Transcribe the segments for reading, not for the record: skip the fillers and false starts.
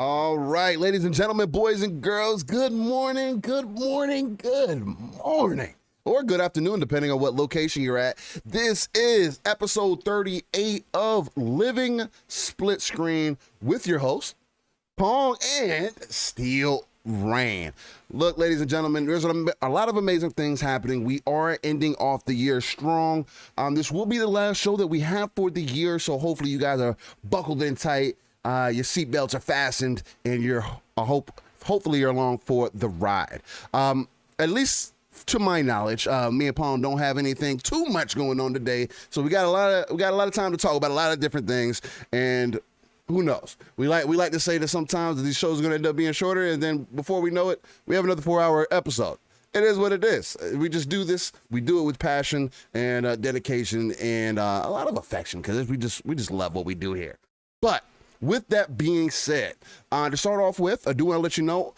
All right, ladies and gentlemen, boys and girls, good morning, good morning, good morning, or good afternoon, depending on what location you're at. This is episode 38 of Living Split Screen with your host, Pong and Steel Rain. Look, ladies and gentlemen, there's a lot of amazing things happening. We are ending off the year strong. This will be the last show that we have for the year, so hopefully you guys are buckled in tight. Your seatbelts are fastened, and hopefully you're along for the ride. At least to my knowledge, me and Pong don't have anything too much going on today, so we got a lot of time to talk about a lot of different things. And who knows? We like to say that sometimes these shows are going to end up being shorter, and then before we know it, we have another 4-hour episode. It is what it is. We just do this. We do it with passion and dedication and a lot of affection because we just love what we do here. But with that being said, to start off with, I do want to let you know,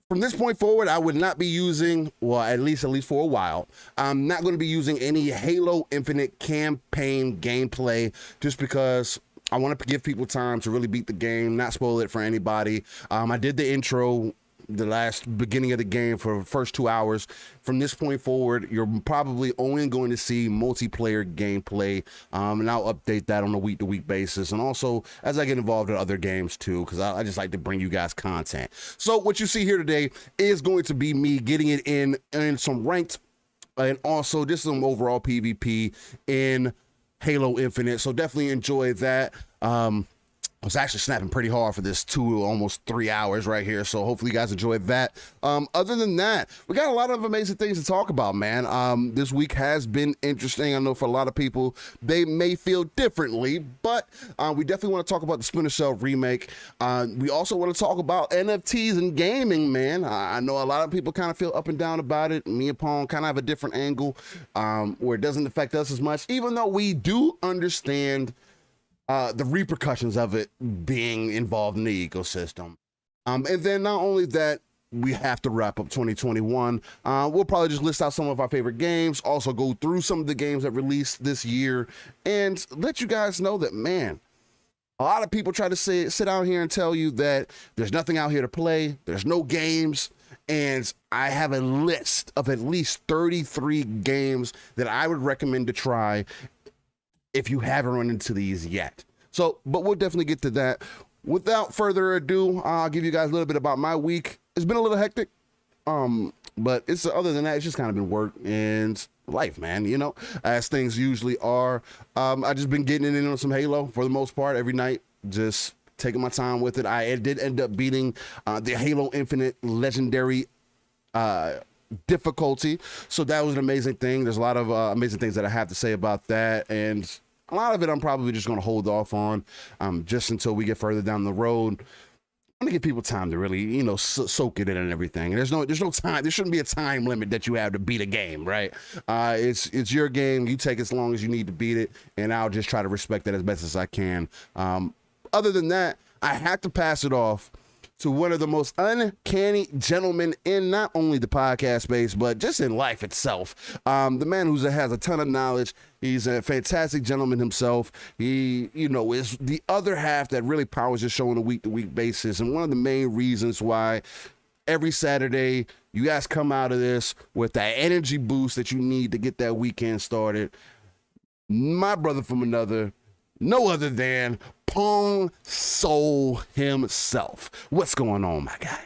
from this point forward, I would not be using, well, at least for a while, I'm not going to be using any Halo Infinite campaign gameplay just because I want to give people time to really beat the game, not spoil it for anybody. I did the intro, the last beginning of the game for the first 2 hours. From this point forward, you're probably only going to see multiplayer gameplay, and I'll update that on a week-to-week basis, and also as I get involved in other games too, because I just like to bring you guys content. So what you see here today is going to be me getting it in some ranked, and also just some overall PvP in Halo Infinite, so definitely enjoy that. I was actually snapping pretty hard for this almost 3 hours right here, so hopefully you guys enjoyed that. Other than that, we got a lot of amazing things to talk about, man. This week has been interesting. I know for a lot of people, they may feel differently, but we definitely want to talk about the Splinter Cell remake. We also want to talk about NFTs and gaming, man. I know a lot of people kind of feel up and down about it. Me and Pong kind of have a different angle where it doesn't affect us as much, even though we do understand the repercussions of it being involved in the ecosystem. And then not only that, we have to wrap up 2021. We'll probably just list out some of our favorite games, also go through some of the games that released this year, and let you guys know that, man, a lot of people try to sit out here and tell you that there's nothing out here to play, there's no games, and I have a list of at least 33 games that I would recommend to try if you haven't run into these yet. So, but we'll definitely get to that. Without further ado, I'll give you guys a little bit about my week. It's been a little hectic, but it's other than that, it's just kind of been work and life, man, you know, as things usually are. I just been getting in on some Halo for the most part every night, just taking my time with it. I did end up beating the Halo Infinite Legendary difficulty, so that was an amazing thing. There's a lot of amazing things that I have to say about that, and a lot of it I'm probably just going to hold off on just until we get further down the road. I'm gonna give people time to really, you know, soak it in and everything. And there's no time. There shouldn't be a time limit that you have to beat a game, right? It's your game. You take as long as you need to beat it, and I'll just try to respect that as best as I can. Other than that, I have to pass it off to one of the most uncanny gentlemen in not only the podcast space, but just in life itself. The man who has a ton of knowledge. He's a fantastic gentleman himself. He, you know, is the other half that really powers the show on a week-to-week basis. And one of the main reasons why every Saturday you guys come out of this with that energy boost that you need to get that weekend started. My brother from another, no other than Pong Soul himself. What's going on, my guy?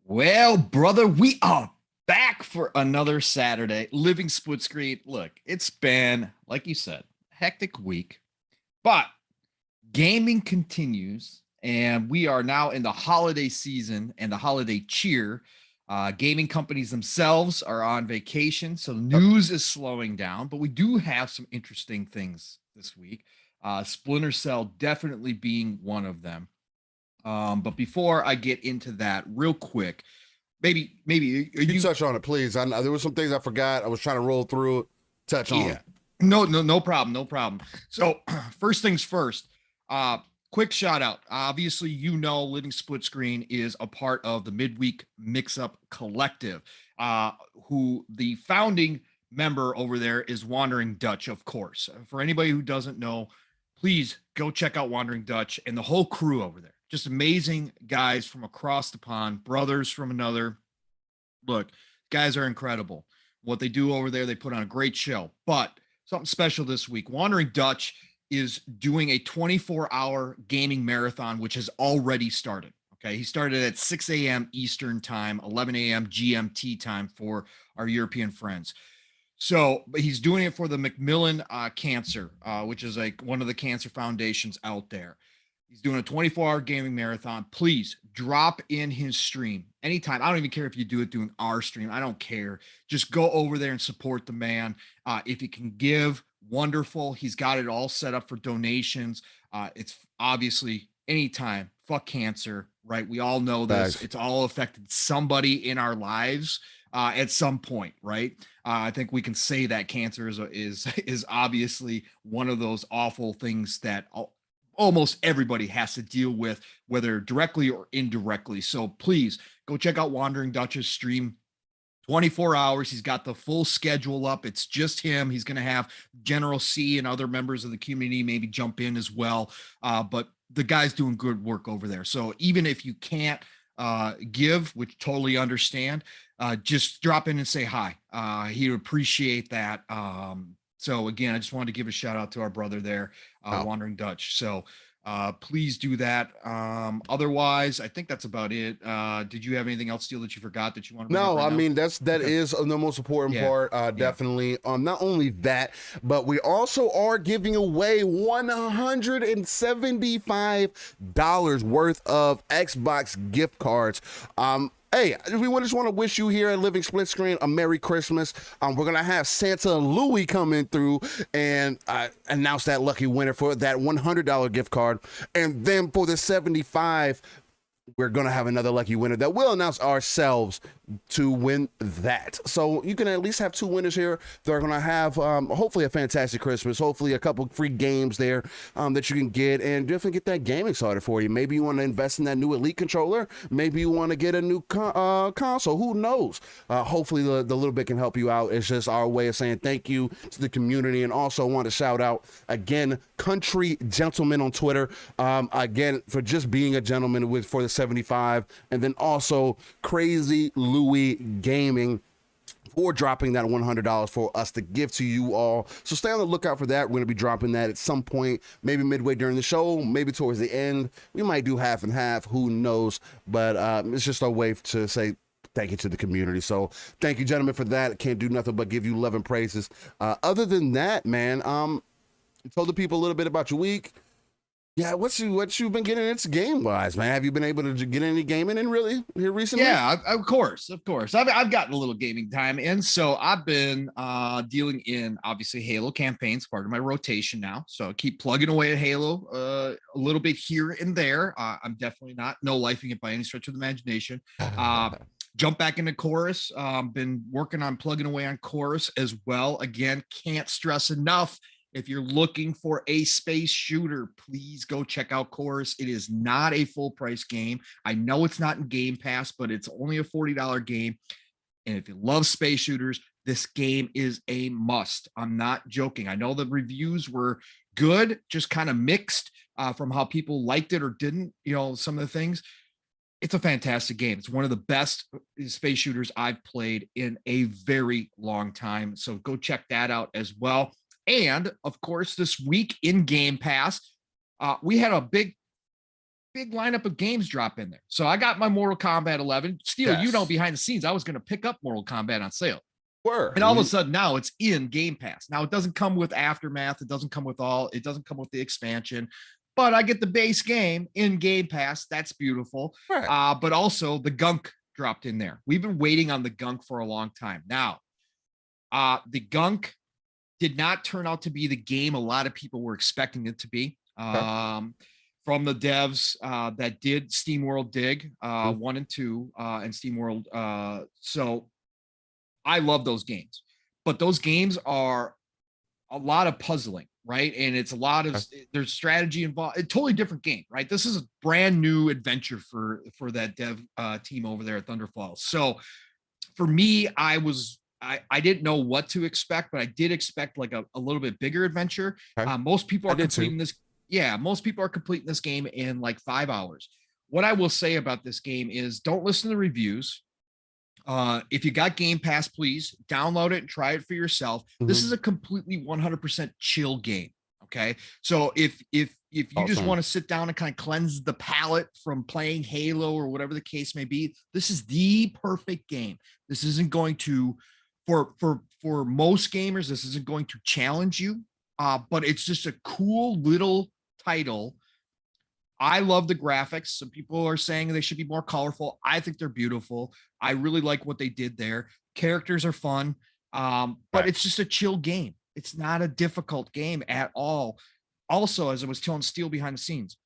Well, brother, we are back for another Saturday. Living Split Screen. Look, it's been, like you said, a hectic week, but gaming continues, and we are now in the holiday season and the holiday cheer. Gaming companies themselves are on vacation, so news is slowing down, but we do have some interesting things this week. Splinter Cell definitely being one of them. But before I get into that, real quick, maybe you touch on it, please. I know there were some things I forgot. I was trying to roll through it. Touch on it. No problem. So first things first. Quick shout out. Obviously, you know, Living Split Screen is a part of the Midweek Mix Up Collective, who the founding member over there is Wandering Dutch, of course. For anybody who doesn't know, please go check out Wandering Dutch and the whole crew over there. just amazing guys from across the pond, brothers from another. Look, guys are incredible. What they do over there, they put on a great show. But something special this week. Wandering Dutch is doing a 24-hour gaming marathon, which has already started. Okay. He started at 6 a.m. Eastern time, 11 a.m. GMT time for our European friends. So, but he's doing it for the Macmillan Cancer, which is like one of the cancer foundations out there. He's doing a 24-hour gaming marathon. Please drop in his stream anytime. I don't even care if you do it doing our stream. I don't care. Just go over there and support the man. If you can give, wonderful. He's got it all set up for donations. It's obviously anytime. Fuck cancer, right? We all know this. Thanks. It's all affected somebody in our lives at some point, right? I think we can say that cancer is obviously one of those awful things that almost everybody has to deal with, whether directly or indirectly. So please go check out Wandering Dutch's stream. 24 hours. He's got the full schedule up. It's just him. He's going to have General C and other members of the community maybe jump in as well. But the guy's doing good work over there. So even if you can't give, which totally understand, just drop in and say hi. He'd appreciate that. So again, I just wanted to give a shout out to our brother there, Wandering Dutch. So please do that. Otherwise, I think that's about it. Did you have anything else, Steele, that you forgot that you want to bring up No, right I now? mean that is the most important part. Definitely. Not only that, but we also are giving away $175 worth of Xbox gift cards. Hey, we just want to wish you here at Living Splitscreen a Merry Christmas. We're going to have Santa Louie coming through and announce that lucky winner for that $100 gift card. And then for the 75, we're going to have another lucky winner that we'll announce ourselves to win that. So you can at least have two winners here. They're going to have hopefully a fantastic Christmas, hopefully a couple free games there that you can get and definitely get that gaming started for you. Maybe you want to invest in that new Elite controller. Maybe you want to get a new console. Who knows? Hopefully the little bit can help you out. It's just our way of saying thank you to the community, and also want to shout out again, Country Gentleman on Twitter, again, for just being a gentleman for the 75, and then also Crazy Louie Gaming for dropping that $100 for us to give to you all. So stay on the lookout for that. We're going to be dropping that at some point, maybe midway during the show, maybe towards the end. We might do half and half, who knows? But it's just a way to say thank you to the community. So thank you, gentlemen, for that. Can't do nothing but give you love and praises. Other than that, man, you told the people a little bit about your week. Yeah, what you been getting into game wise, man? Have you been able to get any gaming in really here recently? Yeah, of course. I've gotten a little gaming time, and so I've been dealing in obviously Halo campaigns, part of my rotation now. So I keep plugging away at Halo a little bit here and there. I'm definitely not no-lifing it by any stretch of the imagination. Jump back into Chorus. Been working on plugging away on Chorus as well. Again, can't stress enough. If you're looking for a space shooter, please go check out Chorus. It is not a full price game. I know it's not in Game Pass, but it's only a $40 game. And if you love space shooters, this game is a must. I'm not joking. I know the reviews were good, just kind of mixed from how people liked it or didn't, some of the things. It's a fantastic game. It's one of the best space shooters I've played in a very long time. So go check that out as well. And of course, this week in Game Pass, we had a big lineup of games drop in there. So I got my Mortal Kombat 11. Steele, Yes. behind the scenes, I was going to pick up Mortal Kombat on sale. And all of a sudden now it's in Game Pass. Now it doesn't come with Aftermath. It doesn't come with the expansion, but I get the base game in Game Pass. That's beautiful. Right. But also the Gunk dropped in there. We've been waiting on the Gunk for a long time. Now, the Gunk did not turn out to be the game a lot of people were expecting it to be. From the devs that did SteamWorld Dig 1 and 2 and SteamWorld. So I love those games, but those games are a lot of puzzling, right? And it's a lot of there's strategy involved. A totally different game, right? This is a brand new adventure for that dev team over there at Thunderfall. So for me, I didn't know what to expect, but I did expect like a little bit bigger adventure. Most people are completing this. Yeah, most people are completing this game in like 5 hours. what I will say about this game is don't listen to the reviews. If you got Game Pass, please download it and try it for yourself. This is a completely 100% chill game. Okay. So if you just want to sit down and kind of cleanse the palate from playing Halo or whatever the case may be, this is the perfect game. This isn't going to, for most gamers, this isn't going to challenge you. But it's just a cool little title. I love the graphics. Some people are saying they should be more colorful. I think they're beautiful. I really like what they did there. Characters are fun, but it's just a chill game. It's not a difficult game at all. Also, as I was telling Steel behind the scenes,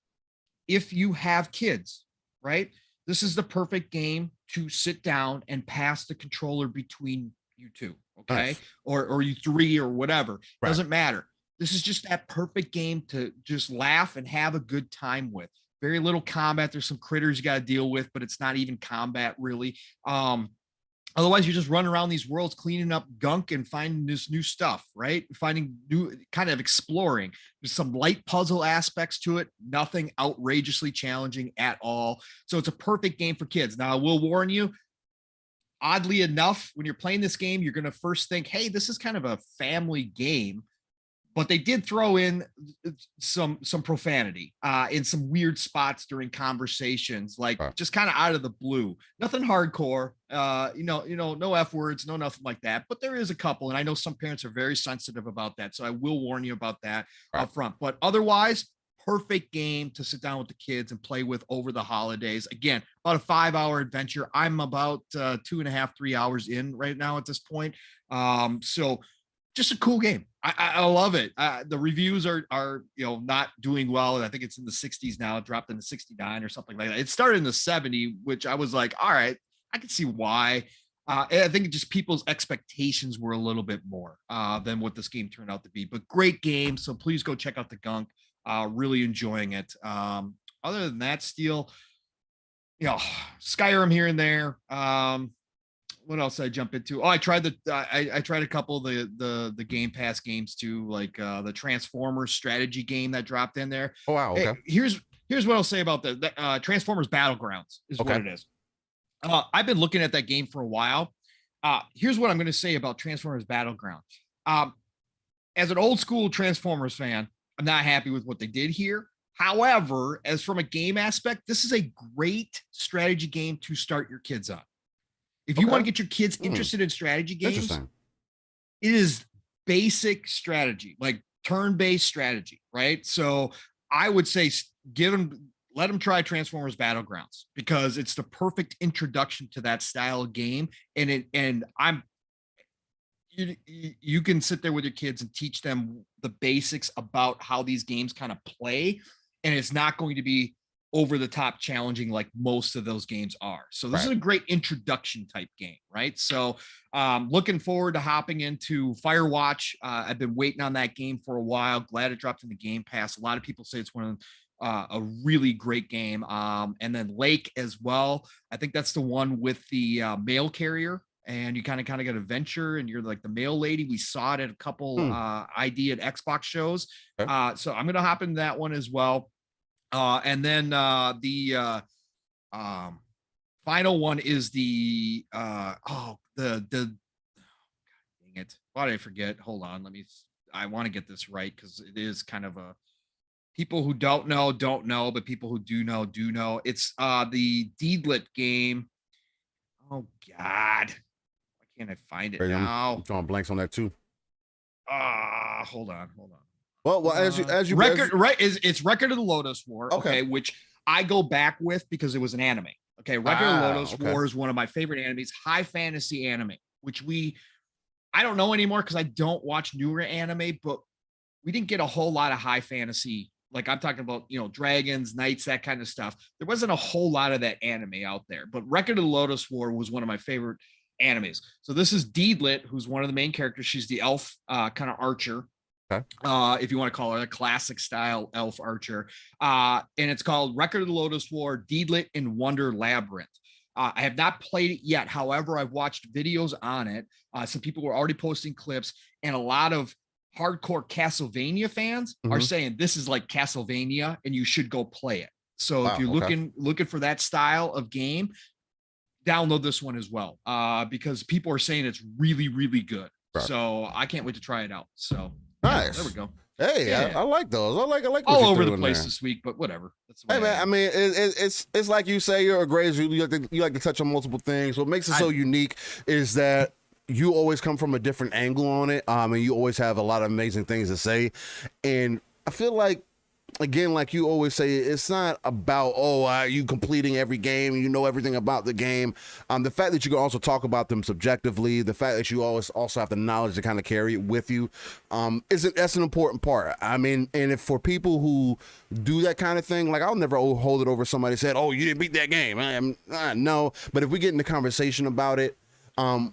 if you have kids, right, this is the perfect game to sit down and pass the controller between you two, okay, nice. or you three or whatever. Doesn't matter. This is just that perfect game to just laugh and have a good time with. Very little combat. There's some critters you got to deal with, but it's not even combat really. Otherwise, you're just running around these worlds, cleaning up gunk and finding this new stuff, right? Finding new, kind of exploring. There's some light puzzle aspects to it. Nothing outrageously challenging at all. So it's a perfect game for kids. Now, I will warn you, oddly enough, when you're playing this game, you're going to first think, hey, this is kind of a family game. But they did throw in some profanity in some weird spots during conversations, like just kind of out of the blue. Nothing hardcore, no F words, no nothing like that. But there is a couple, and I know some parents are very sensitive about that, so I will warn you about that up front. But otherwise, perfect game to sit down with the kids and play with over the holidays. Again, about a 5-hour adventure. I'm about 2.5, 3 hours in right now at this point. So just a cool game. I love it. The reviews are not doing well. I think it's in the 60s now. It dropped into 69 or something like that. It started in the 70, which I was like, all right, I can see why. I think just people's expectations were a little bit more than what this game turned out to be. But great game. So please go check out the gunk. Really enjoying it. Other than that, Steel, Skyrim here and there. What else did I jump into? Oh, I tried I tried a couple of the Game Pass games too, like the Transformers strategy game that dropped in there. Oh wow. Okay. Hey, here's what I'll say about the Transformers Battlegrounds is what it is. I've been looking at that game for a while. Here's what I'm going to say about Transformers Battlegrounds. As an old school Transformers fan, I'm not happy with what they did here. However, as from a game aspect, this is a great strategy game to start your kids on. If you want to get your kids interested in strategy games, it is basic strategy, like turn-based strategy, right? So I would say let them try Transformers Battlegrounds because it's the perfect introduction to that style of game. You can sit there with your kids and teach them the basics about how these games kind of play, and it's not going to be over the top challenging like most of those games are. So this is a great introduction type game, right? So looking forward to hopping into Firewatch. I've been waiting on that game for a while. Glad it dropped in the Game Pass. A lot of people say it's one of a really great game. And then Lake as well. I think that's the one with the mail carrier. And you kind of got a venture and you're like the mail lady. We saw it at a couple ID and Xbox shows. So I'm going to hop into that one as well. And then the final one is the dang it. Why did I forget? Hold on. I want to get this right because it is kind of a people who don't know, but people who do know. It's the Deedlit game. Oh God. Why can't I find it now? I'm drawing blanks on that too. Hold on. Well, as you record, right? It's Record of the Lotus War, okay, which I go back with because it was an anime. Okay, Record of the Lotus War is one of my favorite animes, high fantasy anime, which I don't know anymore because I don't watch newer anime, but we didn't get a whole lot of high fantasy. Like I'm talking about, dragons, knights, that kind of stuff. There wasn't a whole lot of that anime out there, but Record of the Lotus War was one of my favorite animes. So this is Deedlit, who's one of the main characters. She's the elf kind of archer. If you want to call her a classic style elf archer, and it's called Record of the Lotus War, Deedlit in Wonder Labyrinth. I have not played it yet. However, I've watched videos on it. Some people were already posting clips, and a lot of hardcore Castlevania fans are saying this is like Castlevania and you should go play it. So if Wow, you're okay. looking for that style of game, download this one as well, because people are saying it's really, really good. Right. So I can't wait to try it out. So yeah, there we Nice. go. Hey, Yeah, I like those. I like what all you over the threw in place there. this week, but whatever. That's the Hey way I man, I am. mean, it's like you say, you're a grazer. You like to touch on multiple things. What makes it so unique is that you always come from a different angle on it, and you always have a lot of amazing things to say. And I feel like, again, like you always say, it's not about you completing every game, you know everything about the game. The fact that you can also talk about them subjectively, the fact that you always also have the knowledge to kind of carry it with you, that's an important part. I mean, and if for people who do that kind of thing, like I'll never hold it over somebody said, "Oh, you didn't beat that game." No, but if we get in the conversation about it,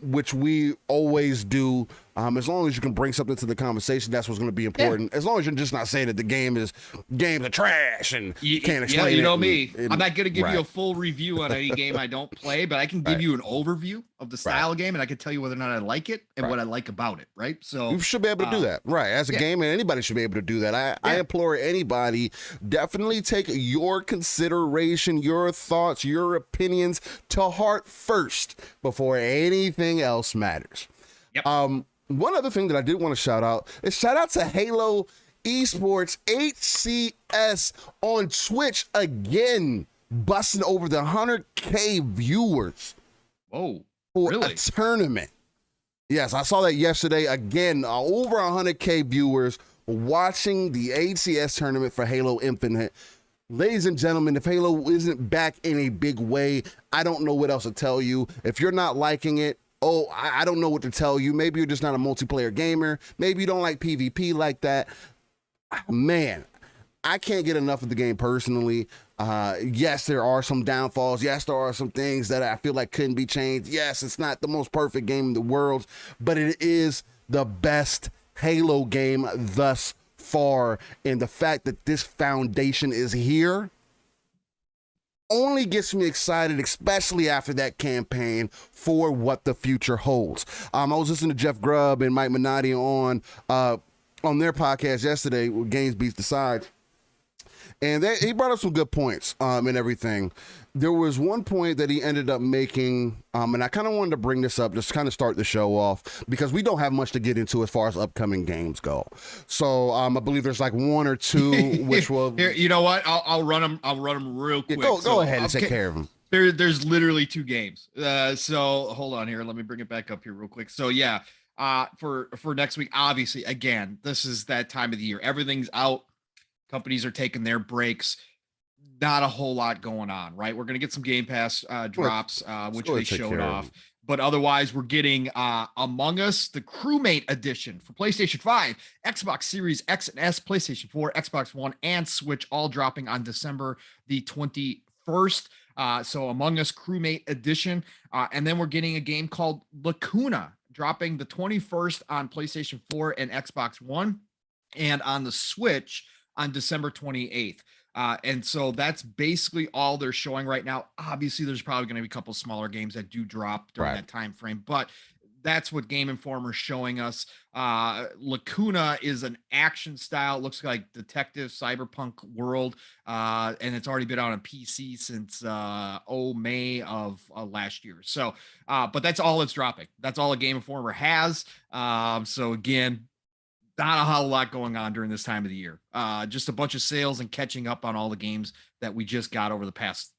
which we always do. As long as you can bring something to the conversation, that's what's going to be important. As long as you're just not saying that the games are trash and can't explain it. You know me. I'm not going to give right. you a full review on any game I don't play, but I can give you an overview of the style of game, and I can tell you whether or not I like it and what I like about it. Right. So you should be able to do that. Right. As a gamer, anybody should be able to do that. I implore anybody, definitely take your consideration, your thoughts, your opinions to heart first before anything else matters. Yep. One other thing that I did want to shout out to Halo Esports HCS on Twitch again, busting over the 100K viewers. Whoa, for really? a tournament. Yes, I saw that yesterday. Again, over 100K viewers watching the HCS tournament for Halo Infinite. Ladies and gentlemen, if Halo isn't back in a big way, I don't know what else to tell you. If you're not liking it, I don't know what to tell you. Maybe you're just not a multiplayer gamer. Maybe you don't like PvP like that. Man, I can't get enough of the game personally. Yes, there are some downfalls. Yes, there are some things that I feel like couldn't be changed. Yes, it's not the most perfect game in the world, but it is the best Halo game thus far. And the fact that this foundation is here only gets me excited, especially after that campaign, for what the future holds. I was listening to Jeff Grubb and Mike Minotti on their podcast yesterday with Games Beats the Sides, and he brought up some good points and everything. There was one point that he ended up making, and I kind of wanted to bring this up, just kind of start the show off, because we don't have much to get into as far as upcoming games go. So I believe there's like one or two, which will. Here, you know what? I'll run them. I'll run them real quick. Go ahead and take care of them. There's literally two games. So hold on here. Let me bring it back up here real quick. So yeah, for next week, obviously, again, this is that time of the year. Everything's out. Companies are taking their breaks. Not a whole lot going on, right? We're going to get some Game Pass drops, which they showed off. But otherwise, we're getting Among Us, the Crewmate Edition for PlayStation 5, Xbox Series X and S, PlayStation 4, Xbox One, and Switch, all dropping on December the 21st. So Among Us Crewmate Edition. And then we're getting a game called Lacuna, dropping the 21st on PlayStation 4 and Xbox One, and on the Switch on December 28th. And so that's basically all they're showing right now. Obviously, there's probably going to be a couple smaller games that do drop during that time frame, but that's what Game Informer's showing us. Lacuna is an action style. It looks like detective cyberpunk world, and it's already been on a PC since May of last year. So, but that's all it's dropping. That's all a Game Informer has. So again, not a whole lot going on during this time of the year. Just a bunch of sales and catching up on all the games that we just got over the past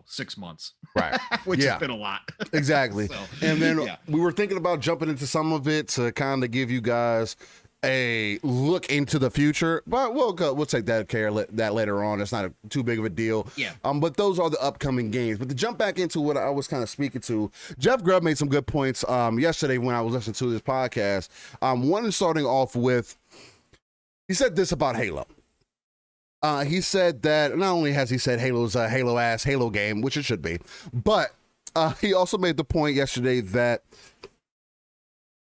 6 months. Right. Which has been a lot. Exactly. So, and then we were thinking about jumping into some of it to kind of give you guys a look into the future, but we'll take that later on. It's not too big of a deal. Yeah. But those are the upcoming games. But to jump back into what I was kind of speaking to, Jeff Grubb made some good points yesterday when I was listening to this podcast. One is starting off with, he said this about Halo. He said that not only has he said Halo's a Halo-ass Halo game, which it should be, but he also made the point yesterday that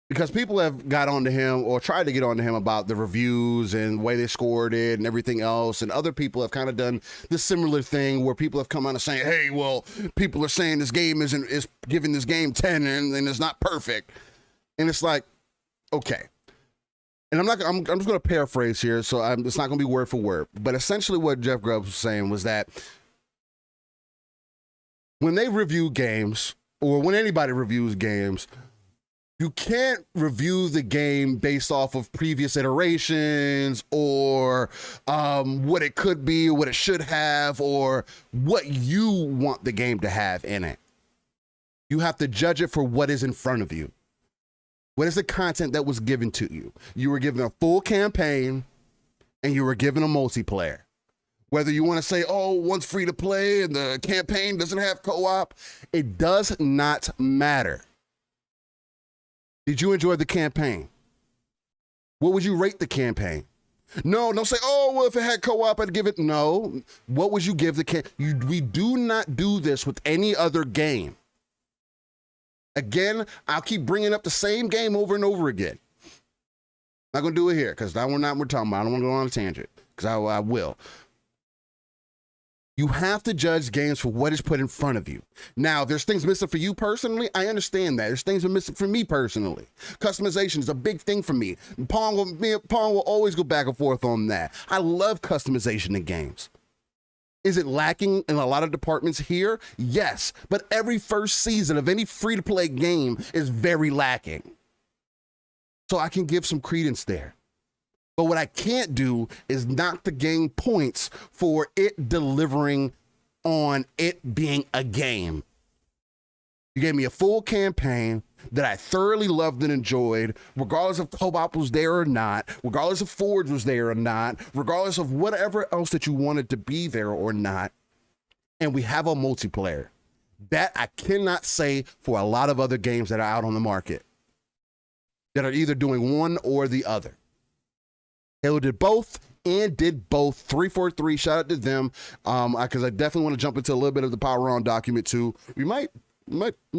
because people have got onto him or tried to get onto him about the reviews and the way they scored it and everything else, and other people have kind of done this similar thing where people have come out and saying, hey, well, people are saying this game is giving this game 10 and it's not perfect. And it's like, okay. and I'm just going to paraphrase here, so it's not going to be word for word. But essentially, what Jeff Grubb was saying was that when they review games, or when anybody reviews games, you can't review the game based off of previous iterations or what it could be, or what it should have, or what you want the game to have in it. You have to judge it for what is in front of you. What is the content that was given to you? You were given a full campaign and you were given a multiplayer. Whether you want to say, oh, one's free to play and the campaign doesn't have co-op, it does not matter. Did you enjoy the campaign? What would you rate the campaign? No, don't say, oh, well, if it had co-op, I'd give it. No. What would you give the campaign? We do not do this with any other game. Again, I'll keep bringing up the same game over and over again. Not going to do it here because we're talking about. I don't want to go on a tangent because I will. You have to judge games for what is put in front of you. Now, if there's things missing for you personally, I understand that. There's things that are missing for me personally. Customization is a big thing for me. Pong will always go back and forth on that. I love customization in games. Is it lacking in a lot of departments here? Yes, but every first season of any free-to-play game is very lacking. So I can give some credence there. But what I can't do is knock the game points for it delivering on it being a game. You gave me a full campaign that I thoroughly loved and enjoyed, regardless if co-op was there or not, regardless if Forge was there or not, regardless of whatever else that you wanted to be there or not. And we have a multiplayer. That I cannot say for a lot of other games that are out on the market that are either doing one or the other. Halo did both and did both. 343, shout out to them, because I definitely want to jump into a little bit of the Power On document too. We might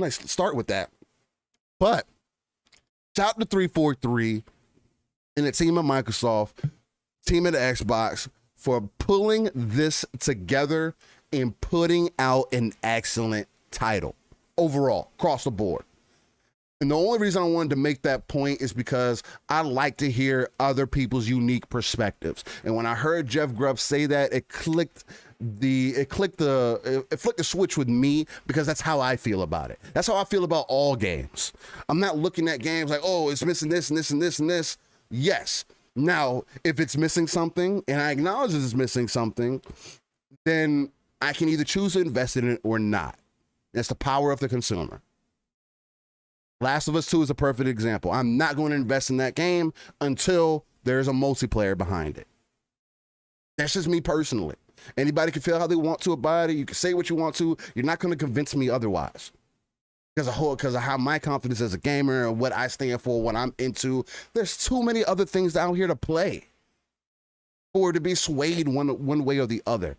start with that. But shout out to 343 and the team at Microsoft, team at Xbox for pulling this together and putting out an excellent title overall across the board. And the only reason I wanted to make that point is because I like to hear other people's unique perspectives. And when I heard Jeff Grubb say that, it flicked the switch with me, because that's how I feel about it. That's how I feel about all games. I'm not looking at games like, oh, it's missing this and this and this and this. Yes. Now, if it's missing something and I acknowledge it's missing something, then I can either choose to invest in it or not. That's the power of the consumer. Last of Us 2 is a perfect example. I'm not going to invest in that game until there's a multiplayer behind it. That's just me personally. Anybody can feel how they want to about it. You can say what you want to. You're not going to convince me otherwise. Because of how my confidence as a gamer and what I stand for, what I'm into. There's too many other things out here to play for to be swayed one way or the other.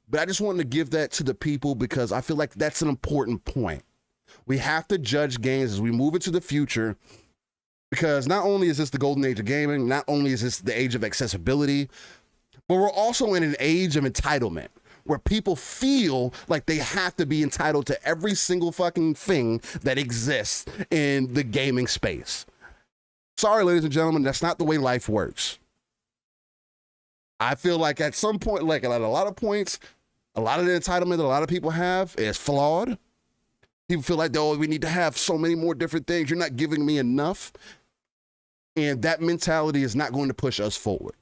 But I just wanted to give that to the people because I feel like that's an important point. We have to judge games as we move into the future, because not only is this the golden age of gaming, not only is this the age of accessibility, but we're also in an age of entitlement where people feel like they have to be entitled to every single fucking thing that exists in the gaming space. Sorry, ladies and gentlemen, that's not the way life works. I feel like at some point, like at a lot of points, a lot of the entitlement that a lot of people have is flawed. People feel like, oh, we need to have so many more different things. You're not giving me enough. And that mentality is not going to push us forward.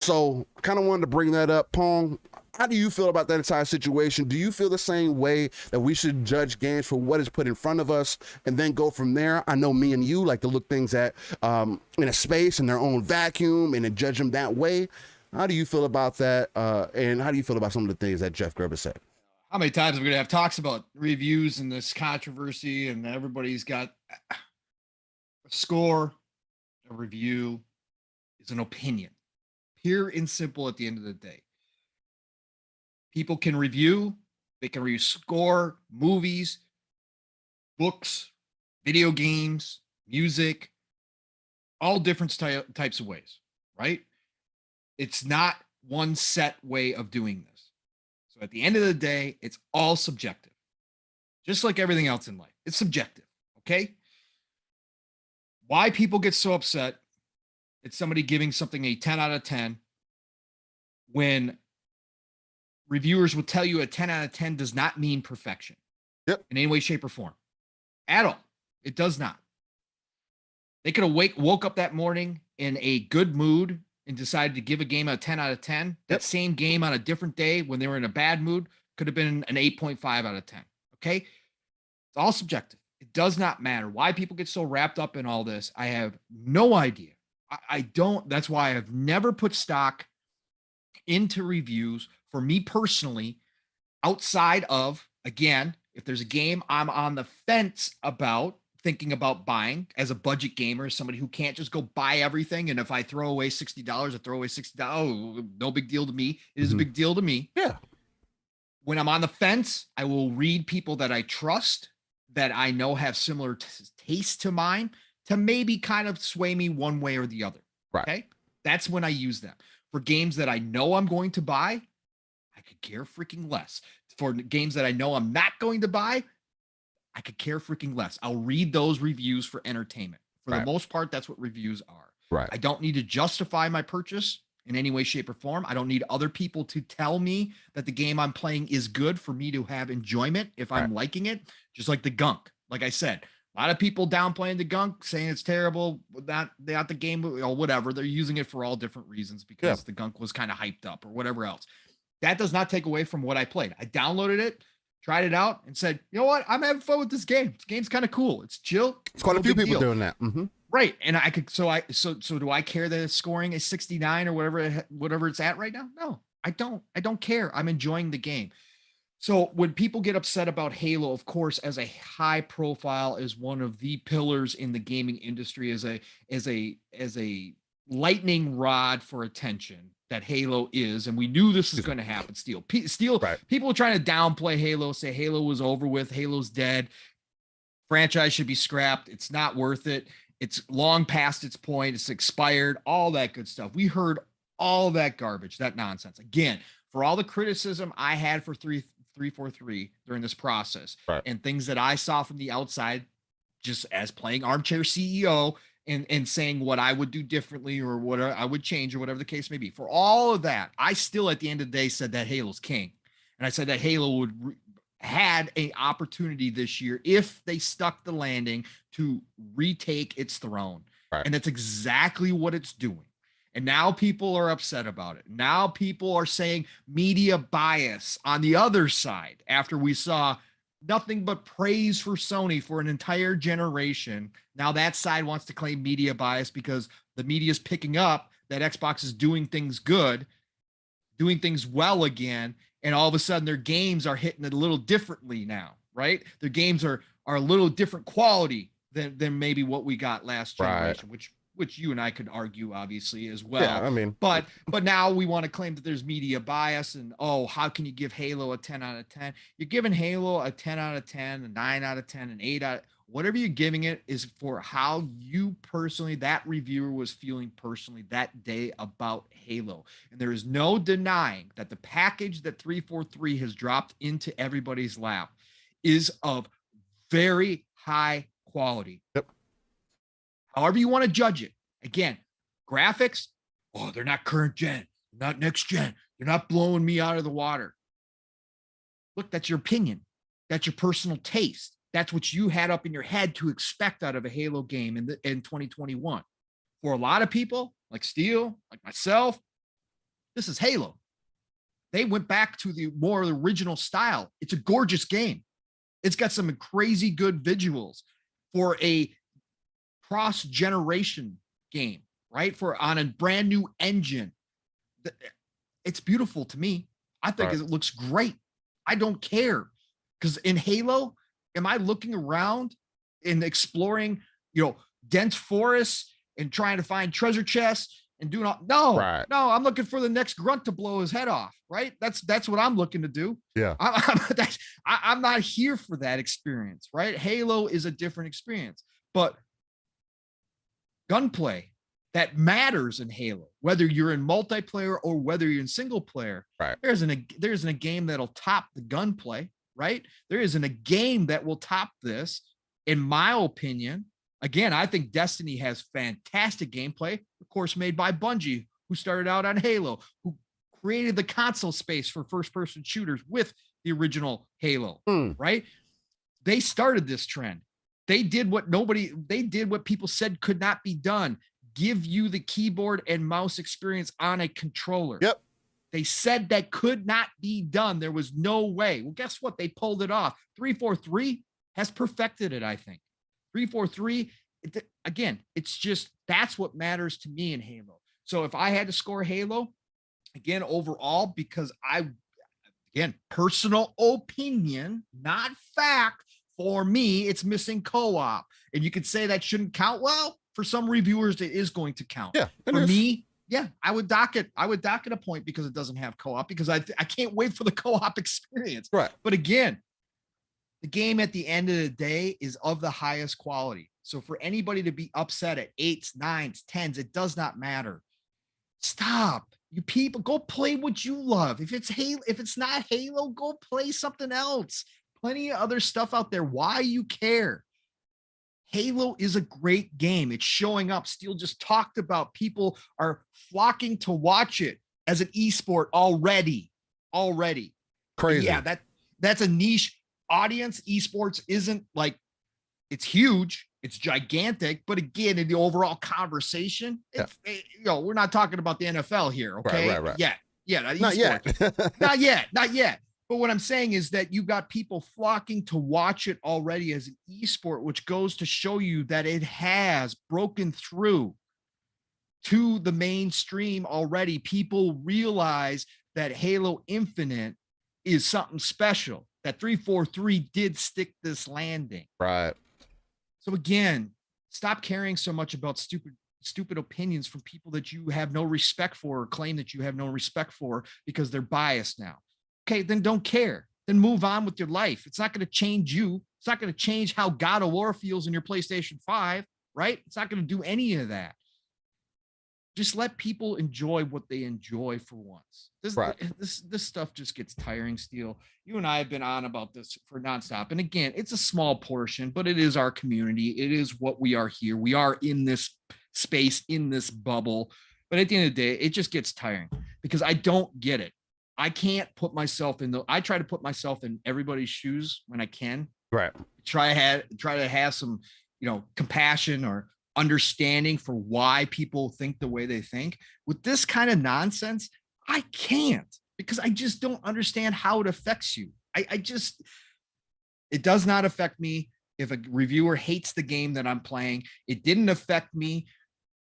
So I kind of wanted to bring that up. Pong, how do you feel about that entire situation? Do you feel the same way that we should judge games for what is put in front of us and then go from there? I know me and you like to look things at in a space, in their own vacuum, and then judge them that way. How do you feel about that? And how do you feel about some of the things that Jeff Grubb said? How many times are we going to have talks about reviews and this controversy, and everybody's got a score? A review is an opinion, pure and simple at the end of the day. People can review, they can review score, movies, books, video games, music, all different types of ways, right? It's not one set way of doing this. So at the end of the day, it's all subjective. Just like everything else in life, it's subjective, okay? Why people get so upset It's somebody giving something a 10 out of 10 when reviewers will tell you a 10 out of 10 does not mean perfection in any way, shape, or form at all. It does not. They could have woke up that morning in a good mood and decided to give a game a 10 out of 10. That same game on a different day when they were in a bad mood could have been an 8.5 out of 10. Okay. It's all subjective. It does not matter why people get so wrapped up in all this. I have no idea. I don't. That's why I've never put stock into reviews for me personally, outside of, again, if there's a game I'm on the fence about thinking about buying as a budget gamer, somebody who can't just go buy everything. And if I throw away $60, I throw away $60. Oh, no big deal to me. It is a big deal to me. Yeah. When I'm on the fence, I will read people that I trust, that I know have similar taste to mine, to maybe kind of sway me one way or the other. Right. Okay. That's when I use them. For games that I know I'm going to buy, I could care freaking less. For games that I know I'm not going to buy, I could care freaking less. I'll read those reviews for entertainment. For the most part, that's what reviews are. Right. I don't need to justify my purchase in any way, shape, or form. I don't need other people to tell me that the game I'm playing is good for me to have enjoyment if I'm liking it. Just like the gunk. Like I said, a lot of people downplaying the gunk, saying it's terrible, not the game or whatever. They're using it for all different reasons because the gunk was kind of hyped up or whatever else. That does not take away from what I played. I downloaded it, tried it out, and said, you know what? I'm having fun with this game. This game's kind of cool. It's chill. It's quite a few people doing that. Right. And I could, so do I care that it's scoring a 69 or whatever it's at right now? No, I don't. I don't care. I'm enjoying the game. So when people get upset about Halo, of course, as a high profile, as one of the pillars in the gaming industry, as a lightning rod for attention that Halo is, and we knew this was going to happen. People are trying to downplay Halo, say Halo was over with, Halo's dead, franchise should be scrapped, it's not worth it, it's long past its point, it's expired, all that good stuff. We heard all that garbage, that nonsense. Again, for all the criticism I had for 343 during this process, and things that I saw from the outside, just as playing armchair CEO and saying what I would do differently or what I would change or whatever the case may be. For all of that, I still at the end of the day said that Halo's king. And I said that Halo had an opportunity this year if they stuck the landing to retake its throne. And that's exactly what it's doing. And now people are upset about it. Now people are saying media bias on the other side after we saw nothing but praise for Sony for an entire generation. Now that side wants to claim media bias because the media is picking up that Xbox is doing things good, doing things well again, and all of a sudden their games are hitting it a little differently now, right? Their games are a little different quality than maybe what we got last generation, which you and I could argue obviously as well. Yeah, I mean, but now we want to claim that there's media bias and, oh, how can you give Halo a 10 out of 10? You're giving Halo a 10 out of 10, a 9 out of 10, an 8 out, whatever you're giving it is for how you personally, that reviewer was feeling personally that day about Halo. And there is no denying that the package that 343 has dropped into everybody's lap is of very high quality. However you want to judge it. Again, graphics, oh, they're not current gen, they're not next gen. They're not blowing me out of the water. Look, that's your opinion. That's your personal taste. That's what you had up in your head to expect out of a Halo game in 2021. For a lot of people, like Steel, like myself, this is Halo. They went back to the more original style. It's a gorgeous game. It's got some crazy good visuals for a cross-generation game, right? For on a brand new engine. It's beautiful to me. I think it looks great. I don't care. Because in Halo, am I looking around and exploring, dense forests and trying to find treasure chests and doing all? No, I'm looking for the next grunt to blow his head off, right? That's what I'm looking to do. Yeah. I'm not here for that experience, right? Halo is a different experience, but gunplay that matters in Halo, whether you're in multiplayer or whether you're in single player. There isn't a game that'll top the gunplay, right? There isn't a game that will top this, in my opinion. Again, I think Destiny has fantastic gameplay, of course, made by Bungie, who started out on Halo, who created the console space for first-person shooters with the original Halo, right? They started this trend. They did what people said could not be done. Give you the keyboard and mouse experience on a controller. Yep. They said that could not be done. There was no way. Well, guess what? They pulled it off. 343 has perfected it, I think. 343, again, it's just, that's what matters to me in Halo. So if I had to score Halo, again, overall, because again, personal opinion, not fact, for me, it's missing co-op. And you could say that shouldn't count. Well, for some reviewers, it is going to count. Yeah. For me, yeah, I would dock it a point because it doesn't have co-op, because I can't wait for the co-op experience. Right. But again, the game at the end of the day is of the highest quality. So for anybody to be upset at 8s, 9s, 10s, it does not matter. Stop. You people, go play what you love. If it's not Halo, go play something else. Plenty of other stuff out there. Why you care? Halo is a great game. It's showing up. Steel just talked about people are flocking to watch it as an esport already. Crazy. Yeah, that's a niche audience. Esports isn't like, it's huge, it's gigantic, but again, in the overall conversation, we're not talking about the NFL here, okay? Right. Yeah, Not yet. not yet. But what I'm saying is that you've got people flocking to watch it already as an esport, which goes to show you that it has broken through to the mainstream already. People realize that Halo Infinite is something special, that 343 did stick this landing. Right. So again, stop caring so much about stupid opinions from people that you have no respect for, or claim that you have no respect for, because they're biased now. Okay, then don't care. Then move on with your life. It's not going to change you. It's not going to change how God of War feels in your PlayStation 5, right? It's not going to do any of that. Just let people enjoy what they enjoy for once. This stuff just gets tiring, Steel. You and I have been on about this for nonstop. And again, it's a small portion, but it is our community. It is what we are here. We are in this space, in this bubble. But at the end of the day, it just gets tiring because I don't get it. I can't put myself I try to put myself in everybody's shoes when I can. Right. Try to have some, compassion or understanding for why people think the way they think. With this kind of nonsense, I can't, because I just don't understand how it affects you. It does not affect me if a reviewer hates the game that I'm playing. It didn't affect me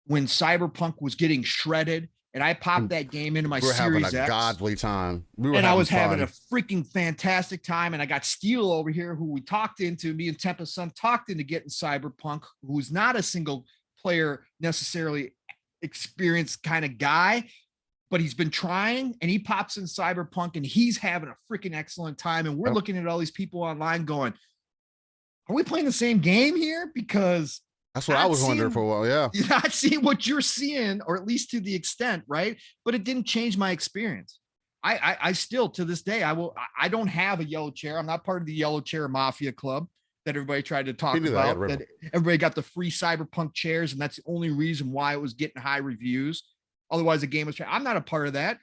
when Cyberpunk was getting shredded and I popped that game into my Series X. We were having a godly time. I was having a freaking fantastic time. And I got Steel over here, who me and Tempa's son talked into getting Cyberpunk, who's not a single player necessarily experienced kind of guy, but he's been trying, and he pops in Cyberpunk and he's having a freaking excellent time. And we're looking at all these people online going, are we playing the same game here? Because that's what I was wondering for a while. Yeah. You're not seeing what you're seeing, or at least to the extent, right? But it didn't change my experience. I still, to this day, I don't have a yellow chair. I'm not part of the yellow chair mafia club that everybody tried to talk about. That everybody got the free Cyberpunk chairs, and that's the only reason why it was getting high reviews. Otherwise, the game was. I'm not a part of that.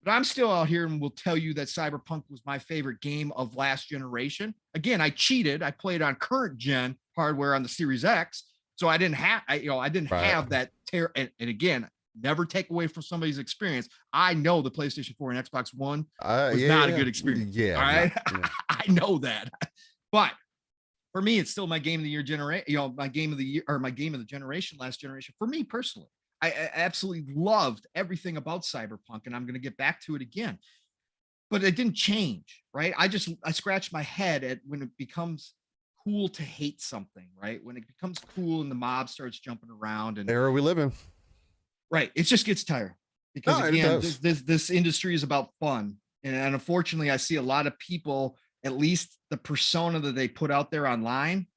But I'm still out here and will tell you that Cyberpunk was my favorite game of last generation. Again, I cheated. I played on current gen hardware on the Series X. So I didn't have, have that and again, never take away from somebody's experience. I know the PlayStation 4 and Xbox One was not a good experience. Yeah. All right. Yeah. I know that. But for me, it's still my game of the year my game of the year, or my game of the generation, last generation. For me personally, I absolutely loved everything about Cyberpunk, and I'm going to get back to it again. But it didn't change, right? I scratched my head at when it becomes cool to hate something, right? When it becomes cool and the mob starts jumping around, and era we live in, right? It just gets tired because again, this industry is about fun, and unfortunately, I see a lot of people, at least the persona that they put out there online,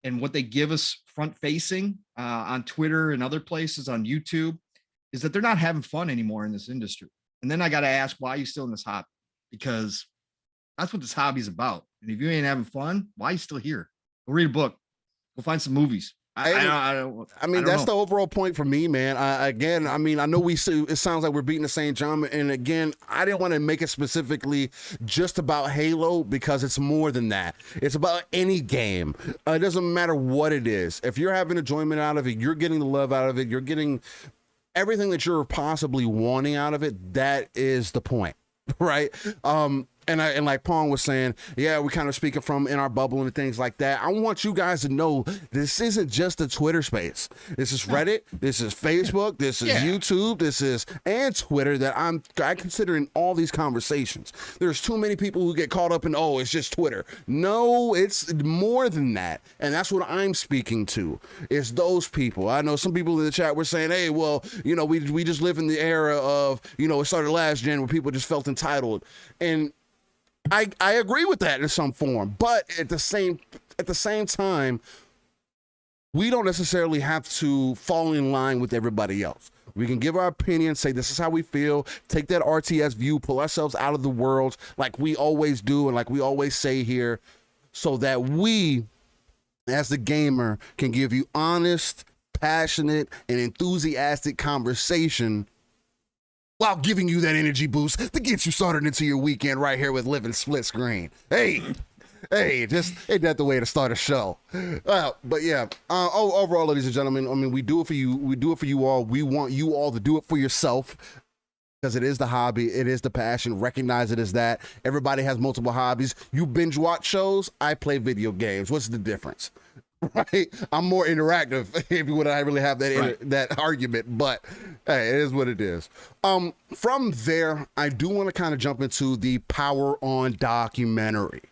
and what they give us front facing on Twitter and other places on YouTube, is that they're not having fun anymore in this industry. And then I got to ask, why are you still in this hobby? Because that's what this hobby is about. And if you ain't having fun, why are you still here? Go read a book. Go find some movies. I don't that's know. the overall point for me, man. I know it sounds like we're beating the same drum, and again, I didn't want to make it specifically just about Halo because it's more than that. It's about any game. It doesn't matter what it is. If you're having enjoyment out of it, you're getting the love out of it, you're getting everything that you're possibly wanting out of it. That is the point, right? And like Pong was saying, yeah, we kind of speaking from in our bubble and things like that. I want you guys to know this isn't just a Twitter space. This is Reddit. This is Facebook. This is YouTube. This is and Twitter that I consider in all these conversations. There's too many people who get caught up in, oh, it's just Twitter. No, it's more than that. And that's what I'm speaking to. It's those people. I know some people in the chat were saying, hey, well, we just live in the era of, it started last gen where people just felt entitled. And I agree with that in some form, but at the same time, we don't necessarily have to fall in line with everybody else. We can give our opinion, say this is how we feel, take that RTS view, pull ourselves out of the world like we always do and like we always say here, so that we, as the gamer, can give you honest, passionate, and enthusiastic conversation while giving you that energy boost to get you started into your weekend right here with Living Splitscreen. Hey, just ain't that the way to start a show? But yeah, overall, ladies and gentlemen, I mean, we do it for you. We do it for you all. We want you all to do it for yourself because it is the hobby. It is the passion. Recognize it as that. Everybody has multiple hobbies. You binge watch shows. I play video games. What's the difference? Right, I'm more interactive if you would. I really have that argument, but hey, it is what it is. From there, I do want to kind of jump into the Power On documentary.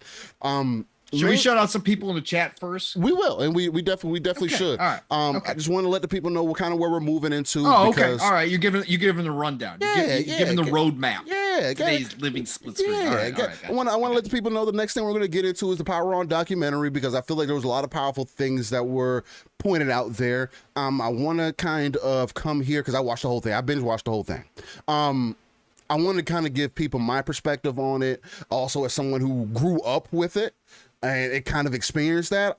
Should we shout out some people in the chat first? We will, and we definitely should. All right. I just want to let the people know what where we're moving into. Oh, okay. All right. You're giving the rundown. You're giving the roadmap. Yeah. Today's Living Splitscreen. Yeah. All right, gotcha. I want to let the people know the next thing we're going to get into is the Power On documentary because I feel like there was a lot of powerful things that were pointed out there. I want to kind of come here because I watched the whole thing. I binge watched the whole thing. I want to kind of give people my perspective on it. Also, as someone who grew up with it. And it kind of experienced that.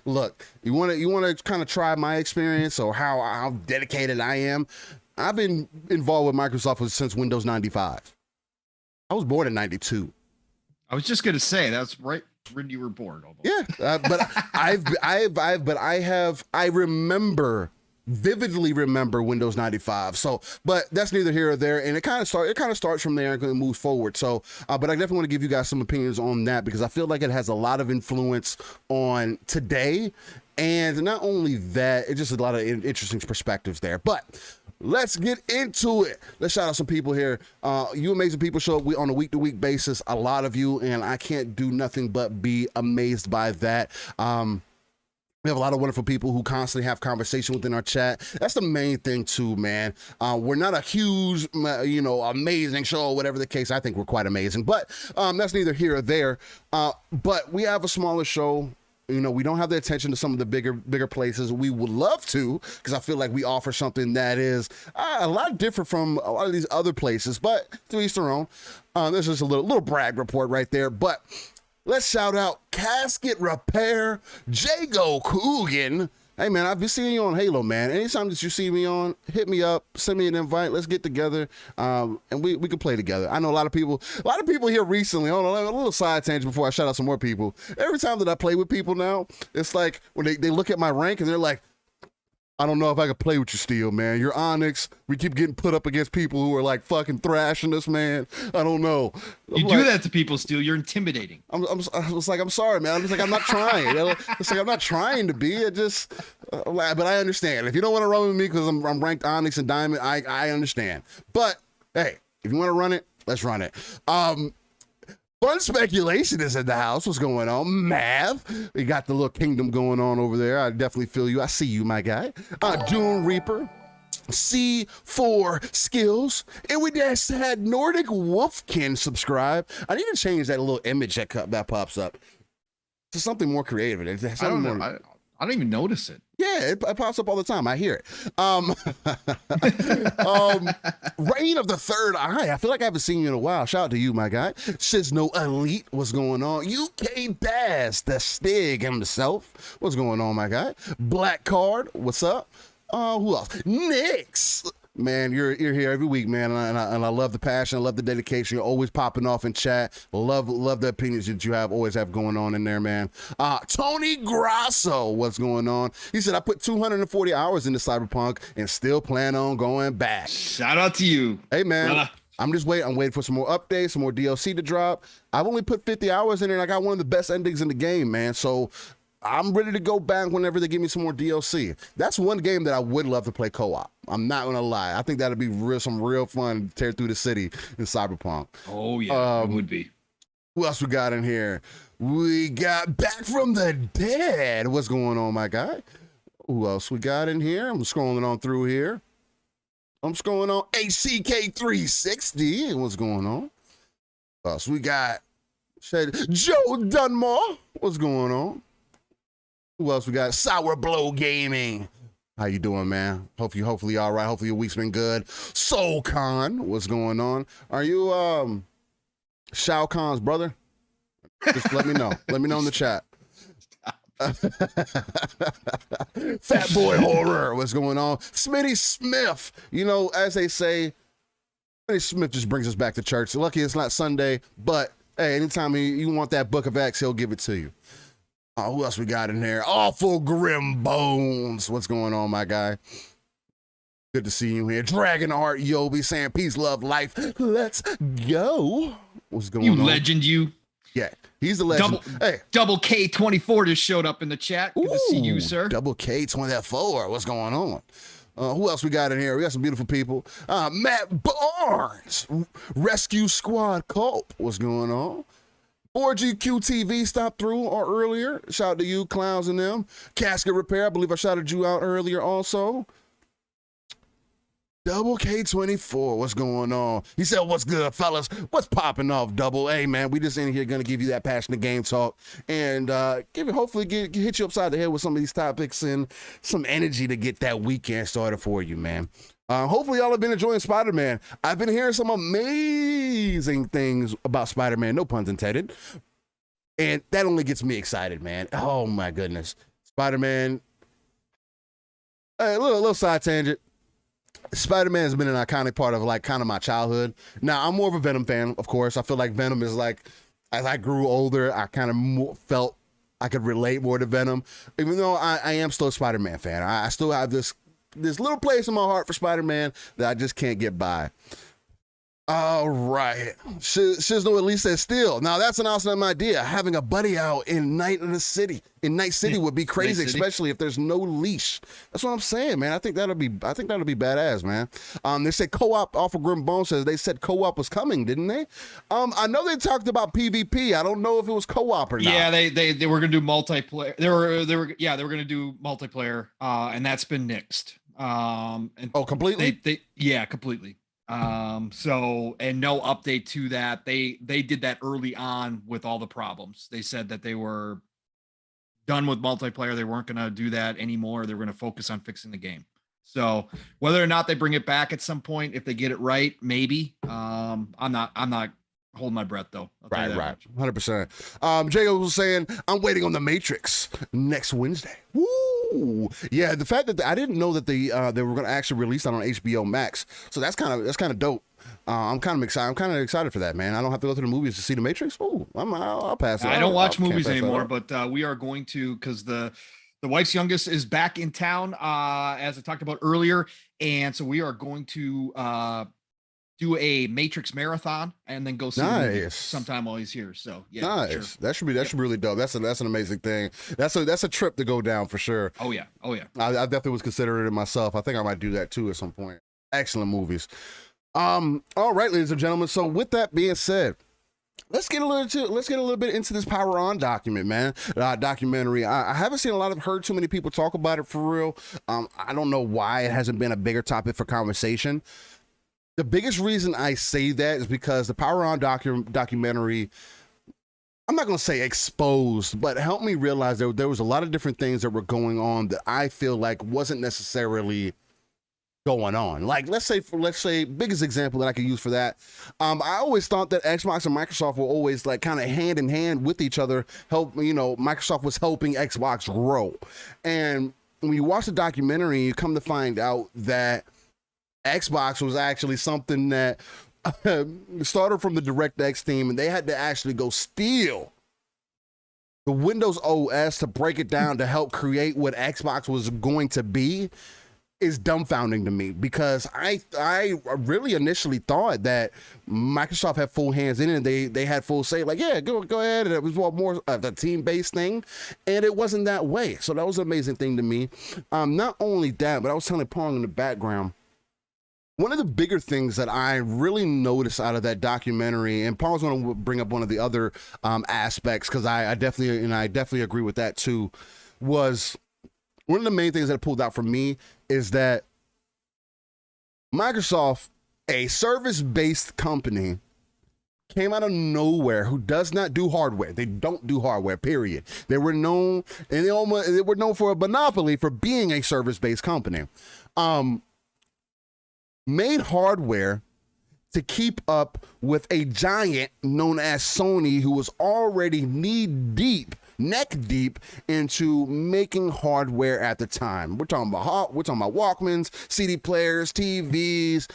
Look, you want to kind of try my experience or how dedicated I am. I've been involved with Microsoft since Windows 95. I was born in 92. I was just gonna say that's right when you were born. Almost. Yeah, but I vividly remember Windows 95. So, but that's neither here or there. And it kind of starts from there and moves forward. So, but I definitely want to give you guys some opinions on that because I feel like it has a lot of influence on today. And not only that, it's just a lot of interesting perspectives there. But let's get into it. Let's shout out some people here. You amazing people show up on a week-to-week basis. A lot of you, and I can't do nothing but be amazed by that. We have a lot of wonderful people who constantly have conversation within our chat. That's the main thing too, man. We're not a huge, amazing show, whatever the case. I think we're quite amazing, but that's neither here or there. But we have a smaller show. We don't have the attention to some of the bigger places. We would love to, because I feel like we offer something that is a lot different from a lot of these other places, but to each their own. This is a little brag report right there, but let's shout out Casket Repair, Jago Coogan. Hey man, I've been seeing you on Halo, man. Anytime that you see me on, hit me up, send me an invite. Let's get together, and we can play together. I know a lot of people here recently. Hold on, a little side tangent before I shout out some more people. Every time that I play with people now, it's like when they look at my rank and they're like, I don't know if I could play with you, Steel, man. You're Onyx. We keep getting put up against people who are like fucking thrashing us, man. I don't know. You do that to people, Steel. You're intimidating. I was like, I'm sorry, man. I'm not trying. It's like I'm not trying to be. It just, but I understand. If you don't want to run with me because I'm ranked Onyx and Diamond, I understand. But hey, if you want to run it, let's run it. Fun Speculation is in the house. What's going on? Mav. We got the little kingdom going on over there. I definitely feel you. I see you, my guy. Dune Reaper. C4 Skills. And we just had Nordic Wolfkin subscribe. I need to change that little image that pops up to something more creative. I don't know. I don't even notice it. Yeah, it pops up all the time. I hear it. Reign of the Third Eye. I feel like I haven't seen you in a while. Shout out to you, my guy. Shizno Elite. What's going on? UK Bass, the Stig himself. What's going on, my guy? Black Card. What's up? Who else? Nix. Man, you're here every week, man, and I love the passion. I love the dedication. You're always popping off in chat. Love the opinions that you always have going on in there, man. Tony Grasso, what's going on? He said, I put 240 hours into Cyberpunk and still plan on going back. Shout out to you. Hey, man. I'm waiting for some more updates, some more DLC to drop. I've only put 50 hours in it, and I got one of the best endings in the game, man. So I'm ready to go back whenever they give me some more DLC. That's one game that I would love to play co-op. I'm not gonna lie. I think that'd be some real fun to tear through the city in Cyberpunk. Oh yeah, it would be. Who else we got in here? We got Back from the Dead. What's going on, my guy? Who else we got in here? I'm scrolling on through here. I'm scrolling on HCK360. What's going on? Who else we got? Joe Dunmore. What's going on? Who else we got? Sour Blow Gaming. How you doing, man? Hopefully all right. Hopefully your week's been good. Soul Khan, what's going on? Are you Shao Kahn's brother? Just let me know. Let me know in the chat. Fat Boy Horror, what's going on? Smitty Smith. You know, as they say, Smitty Smith just brings us back to church. Lucky it's not Sunday, but hey, anytime you want that Book of Acts, he'll give it to you. Who else we got in there? Awful Grim Bones. What's going on, my guy? Good to see you here. Dragon Heart Yobi saying peace, love, life. Let's go. What's going on? You legend, you. Yeah, he's the legend. Double K24 just showed up in the chat. Good to see you, sir. Double K24. What's going on? Who else we got in here? We got some beautiful people. Matt Barnes. Rescue Squad Culp. What's going on? 4GQ TV stopped through or earlier. Shout out to you, clowns and them. Casket Repair, I believe I shouted you out earlier also. Double K24, what's going on? He said, what's good, fellas? What's popping off, Double? Hey, man, we just in here going to give you that passionate game talk and hopefully hit you upside the head with some of these topics and some energy to get that weekend started for you, man. Hopefully y'all have been enjoying Spider-Man. I've been hearing some amazing things about Spider-Man, no puns intended. And that only gets me excited, man. Oh my goodness. Spider-Man. A little side tangent. Spider-Man has been an iconic part of kind of my childhood. Now, I'm more of a Venom fan, of course. I feel like Venom is as I grew older, I kind of felt I could relate more to Venom. Even though I am still a Spider-Man fan. I still have this little place in my heart for Spider-Man that I just can't get by. All right. Shizno at least says still. Now that's an awesome idea. Having a buddy out in Night City would be crazy, especially if there's no leash. That's what I'm saying, man. I think that'll be badass, man. They said co-op off of Grim Bone says they said co-op was coming, didn't they? I know they talked about PvP. I don't know if it was co-op or not. Yeah, they were gonna do multiplayer. They were gonna do multiplayer, and that's been nixed. Completely? Completely. So, and no update to that. They did that early on with all the problems. They said that they were done with multiplayer. They weren't going to do that anymore. They were going to focus on fixing the game. So whether or not they bring it back at some point, if they get it right, maybe. I'm not holding my breath though. Right. 100%. Jacob was saying, I'm waiting on The Matrix next Wednesday. Woo! Yeah, the fact that I didn't know that they were going to actually release that on HBO Max. So that's kind of dope. I'm kind of excited. I'm kind of excited for that, man. I don't have to go to the movies to see The Matrix. Oh, I'll pass it. I don't watch movies anymore, but we are going to, because the wife's youngest is back in town, as I talked about earlier, and so we are going to do a Matrix marathon and then go see the movie sometime while he's here. So yeah, nice. Sure. That should be really dope. That's an amazing thing. That's a trip to go down for sure. Oh yeah. I definitely was considering it myself. I think I might do that too at some point. Excellent movies. All right, ladies and gentlemen. So with that being said, let's get a little bit into this Power On documentary. I haven't heard too many people talk about it for real. I don't know why it hasn't been a bigger topic for conversation. The biggest reason I say that is because the Power On documentary I'm not going to say exposed, but helped me realize there was a lot of different things that were going on that I feel like wasn't necessarily going on. Like let's say biggest example that I could use for that. I always thought that Xbox and Microsoft were always like kind of hand in hand with each other. Microsoft was helping Xbox grow. And when you watch the documentary, you come to find out that Xbox was actually something that started from the DirectX team, and they had to actually go steal the Windows OS to break it down to help create what Xbox was going to be. Is dumbfounding to me, because I really initially thought that Microsoft had full hands in it, and they had full say, like, yeah, go ahead, and it was more of the team-based thing, and it wasn't that way. So that was an amazing thing to me. Not only that, but I was telling Pong in the background, one of the bigger things that I really noticed out of that documentary, and Pong's going to bring up one of the other aspects, because I definitely agree with that too, was one of the main things that pulled out for me is that Microsoft, a service-based company, came out of nowhere, who does not do hardware. They don't do hardware, period. They were known, and they were known for a monopoly for being a service-based company. Made hardware to keep up with a giant known as Sony, who was already neck deep into making hardware at the time. We're talking about Walkmans, CD players, TVs,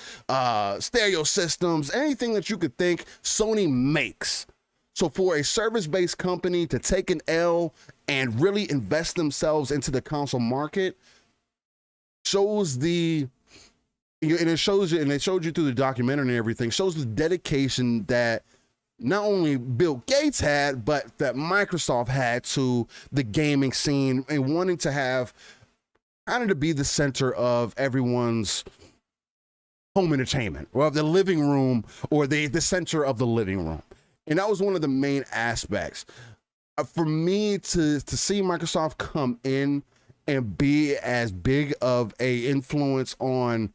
stereo systems, anything that you could think Sony makes. So for a service-based company to take an L and really invest themselves into the console market shows it showed you through the documentary and everything, shows the dedication that not only Bill Gates had, but that Microsoft had to the gaming scene, and wanting to have kind of to be the center of everyone's home entertainment, or of the living room, or the center of the living room. And that was one of the main aspects. For me to see Microsoft come in and be as big of a influence on,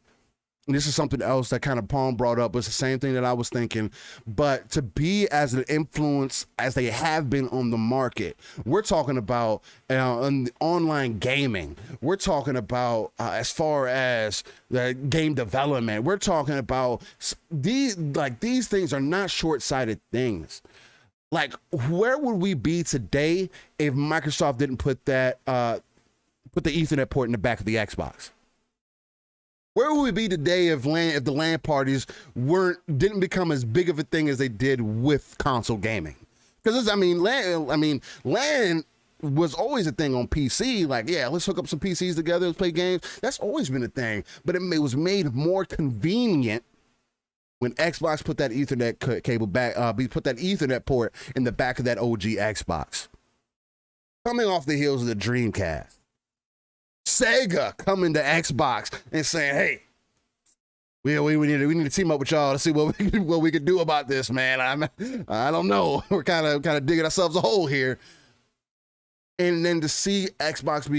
and this is something else that kind of Pong brought up, it's the same thing that I was thinking, but to be as an influence as they have been on the market. We're talking about online gaming. We're talking about as far as the game development. We're talking about these things are not short-sighted things. Like, where would we be today if Microsoft didn't put the Ethernet port in the back of the Xbox? Where would we be today if the LAN parties didn't become as big of a thing as they did with console gaming? Because LAN was always a thing on PC. Like, yeah, let's hook up some PCs together, let's play games. That's always been a thing. But it was made more convenient when Xbox put that Ethernet cable back, put that Ethernet port in the back of that OG Xbox. Coming off the heels of the Dreamcast, Sega coming to Xbox and saying, "Hey, we need to team up with y'all to see what we can do about this, man. I don't know. We're kind of digging ourselves a hole here." And then to see Xbox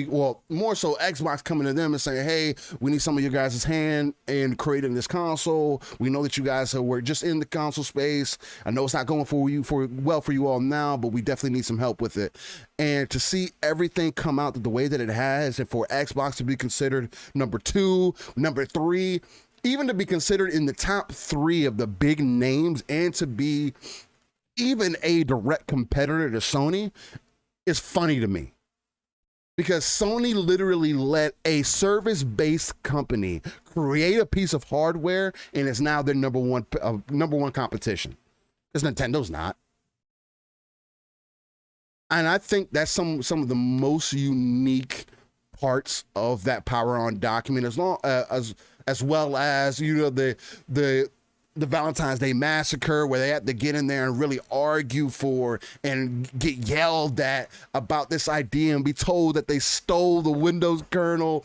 more so Xbox coming to them and saying, "Hey, we need some of your guys' hand in creating this console. We know that you guys were just in the console space. I know it's not going for you all now, but we definitely need some help with it." And to see everything come out the way that it has, and for Xbox to be considered number 2, number 3, even to be considered in the top 3 of the big names, and to be even a direct competitor to Sony, is funny to me, because Sony literally let a service-based company create a piece of hardware, and it's now their number one competition. Because Nintendo's not. And I think that's some of the most unique parts of that Power On document, as well as the Valentine's Day Massacre, where they had to get in there and really argue for and get yelled at about this idea and be told that they stole the Windows kernel,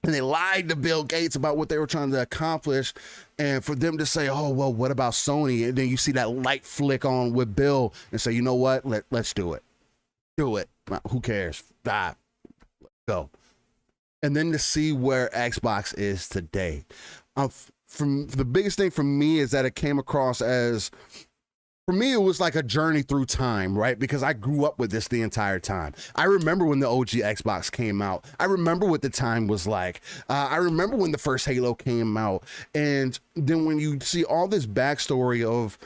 and they lied to Bill Gates about what they were trying to accomplish. And for them to say, "Oh, well, what about Sony?" And then you see that light flick on with Bill and say, "You know what? Let's do it. Do it. Who cares? Let's go." And then to see where Xbox is today. From the biggest thing for me is that it came across as for me, it was like a journey through time, right? Because I grew up with this the entire time. I remember when the OG Xbox came out. I remember what the time was like. I remember when the first Halo came out. And then when you see all this backstory of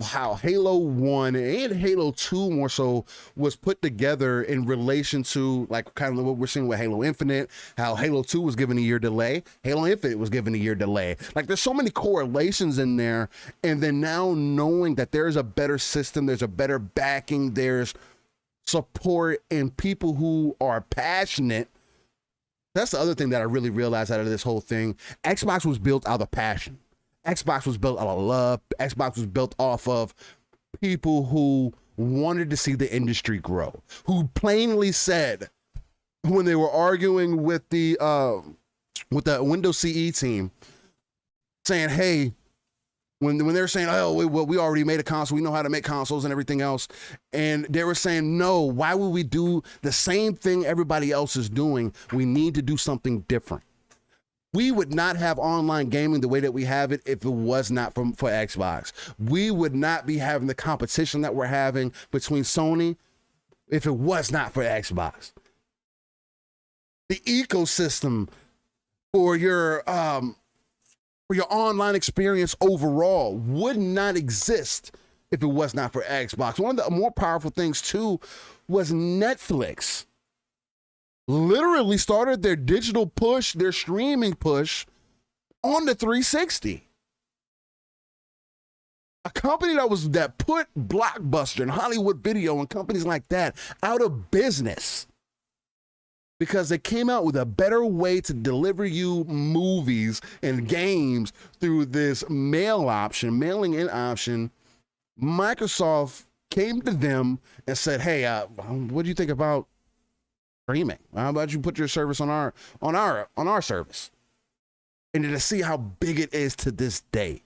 how Halo 1 and Halo 2 more so was put together in relation to like kind of what we're seeing with Halo Infinite, how Halo 2 was given a year delay, Halo Infinite was given a year delay. Like there's so many correlations in there. And then now knowing that there's a better system, there's a better backing, there's support and people who are passionate. That's the other thing that I really realized out of this whole thing. Xbox was built out of passion. Xbox was built out of love. Xbox was built off of people who wanted to see the industry grow, who plainly said when they were arguing with the Windows CE team, saying, hey, when they were saying, oh, we already made a console, we know how to make consoles and everything else. And they were saying, no, why would we do the same thing everybody else is doing? We need to do something different. We would not have online gaming the way that we have it if it was not for Xbox. We would not be having the competition that we're having between Sony if it was not for Xbox. The ecosystem for your online experience overall would not exist if it was not for Xbox. One of the more powerful things too was Netflix literally started their digital push, their streaming push on the 360. A company that put Blockbuster and Hollywood Video and companies like that out of business because they came out with a better way to deliver you movies and games through this mailing in option. Microsoft came to them and said, hey, what do you think about streaming? How about you put your service on our service? And to see how big it is to this day.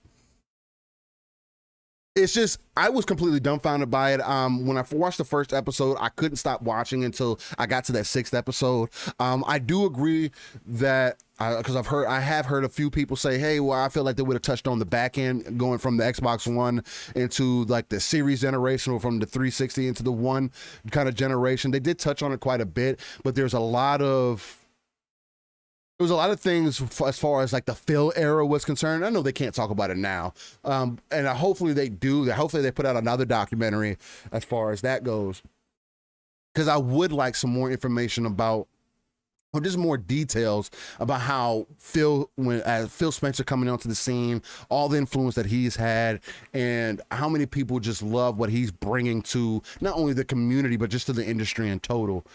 It's just, I was completely dumbfounded by it. When I watched the first episode, I couldn't stop watching until I got to that 6th episode. I do agree that, because I have heard a few people say, hey, well, I feel like they would have touched on the back end going from the Xbox One into like the series generation or from the 360 into the one kind of generation. They did touch on it quite a bit, but there's a lot of things as far as like the Phil era was concerned. I know they can't talk about it now. And hopefully they do. Hopefully they put out another documentary as far as that goes. Because I would like some more information about, or just more details about how Phil Spencer coming onto the scene, all the influence that he's had, and how many people just love what he's bringing to not only the community, but just to the industry in total.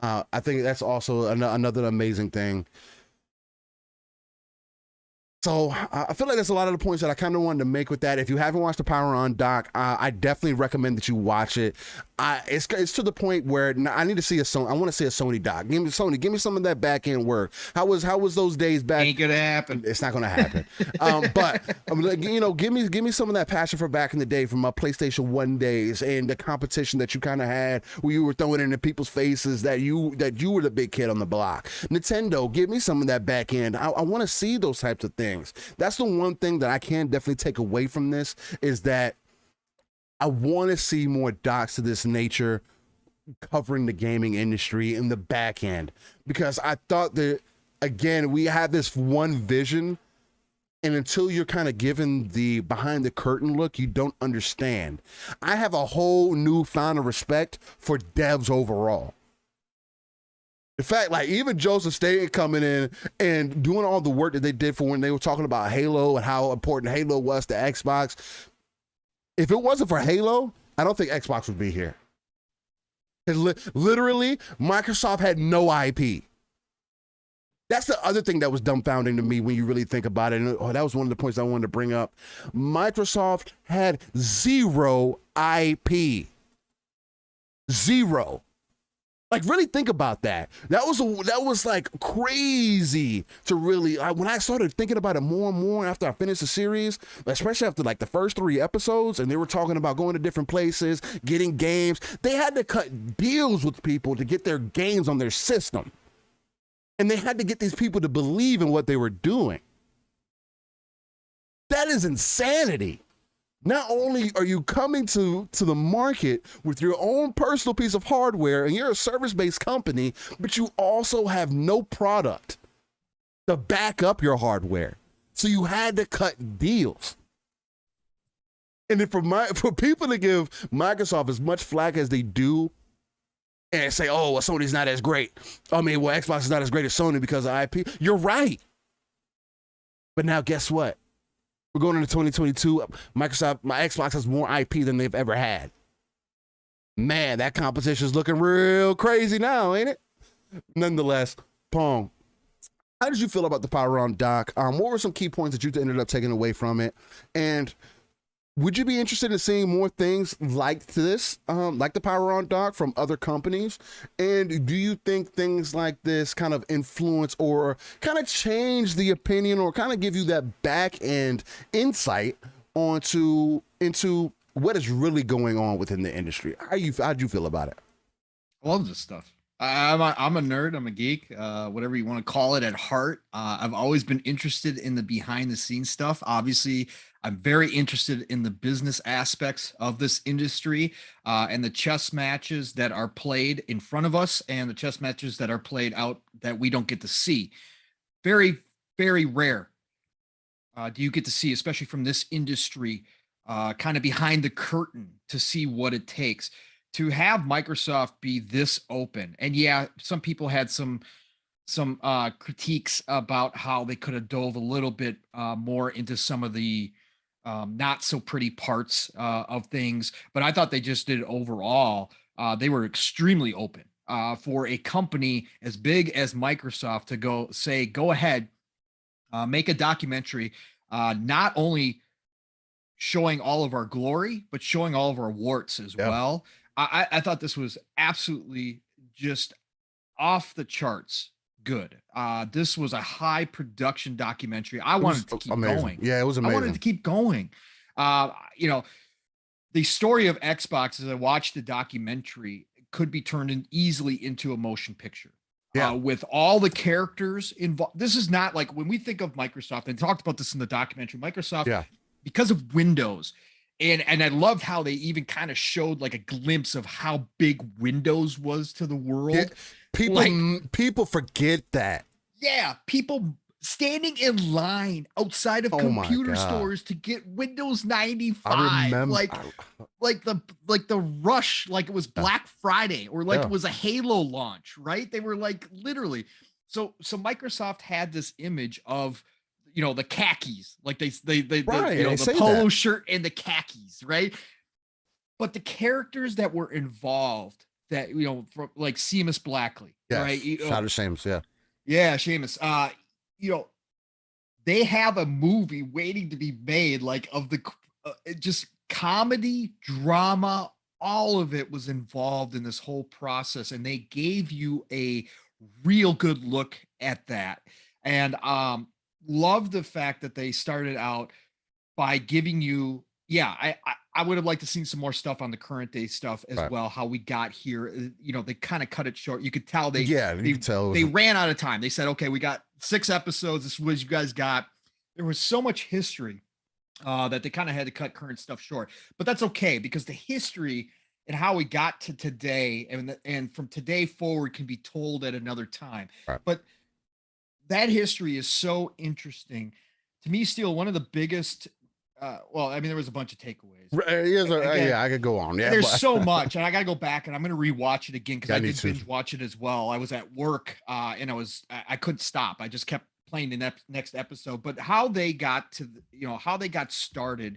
I think that's also another amazing thing. So I feel like that's a lot of the points that I kind of wanted to make with that. If you haven't watched the Power On doc, I definitely recommend that you watch it. It's to the point where I need to see I want to see a Sony doc. Give me some of that back end work. How was those days back? Ain't gonna happen. It's not gonna happen. But give me some of that passion for back in the day, from my PlayStation 1 days and the competition that you kind of had where you were throwing into people's faces that you were the big kid on the block. Nintendo, give me some of that back end. I want to see those types of things. That's the one thing that I can definitely take away from this, is that I want to see more docs of this nature covering the gaming industry in the back end, because I thought that, again, we have this one vision, and until you're kind of given the behind the curtain look, you don't understand. I have a whole newfound respect for devs overall. In fact, like even Joseph Staten coming in and doing all the work that they did for when they were talking about Halo and how important Halo was to Xbox. If it wasn't for Halo, I don't think Xbox would be here. Literally, Microsoft had no IP. That's the other thing that was dumbfounding to me when you really think about it. And that was one of the points I wanted to bring up. Microsoft had zero IP. Zero. Like, really think about that. That was like crazy to really, when I started thinking about it more and more after I finished the series, especially after like the first 3 episodes, and they were talking about going to different places, getting games. They had to cut deals with people to get their games on their system. And they had to get these people to believe in what they were doing. That is insanity. Not only are you coming to the market with your own personal piece of hardware and you're a service-based company, but you also have no product to back up your hardware. So you had to cut deals. And then for people to give Microsoft as much flack as they do and say, oh, well, Sony's not as great. I mean, well, Xbox is not as great as Sony because of IP. You're right. But now guess what? We're going into 2022. My Xbox has more IP than they've ever had. Man, that competition is looking real crazy now, ain't it? Nonetheless, Pong, how did you feel about the Power On doc? What were some key points that you ended up taking away from it? And would you be interested in seeing more things like this, like the Power On doc from other companies? And do you think things like this kind of influence or kind of change the opinion or kind of give you that back end insight into what is really going on within the industry? How'd you feel about it? I love this stuff. I'm a nerd. I'm a geek, whatever you want to call it at heart. I've always been interested in the behind the scenes stuff. Obviously, I'm very interested in the business aspects of this industry and the chess matches that are played in front of us and the chess matches that are played out that we don't get to see. Very, very rare do you get to see, especially from this industry, kind of behind the curtain to see what it takes to have Microsoft be this open. And yeah, some people had some critiques about how they could have dove a little bit more into some of the not so pretty parts of things, but I thought they just did overall. They were extremely open for a company as big as Microsoft to go ahead, make a documentary, not only showing all of our glory, but showing all of our warts as Yeah. well. I thought this was absolutely just off the charts good. This was a high production documentary. I wanted to keep amazing. going. Yeah, it was I amazing. wanted to keep going. You know, the story of Xbox, as I watched the documentary, could be turned easily into a motion picture. Yeah. With all the characters involved. This is not like when we think of Microsoft, and talked about this in the documentary, Microsoft, Yeah. because of Windows. And I loved how they even kind of showed like a glimpse of how big Windows was to the world. Yeah, people forget that. Yeah, people standing in line outside of computer stores to get Windows 95. I remember, like the rush, like it was Black Friday or like it was a Halo launch, right? They were like literally. So Microsoft had this image of, you know, the khakis, like they right, you know, the polo shirt and the khakis, right? But the characters that were involved, that, you know, from like Seamus Blackley, right? Shout out Seamus, yeah, Seamus. You know, they have a movie waiting to be made, like of the just comedy, drama, all of it was involved in this whole process, and they gave you a real good look at that. And love the fact that they started out by giving you, I would have liked to seen some more stuff on the current day stuff as well, how we got here. You know, they kind of cut it short. You could tell they ran out of time. They said, okay, we got 6 episodes. This is what you guys got. There was so much history that they kind of had to cut current stuff short, but that's okay because the history and how we got to today and from today forward can be told at another time. But that history is so interesting to me. Still, one of the biggest. Well, I mean, there was a bunch of takeaways. I could go on. Yeah, there's so much, and I got to go back and I'm going to rewatch it again because I did binge watch it as well. I was at work, and I couldn't stop. I just kept playing the next episode. But how they got to, you know, how they got started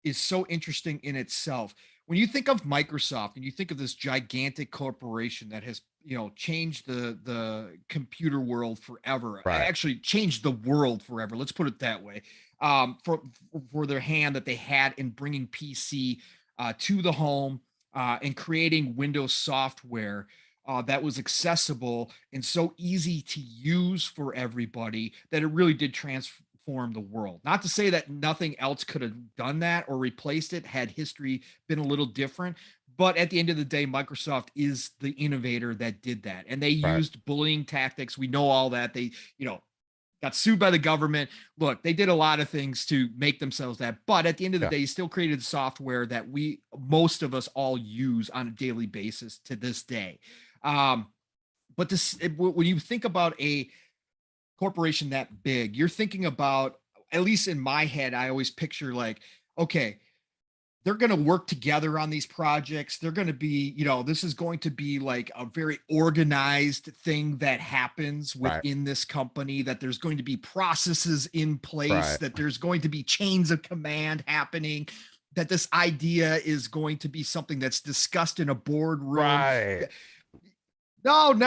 is so interesting in itself. When you think of Microsoft and you think of this gigantic corporation that has, you know, changed the computer world forever, actually changed the world forever. Let's put it that way. For their hand that they had in bringing PC to the home and creating Windows software that was accessible and so easy to use for everybody that it really did transform the world. Not to say that nothing else could have done that or replaced it had history been a little different. But at the end of the day, Microsoft is the innovator that did that. And they used bullying tactics. We know all that. They, you know, got sued by the government. Look, they did a lot of things to make themselves that, but at the end of the day, still created software that most of us all use on a daily basis to this day. But when you think about a corporation that big, you're thinking about, at least in my head, I always picture like, okay, they're going to work together on these projects. They're going to be, this is going to be like a very organized thing that happens within this company, that there's going to be processes in place, that there's going to be chains of command happening, that this idea is going to be something that's discussed in a boardroom. No. It's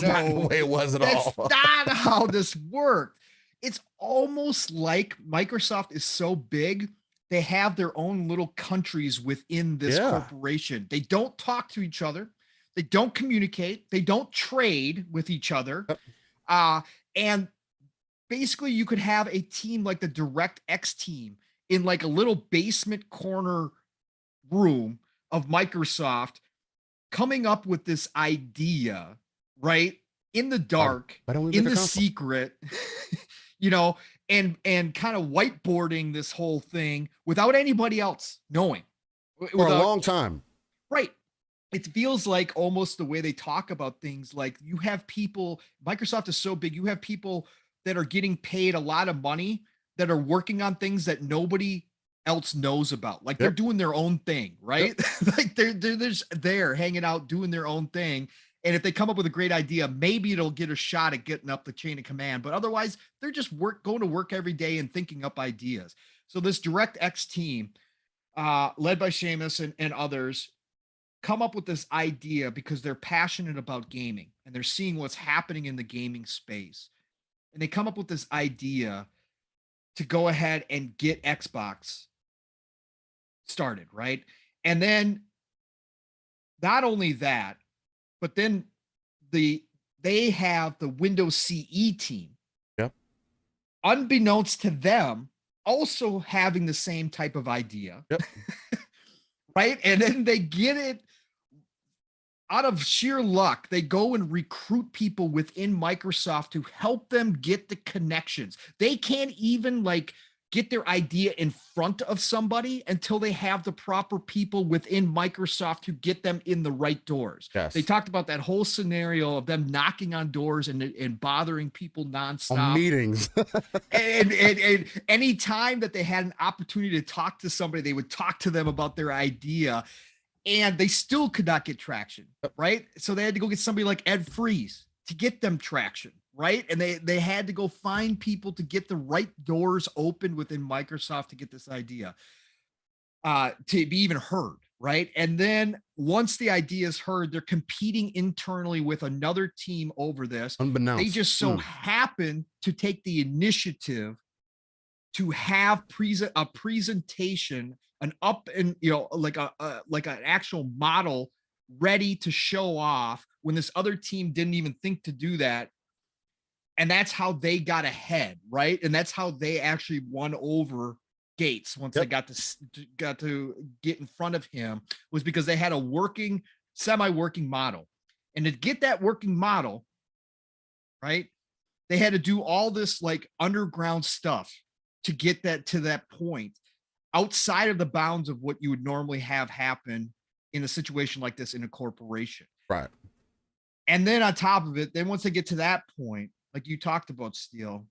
not the way it was at all. That's not how this worked. It's almost like Microsoft is so big, they have their own little countries within this corporation. They don't talk to each other. They don't communicate. They don't trade with each other. And basically you could have a team like the DirectX team in like a little basement corner room of Microsoft coming up with this idea, right? In the dark, in the secret, and kind of whiteboarding this whole thing without anybody else knowing. For a long time. Right. It feels like almost the way they talk about things, like you have people, Microsoft is so big, you have people that are getting paid a lot of money that are working on things that nobody else knows about. Like they're doing their own thing, right? Like they're just there hanging out, doing their own thing. And if they come up with a great idea, maybe it'll get a shot at getting up the chain of command. But otherwise, they're just going to work every day and thinking up ideas. So this DirectX team, led by Seamus and others, come up with this idea because they're passionate about gaming and they're seeing what's happening in the gaming space. And they come up with this idea to go ahead and get Xbox started, right? And then not only that, but then they have the Windows CE team. Yep. Unbeknownst to them, also having the same type of idea. Yep. Right? And then they get it out of sheer luck. They go and recruit people within Microsoft to help them get the connections. They can't even like get their idea in front of somebody until they have the proper people within Microsoft to get them in the right doors. Yes. They talked about that whole scenario of them knocking on doors and bothering people nonstop. On meetings. and any time that they had an opportunity to talk to somebody, they would talk to them about their idea, and they still could not get traction, right? So they had to go get somebody like Ed Freeze to get them traction. Right. And they had to go find people to get the right doors open within Microsoft to get this idea to be even heard. Right. And then once the idea is heard, they're competing internally with another team over this. Unbeknownst. They just so happen to take the initiative to have a presentation, an up and, like an actual model ready to show off when this other team didn't even think to do that. And that's how they got ahead, right? And that's how they actually won over Gates once they got to get in front of him, was because they had a semi-working model. And to get that working model, right, they had to do all this like underground stuff to get that to that point outside of the bounds of what you would normally have happen in a situation like this in a corporation. Right. And then on top of it, then once they get to that point, like you talked about, Steel,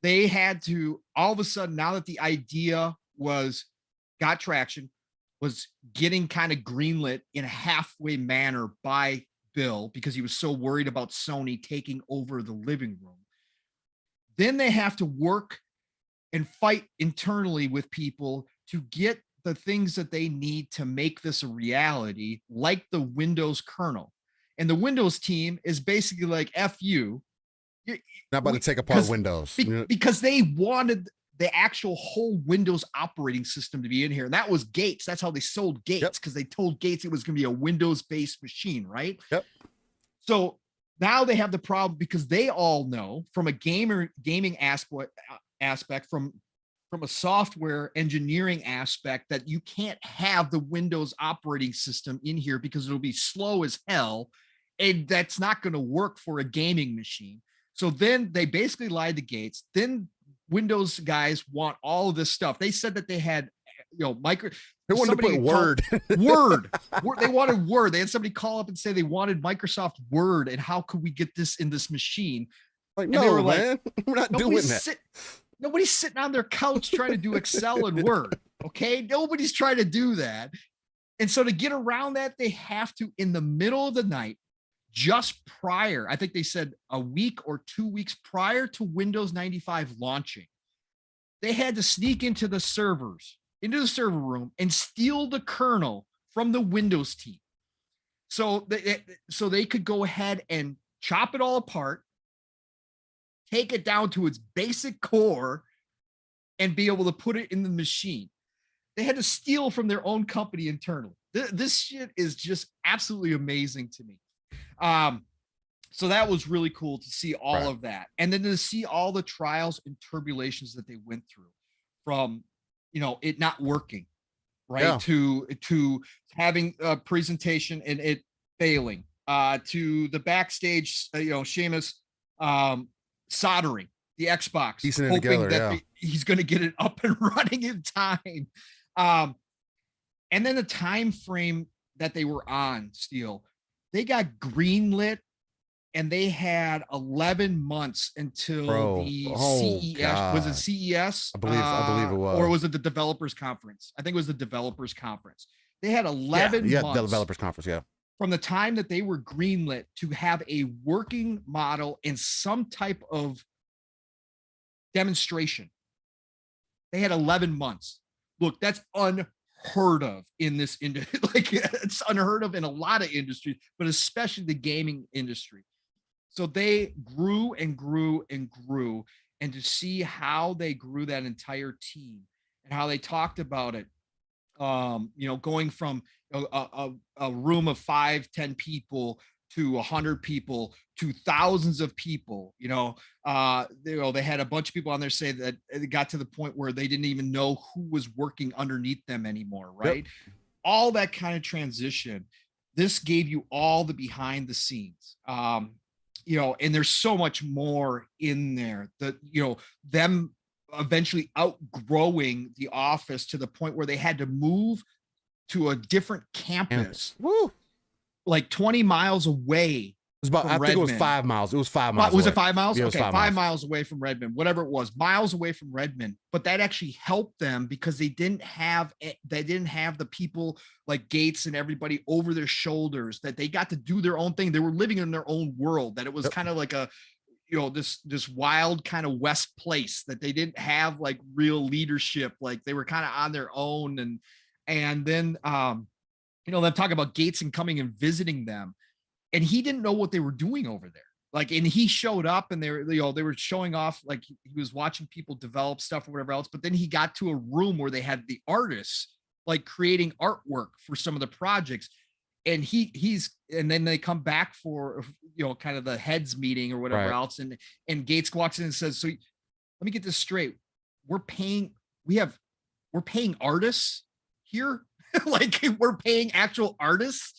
they had to all of a sudden, now that the idea got traction, was getting kind of greenlit in a halfway manner by Bill because he was so worried about Sony taking over the living room. Then they have to work and fight internally with people to get the things that they need to make this a reality, like the Windows kernel. And the Windows team is basically like, F you. Not about to take apart Windows. Because they wanted the actual whole Windows operating system to be in here. And that was Gates. That's how they sold Gates, because they told Gates it was going to be a Windows-based machine, right? Yep. So now they have the problem because they all know from a gaming aspect, from a software engineering aspect, that you can't have the Windows operating system in here because it'll be slow as hell And that's not going to work for a gaming machine. So then they basically lied to Gates. Then Windows guys want all of this stuff. They said that they had, They wanted to put Word. Word. They wanted Word. They had somebody call up and say they wanted Microsoft Word, and how could we get this in this machine? Like, and no, they were man, we're not doing that. Nobody's sitting on their couch trying to do Excel and Word. Okay, nobody's trying to do that. And so to get around that, they have to, in the middle of the night, just prior, I think they said a week or 2 weeks prior to Windows 95 launching, they had to sneak into the server room and steal the kernel from the Windows team. So they could go ahead and chop it all apart, take it down to its basic core, and be able to put it in the machine. They had to steal from their own company internally. This shit is just absolutely amazing to me. So that was really cool to see all of that. And then to see all the trials and tribulations that they went through, from, it not working, right? Yeah. To having a presentation and it failing, to the backstage, Seamus soldering the Xbox, hoping that he's going to get it up and running in time. And then the time frame that they were on, Steel, they got greenlit, and they had 11 months until CES. God. Was it CES? I believe it was. Or was it the developers conference? I think it was the developers conference. They had 11 months. The developers conference, yeah. From the time that they were greenlit to have a working model and some type of demonstration. They had 11 months. Look, that's unheard of in this industry. Like, it's unheard of in a lot of industries, but especially the gaming industry. So they grew and grew and grew, and to see how they grew that entire team and how they talked about it, going from a room of 5-10 people to 100 people to thousands of people. They had a bunch of people on there say that it got to the point where they didn't even know who was working underneath them anymore, right? Yep. All that kind of transition. This gave you all the behind the scenes. And there's so much more in there that, them eventually outgrowing the office to the point where they had to move to a different campus. Woo. Like 20 miles away. It was about, I think it was 5 miles. It was 5 miles. Was it 5 miles? Yeah, okay, 5 miles away from Redmond, whatever it was, miles away from Redmond. But that actually helped them because they didn't have the people like Gates and everybody over their shoulders, that they got to do their own thing. They were living in their own world, that it was kind of like a, this wild kind of West place, that they didn't have like real leadership. Like, they were kind of on their own. And then, them talking about Gates and coming and visiting them. And he didn't know what they were doing over there. Like, and he showed up and they were showing off, like he was watching people develop stuff or whatever else. But then he got to a room where they had the artists like creating artwork for some of the projects. And and then they come back for, kind of the heads meeting or whatever else. And Gates walks in and says, so let me get this straight. We're paying artists here. Like, we're paying actual artists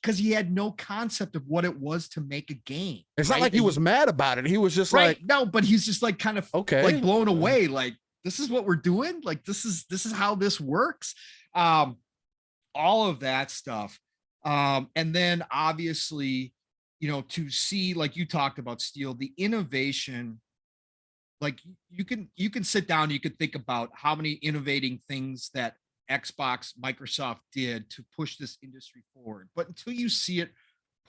because he had no concept of what it was to make a game. It's not like he was mad about it. He was just like, no, but he's just like kind of like blown away. Like, this is what we're doing. Like, this is how this works. All of that stuff. And then obviously, to see, like you talked about, Steel, the innovation. Like, you can sit down, you could think about how many innovating things that Xbox, Microsoft did to push this industry forward. But until you see it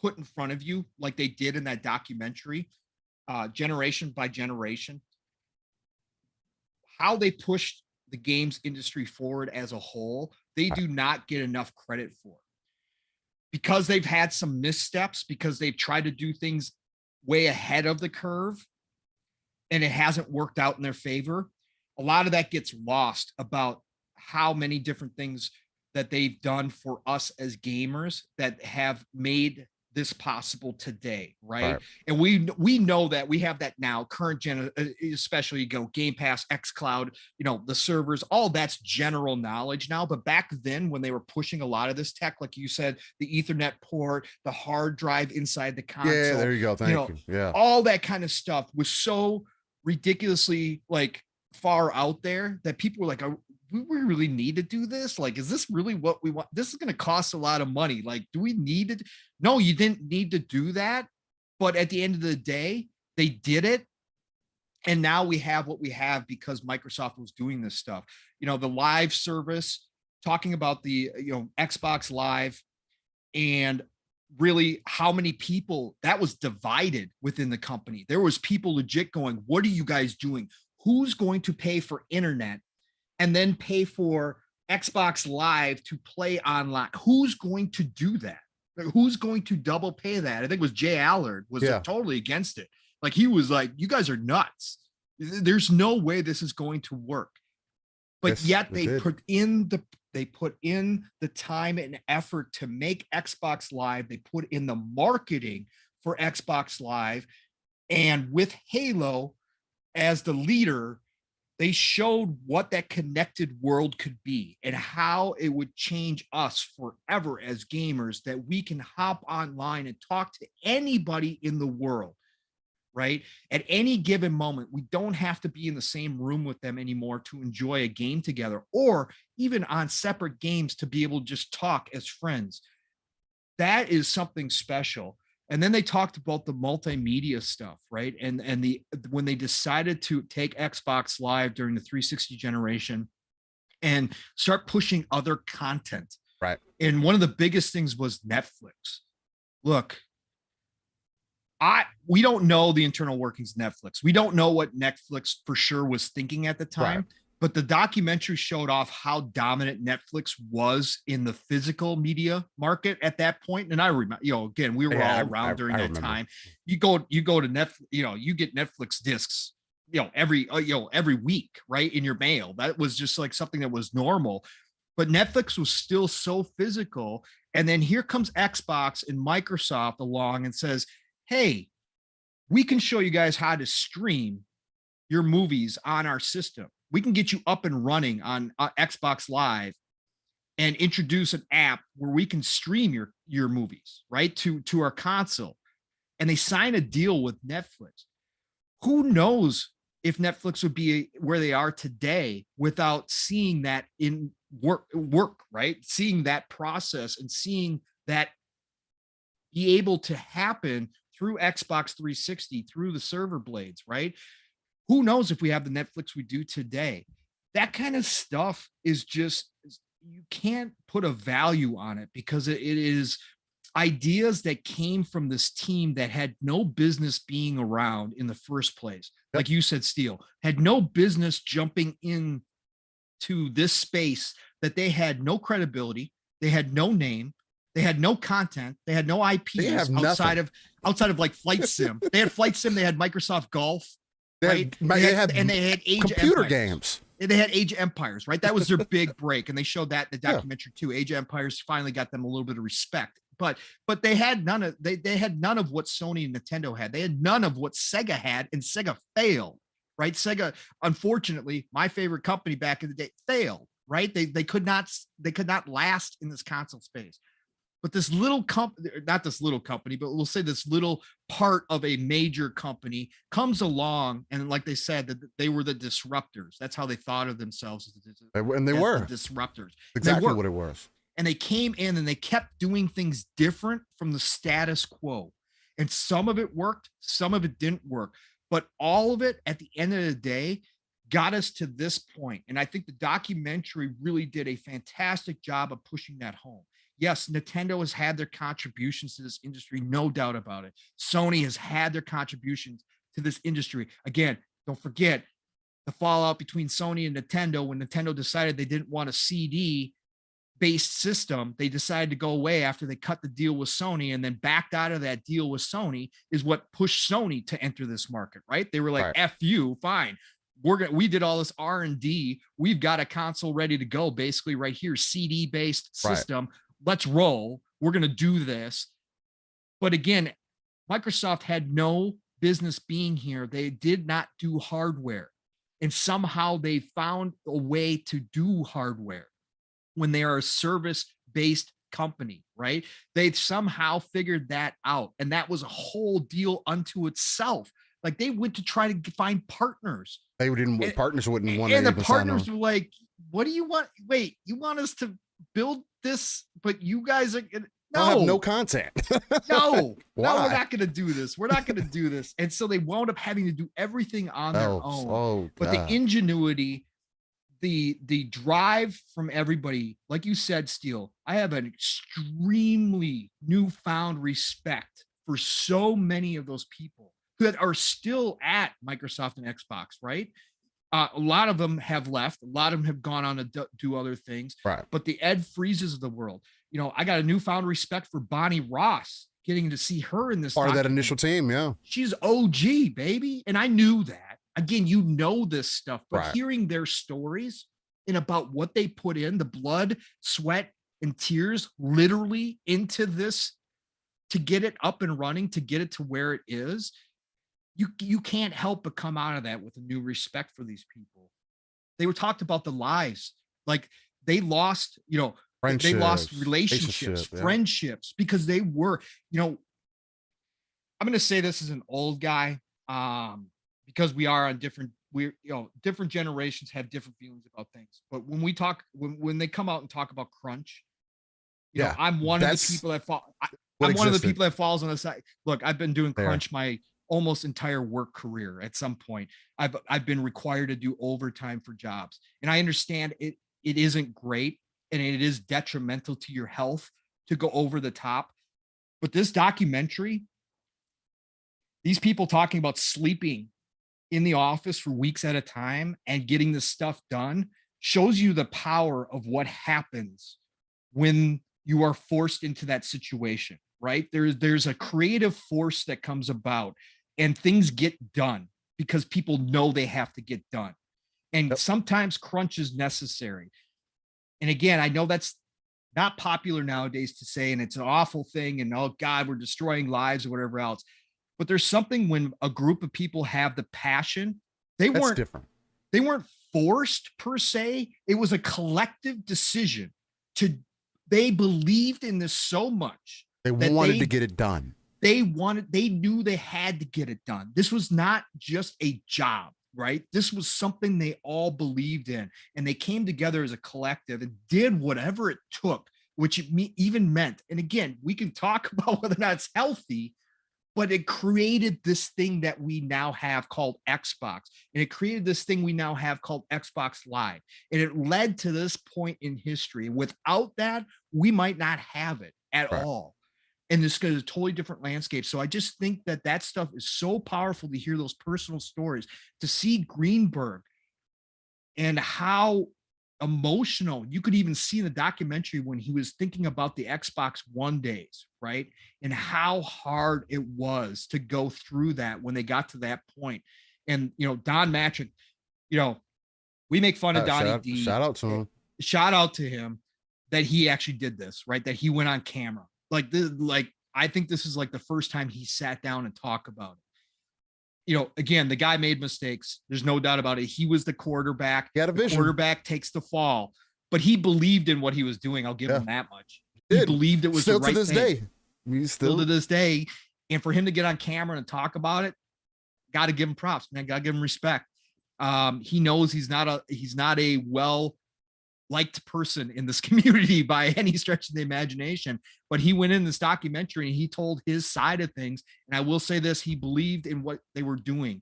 put in front of you, like they did in that documentary, generation by generation, how they pushed the games industry forward as a whole, they do not get enough credit for. Because they've had some missteps, because they've tried to do things way ahead of the curve, and it hasn't worked out in their favor. A lot of that gets lost about how many different things that they've done for us as gamers that have made this possible today, right? Right. And we know that we have that now, current gen, especially you go Game Pass, xCloud, the servers, all that's general knowledge now. But back then, when they were pushing a lot of this tech, like you said, the Ethernet port, the hard drive inside the console, Yeah, there you go. Thank you. Yeah. all that kind of stuff was so ridiculously like far out there that people were like, we really need to do this? Like, is this really what we want? This is going to cost a lot of money. Like, do we need it? No, you didn't need to do that. But at the end of the day, they did it. And now we have what we have because Microsoft was doing this stuff. The live service, talking about the, Xbox Live, and really how many people that was divided within the company. There was people legit going, what are you guys doing? Who's going to pay for internet and then pay for Xbox Live to play online? Who's going to do that? Who's going to double pay that? I think it was Jay Allard was totally against it. Like, he was like, you guys are nuts. There's no way this is going to work. But yet they put in the time and effort to make Xbox Live. They put in the marketing for Xbox Live. And with Halo as the leader, they showed what that connected world could be and how it would change us forever as gamers, that we can hop online and talk to anybody in the world, right? At any given moment, we don't have to be in the same room with them anymore to enjoy a game together, or even on separate games to be able to just talk as friends. That is something special. And then they talked about the multimedia stuff, right? And when they decided to take Xbox Live during the 360 generation and start pushing other content. Right. And one of the biggest things was Netflix. Look, we don't know the internal workings of Netflix. We don't know what Netflix for sure was thinking at the time. Right. But the documentary showed off how dominant Netflix was in the physical media market at that point. And I remember, again, we were all around during that time. You go to Netflix, you get Netflix discs, every week, right, in your mail. That was just like something that was normal. But Netflix was still so physical. And then here comes Xbox and Microsoft along and says, hey, we can show you guys how to stream your movies on our system. We can get you up and running on Xbox Live and introduce an app where we can stream your movies, right, to our console. And they sign a deal with Netflix. Who knows if Netflix would be where they are today without seeing that in work, right? Seeing that process and seeing that be able to happen through Xbox 360, through the server blades, right? Who knows if we have the Netflix we do today? That kind of stuff is just, you can't put a value on it because it is ideas that came from this team that had no business being around in the first place. Yep. Like you said, Steel, had no business jumping in to this space, that they had no credibility, they had no name, they had no content, they had no IPs outside of like Flight Sim. They had Flight Sim, they had Microsoft Golf. They had Age computer Empires. Games. They had Age of Empires, right? That was their big break, and they showed that in the documentary too. Age of Empires finally got them a little bit of respect, but they had none of they had none of what Sony and Nintendo had. They had none of what Sega had, and Sega failed, right? Sega, unfortunately, my favorite company back in the day, failed, right? They could not last in this console space. But this little company, not this little company, but we'll say this little part of a major company comes along, and like they said, that they were the disruptors. That's how they thought of themselves. And they were the disruptors. Exactly what it was. And they came in and they kept doing things different from the status quo. And some of it worked, some of it didn't work. But all of it, at the end of the day, got us to this point. And I think the documentary really did a fantastic job of pushing that home. Yes, Nintendo has had their contributions to this industry, no doubt about it. Sony has had their contributions to this industry. Again, don't forget the fallout between Sony and Nintendo. When Nintendo decided they didn't want a CD-based system, they decided to go away after they cut the deal with Sony and then backed out of that deal with Sony, is what pushed Sony to enter this market, right? They were like, right. F you, fine. We did all this R&D. We've got a console ready to go, basically right here, CD-based system. Right. Let's roll. We're going to do this. But again, Microsoft had no business being here. They did not do hardware. And somehow they found a way to do hardware when they are a service-based company, right? They somehow figured that out. And that was a whole deal unto itself. Like they went to try to find partners. They didn't. And- Partners wouldn't want to. And the even sign partners on. were like, what do you want? Wait, you want us to build this, but you guys are I have no content. no, Why? we're not going to do this. We're not going to do this. And so they wound up having to do everything on their own. But the ingenuity, the drive from everybody, like you said, Steel, I have an extremely newfound respect for so many of those people that are still at Microsoft and Xbox, right? A lot of them have left. A lot of them have gone on to do other things. Right. But the Ed Freezes of the world, you know, I got a newfound respect for Bonnie Ross, getting to see her in this Part of that initial team, yeah. She's OG, baby. And I knew that. Again, you know this stuff, but Right. hearing their stories and about what they put in, the blood, sweat, and tears literally into this to get it up and running, to get it to where it is, you can't help but come out of that with a new respect for these people. They were talked about the lives, like they lost, you know, they lost relationships, yeah. friendships, because they were, you know, I'm going to say this as an old guy, because we are on different, different generations have different feelings about things. But when we talk, when they come out and talk about crunch, you know, I'm one of the people that fall. I'm one of the people that falls on the side. Look, I've been doing crunch my almost entire work career. At some point, I've been required to do overtime for jobs, and I understand it isn't great, and it is detrimental to your health to go over the top. But this documentary, these people talking about sleeping in the office for weeks at a time and getting this stuff done, shows you the power of what happens when you are forced into that situation, right? There's a creative force that comes about, and things get done because people know they have to get done. And sometimes crunch is necessary. And again, I know that's not popular nowadays to say, and it's an awful thing, and oh God, we're destroying lives or whatever else. But there's something when a group of people have the passion, they weren't forced per se. It was a collective decision they believed in this so much. They wanted to get it done. They knew they had to get it done. This was not just a job, right? This was something they all believed in, and they came together as a collective and did whatever it took, which even meant, and again, we can talk about whether or not it's healthy, but it created this thing that we now have called Xbox, and it created this thing we now have called Xbox Live, and it led to this point in history. Without that, we might not have it at all. And this is a totally different landscape. So I just think that stuff is so powerful to hear those personal stories, to see Greenberg and how emotional you could even see in the documentary when he was thinking about the Xbox One days, right? And how hard it was to go through that when they got to that point. And, you know, Don Matrick, you know, we make fun of Donnie D. Shout out to him. Shout out to him that he actually did this, right? That he went on camera. Like this, like I think this is like the first time he sat down and talked about it. You know, again, the guy made mistakes. There's no doubt about it. He was the quarterback. He had a vision. The quarterback takes the fall, but he believed in what he was doing. I'll give him that much. He believed it was still the right to this thing. Day. Still to this day. And for him to get on camera and talk about it, got to give him props, man. Got to give him respect. He knows he's not a well-liked person in this community by any stretch of the imagination, but he went in this documentary and he told his side of things. And I will say this, he believed in what they were doing.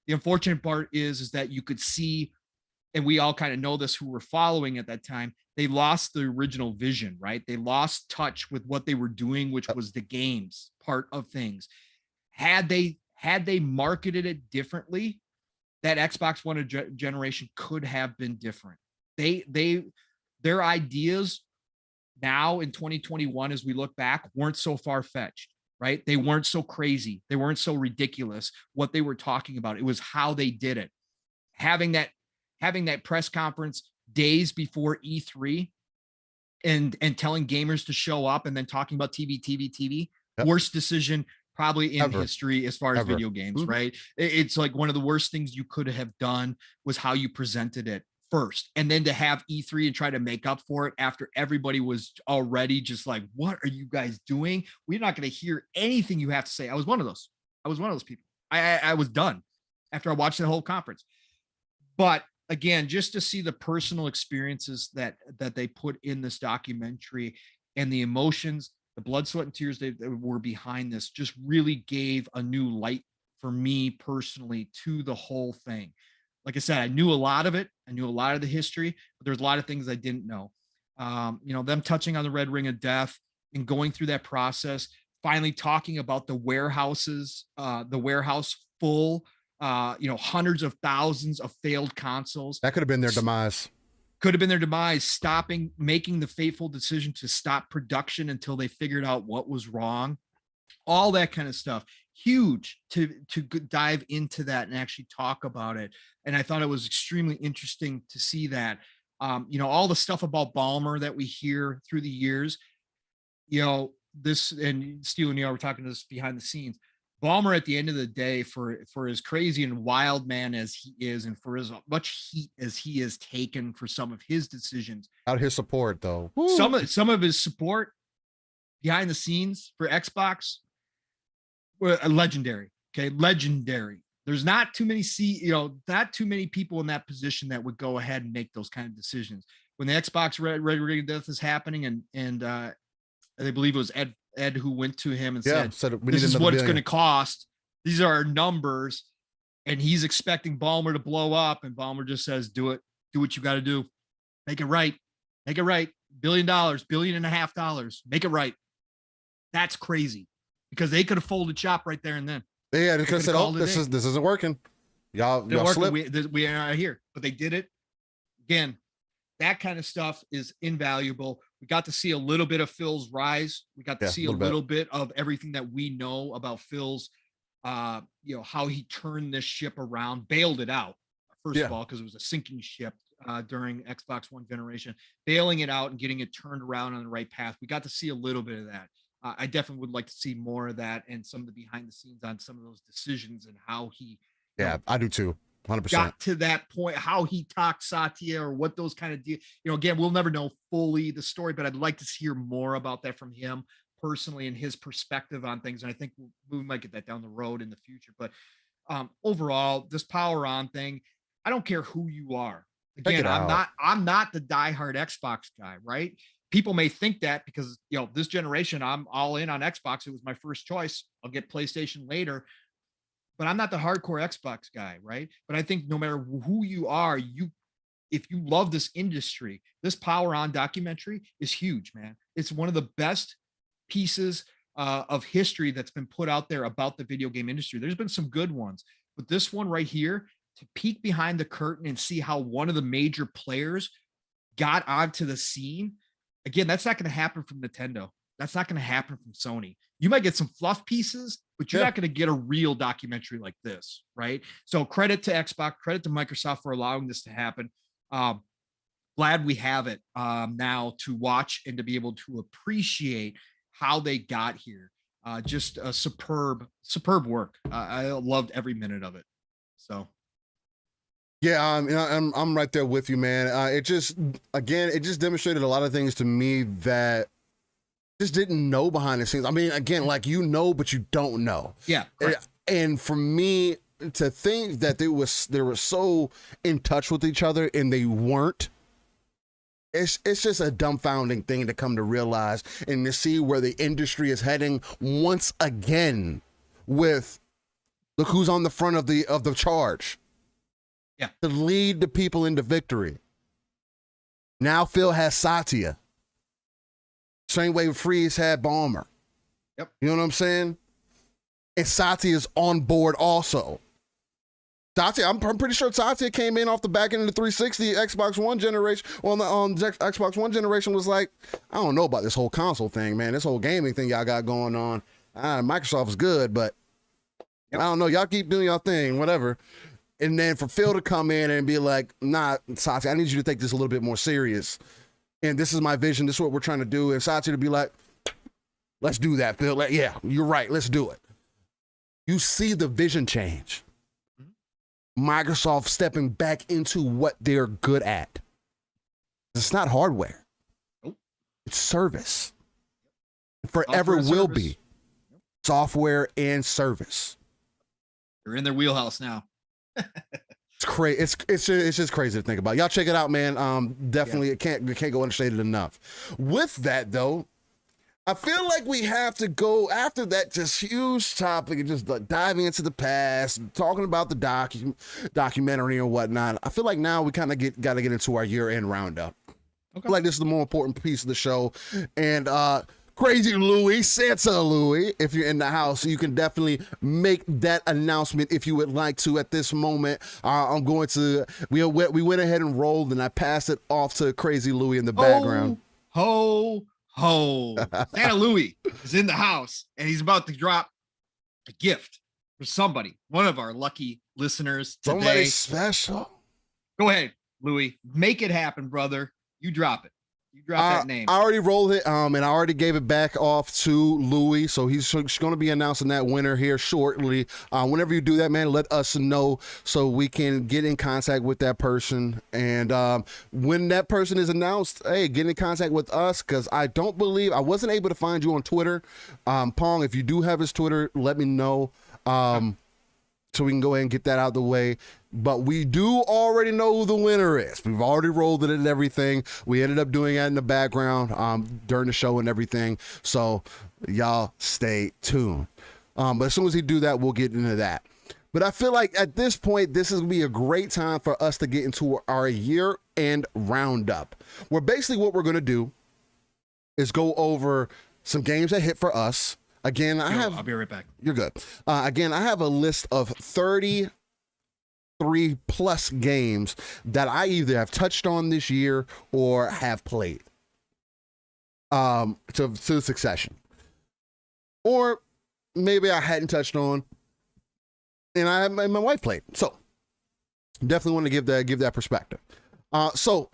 The unfortunate part is that you could see, and we all kind of know this who were following at that time, they lost the original vision, right? They lost touch with what they were doing, which was the games part of things. Had they marketed it differently, that Xbox One generation could have been different. Their ideas now in 2021, as we look back, weren't so far-fetched, right? They weren't so crazy. They weren't so ridiculous what they were talking about. It was how they did it. Having that press conference days before E3 and telling gamers to show up and then talking about TV. Yep. Worst decision probably in Ever. history as far as Ever. video games, Mhm. right? It's like one of the worst things you could have done was how you presented it first. And then to have E3 and try to make up for it after everybody was already just like, what are you guys doing? We're not going to hear anything you have to say. I was one of those. I was one of those people. I was done after I watched the whole conference. But again, just to see the personal experiences that they put in this documentary and the emotions, the blood, sweat, and tears that were behind this just really gave a new light for me personally to the whole thing. Like I said, I knew a lot of it. I knew a lot of the history, but there's a lot of things I didn't know. Them touching on the Red Ring of Death and going through that process, finally talking about the warehouses, the warehouse full, hundreds of thousands of failed consoles. That could have been their demise. Could have been their demise, making the fateful decision to stop production until they figured out what was wrong. All that kind of stuff. Huge to dive into that and actually talk about it. And I thought it was extremely interesting to see that. All the stuff about Ballmer that we hear through the years, this, and Steel and were talking to this behind the scenes. Ballmer, at the end of the day, for as crazy and wild man as he is, and for as much heat as he has taken for some of his decisions, Out his support though. Woo. Some of his support behind the scenes for Xbox were legendary. Okay, legendary. There's not too many not too many people in that position that would go ahead and make those kind of decisions. When the Xbox Red Ring of Death is happening, and I believe it was Ed who went to him and said this is what it's going to cost. These are our numbers. And he's expecting Ballmer to blow up. And Ballmer just says, do it. Do what you got to do. Make it right. Make it right. $1 billion, $1.5 billion. Make it right. That's crazy because they could have folded shop right there and then. Yeah, they could have said, oh, this isn't working. Y'all slipped. We are not here. But they did it. Again, that kind of stuff is invaluable. We got to see a little bit of Phil's rise. We got to see a little bit of everything that we know about Phil's, how he turned this ship around, bailed it out, first of all, because it was a sinking ship during Xbox One generation, bailing it out and getting it turned around on the right path. We got to see a little bit of that. I definitely would like to see more of that and some of the behind the scenes on some of those decisions and how he. I do too. 100%. Got to that point, how he talked Satya or what those kind of deals. Again, we'll never know fully the story, but I'd like to hear more about that from him personally and his perspective on things. And I think we might get that down the road in the future. But overall, this power on thing, I don't care who you are. Again, I'm not the diehard Xbox guy, right? People may think that because this generation, I'm all in on Xbox. It was my first choice. I'll get PlayStation later. But I'm not the hardcore Xbox guy, right? But I think no matter who you are, if you love this industry, this Power On documentary is huge, man. It's one of the best pieces of history that's been put out there about the video game industry. There's been some good ones, but this one right here, to peek behind the curtain and see how one of the major players got onto the scene, again, that's not going to happen from Nintendo. That's not going to happen from Sony. You might get some fluff pieces, but you're not going to get a real documentary like this, right? So credit to Xbox, credit to Microsoft for allowing this to happen. Glad we have it now to watch and to be able to appreciate how they got here. Just a superb work. I loved every minute of it. So. Yeah, I'm right there with you, man. It just demonstrated a lot of things to me that just didn't know behind the scenes. I mean, again, like but you don't know. Yeah. And for me to think that they were so in touch with each other and they weren't, it's just a dumbfounding thing to come to realize and to see where the industry is heading once again with look who's on the front of the charge. Yeah. To lead the people into victory. Now Phil has Satya. Same way Freeze had Ballmer. Yep. You know what I'm saying? And Satya is on board also. Satya, I'm pretty sure Satya came in off the back end of the 360 Xbox One generation. On Xbox One generation was like, I don't know about this whole console thing, man. This whole gaming thing y'all got going on. Microsoft is good, but I don't know. Y'all keep doing y'all thing, whatever. And then for Phil to come in and be like, nah, Satya, I need you to take this a little bit more serious. And this is my vision. This is what we're trying to do. And Satya to be like, Let's do that, Phil. Yeah, you're right. Let's do it. You see the vision change. Microsoft stepping back into what they're good at. It's not hardware. Nope. It's service. Forever will service. be. Software and service. They're in their wheelhouse now. It's crazy. It's just crazy to think about. Y'all check it out, man. Definitely, it can't go understated enough. With that though, I feel like we have to go after that just huge topic and just diving into the past, talking about the documentary and whatnot. I feel like now we kind of got to get into our year-end roundup. Okay. I feel like this is the more important piece of the show. And Crazy Louie, Santa Louie, if you're in the house, you can definitely make that announcement if you would like to at this moment. I'm going to, we went ahead and rolled, and I passed it off to Crazy Louie in the background. Ho, Santa Louie is in the house, and he's about to drop a gift for somebody, one of our lucky listeners today. Somebody special. Go ahead, Louie. Make it happen, brother. You drop it. You drop that name. I already rolled it, and I already gave it back off to Louie, so he's going to be announcing that winner here shortly. Whenever you do that, man, let us know so we can get in contact with that person. And when that person is announced, hey, get in contact with us, because I wasn't able to find you on Twitter. Pong, if you do have his Twitter, let me know. So we can go ahead and get that out of the way. But we do already know who the winner is. We've already rolled it and everything. We ended up doing that in the background during the show and everything. So y'all stay tuned. But as soon as he do that, we'll get into that. But I feel like at this point, this is going to be a great time for us to get into our year-end roundup. Where basically what we're going to do is go over some games that hit for us. Again, I'll be right back. You're good. Again, I have a list of 33 plus games that I either have touched on this year or have played to succession. Or maybe I hadn't touched on and my wife played. So definitely want to give that perspective. So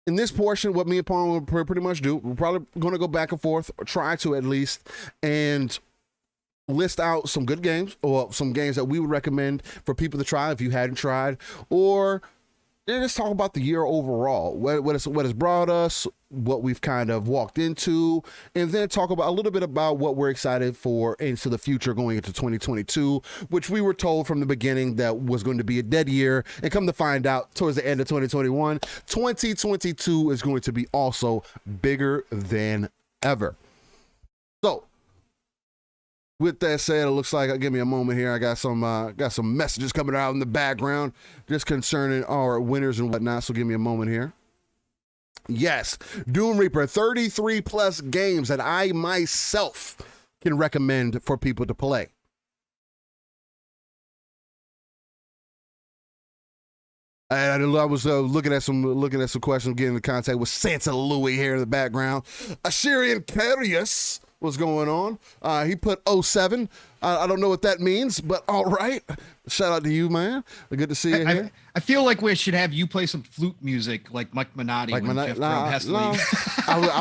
in this portion, what me and Pong will pretty much do, we're probably going to go back and forth, or try to at least, and list out some good games or some games that we would recommend for people to try if you hadn't tried, or just talk about the year overall, what has brought us, what we've kind of walked into, and then talk about a little bit about what we're excited for into the future going into 2022, which we were told from the beginning that was going to be a dead year, and come to find out towards the end of 2021, 2022 is going to be also bigger than ever. So with that said, it looks like, give me a moment here. I got some messages coming out in the background just concerning our winners and whatnot. So give me a moment here. Yes, Doom Reaper, 33 plus games that I myself can recommend for people to play. And I was looking at some questions, getting in contact with Santa Louie here in the background. Assyrian Carius, what's going on? He put 07. I don't know what that means, but all right. Shout out to you, man. Good to see you here. I feel like we should have you play some flute music like Mike Minotti. I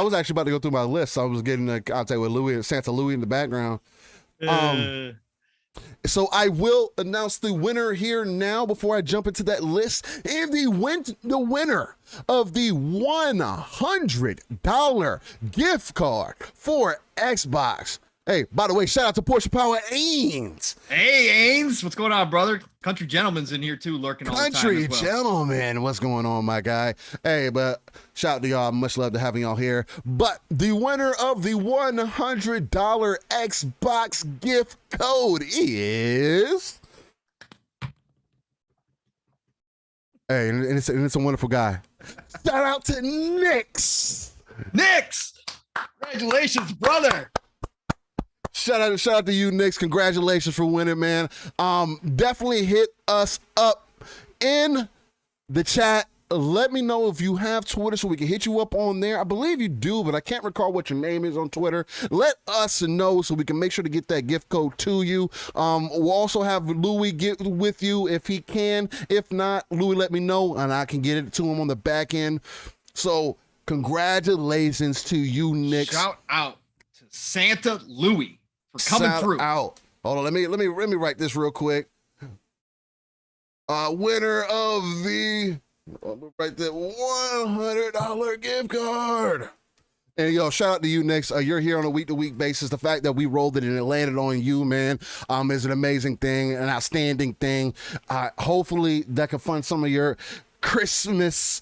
was actually about to go through my list. So I was getting in contact with Louie, Santa Louie in the background. So I will announce the winner here now before I jump into that list. And the winner of the $100 gift card for Xbox. Hey, by the way, shout out to Porsche Power Ains. Hey, Ains. What's going on, brother? Country Gentleman's in here too, lurking all the time. Country Gentleman. What's going on, my guy? Hey, but shout out to y'all. Much love to having y'all here. But the winner of the $100 Xbox gift code is... Hey, and it's a wonderful guy. Shout out to Nix. Congratulations, brother. Shout out to you, Nix. Congratulations for winning, man. Definitely hit us up in the chat. Let me know if you have Twitter so we can hit you up on there. I believe you do, but I can't recall what your name is on Twitter. Let us know so we can make sure to get that gift code to you. We'll also have Louie get with you if he can. If not, Louie, let me know and I can get it to him on the back end. So congratulations to you, Nix. Shout out to Santa Louis for coming Shout through. out. Hold on, let me write this real quick. Winner of the $100 gift card. And yo, shout out to you, Nix. You're here on a week-to-week basis. The fact that we rolled it and it landed on you, man, is an amazing thing, an outstanding thing. Hopefully that can fund some of your Christmas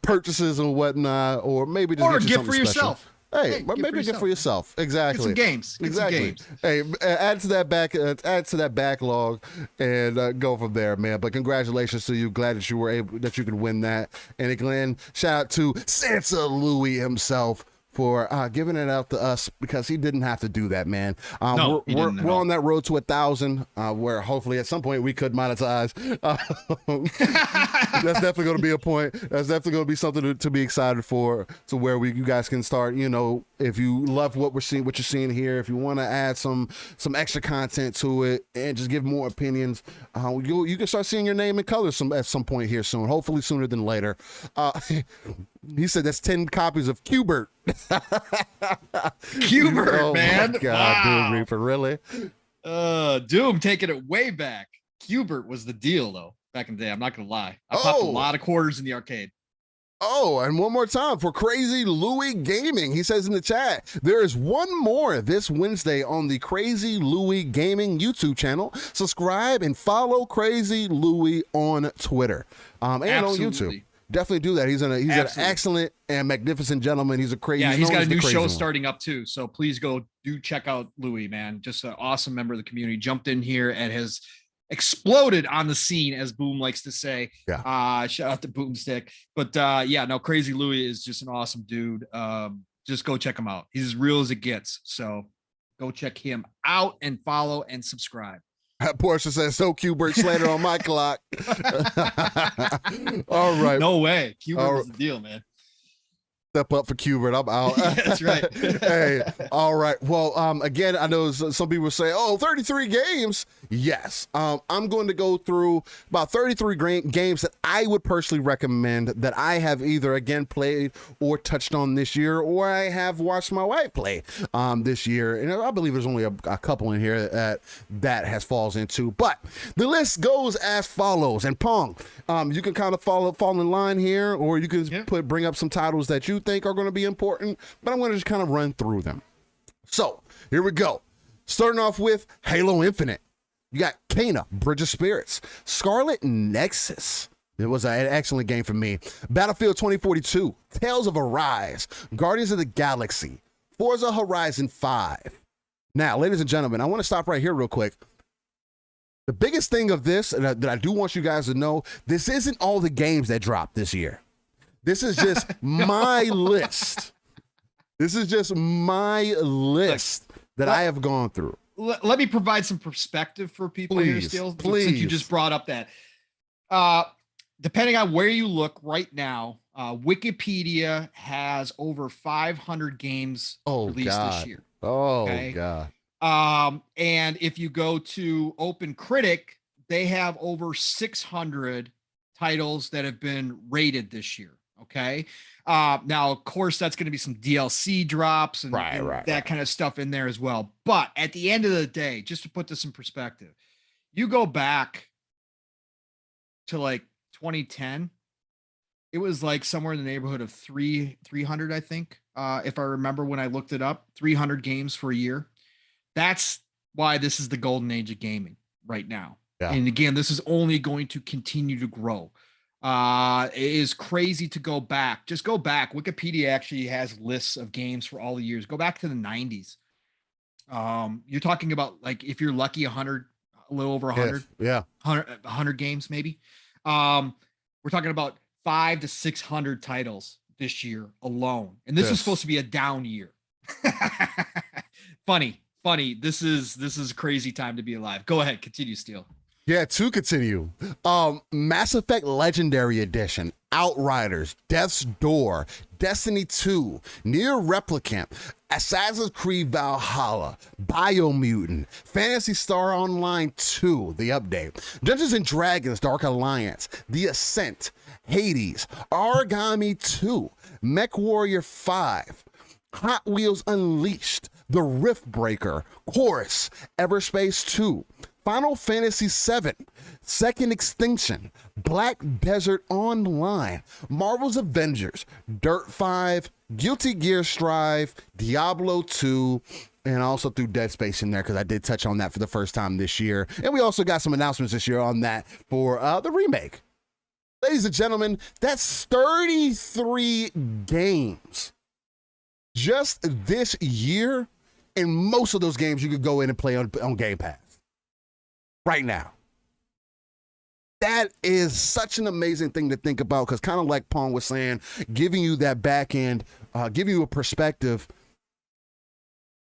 purchases and whatnot, or maybe just or get you a gift something for special. yourself. Hey, maybe a gift for yourself. Exactly. Get some games. Exactly. Some games. Hey, add to that backlog, and go from there, man. But congratulations to you. Glad that you could win that. And again, shout out to Santa Louis himself for giving it out to us, because he didn't have to do that, man. We're on that road to 1,000, where hopefully at some point we could monetize. That's definitely going to be a point. That's definitely going to be something to be excited for, to where you guys can start. You know, if you love what you're seeing here, if you want to add some extra content to it and just give more opinions, you can start seeing your name in color at some point here soon. Hopefully sooner than later. He said that's 10 copies of Qbert. Qbert, oh man. My God, wow. Dude, Reaper, really? Doom taking it way back. Qbert was the deal, though, back in the day. I'm not going to lie. I popped a lot of quarters in the arcade. Oh, and one more time for Crazy Louie Gaming. He says in the chat, there is one more this Wednesday on the Crazy Louie Gaming YouTube channel. Subscribe and follow Crazy Louie on Twitter and Absolutely. on YouTube. Definitely do that. He's an excellent and magnificent gentleman. He's a crazy. Yeah, he's got a new show one. starting up too. So please do check out Louis, man. Just an awesome member of the community. Jumped in here and has exploded on the scene, as Boom likes to say. Yeah. Shout out to Boomstick. But Crazy Louis is just an awesome dude. Just go check him out. He's as real as it gets. So go check him out and follow and subscribe. Portia says, so Qbert Slater on my clock. All right. No way. Qbert was the deal, man. Step up for Qbert. I'm out. Yeah, that's right. Hey, all right. Well, again, I know some people say, 33 games. Yes. I'm going to go through about 33 games that I would personally recommend that I have either, again, played or touched on this year, or I have watched my wife play this year. And I believe there's only a couple in here that has falls into. But the list goes as follows. And Pong, you can kind of fall in line here, or you can bring up some titles that you think are going to be important, but I'm going to just kind of run through them. So here we go. Starting off with Halo Infinite. You got Kena, Bridge of Spirits, Scarlet Nexus. It was an excellent game for me. Battlefield 2042, Tales of Arise, Guardians of the Galaxy, Forza Horizon 5. Now, ladies and gentlemen, I want to stop right here real quick. The biggest thing of this, and that I do want you guys to know, this isn't all the games that dropped this year. This is just my list. This is just my list that I have gone through. Let me provide some perspective for people here, Steel. Please. Since you just brought up that. Depending on where you look right now, Wikipedia has over 500 games released this year. God. And if you go to OpenCritic, they have over 600 titles that have been rated this year. Okay. Now, of course, that's going to be some DLC drops and that kind of stuff in there as well. But at the end of the day, just to put this in perspective, you go back to like 2010, it was like somewhere in the neighborhood of 300, I think. If I remember when I looked it up, 300 games for a year. That's why this is the golden age of gaming right now. Yeah. And again, this is only going to continue to grow. It is crazy to go back. Just go back. Wikipedia actually has lists of games for all the years. Go back to the 90s. You're talking about, like, if you're lucky, 100, a little over 100. Yeah. 100 games maybe. We're talking about 500 to 600 titles this year alone. And this is supposed to be a down year. Funny. This is a crazy time to be alive. Go ahead. Continue, Steel. Yeah, to continue, Mass Effect Legendary Edition, Outriders, Death's Door, Destiny 2, Nier Replicant, Assassin's Creed Valhalla, Biomutant, Phantasy Star Online 2, the update, Dungeons & Dragons Dark Alliance, The Ascent, Hades, Origami 2, MechWarrior 5, Hot Wheels Unleashed, The Rift Breaker, Chorus, Everspace 2, Final Fantasy VII, Second Extinction, Black Desert Online, Marvel's Avengers, Dirt 5, Guilty Gear Strive, Diablo 2, and I also threw Dead Space in there because I did touch on that for the first time this year. And we also got some announcements this year on that for the remake. Ladies and gentlemen, that's 33 games just this year, and most of those games you could go in and play on Game Pass right now. That is such an amazing thing to think about because kind of like Pong was saying, giving you that back end, giving you a perspective.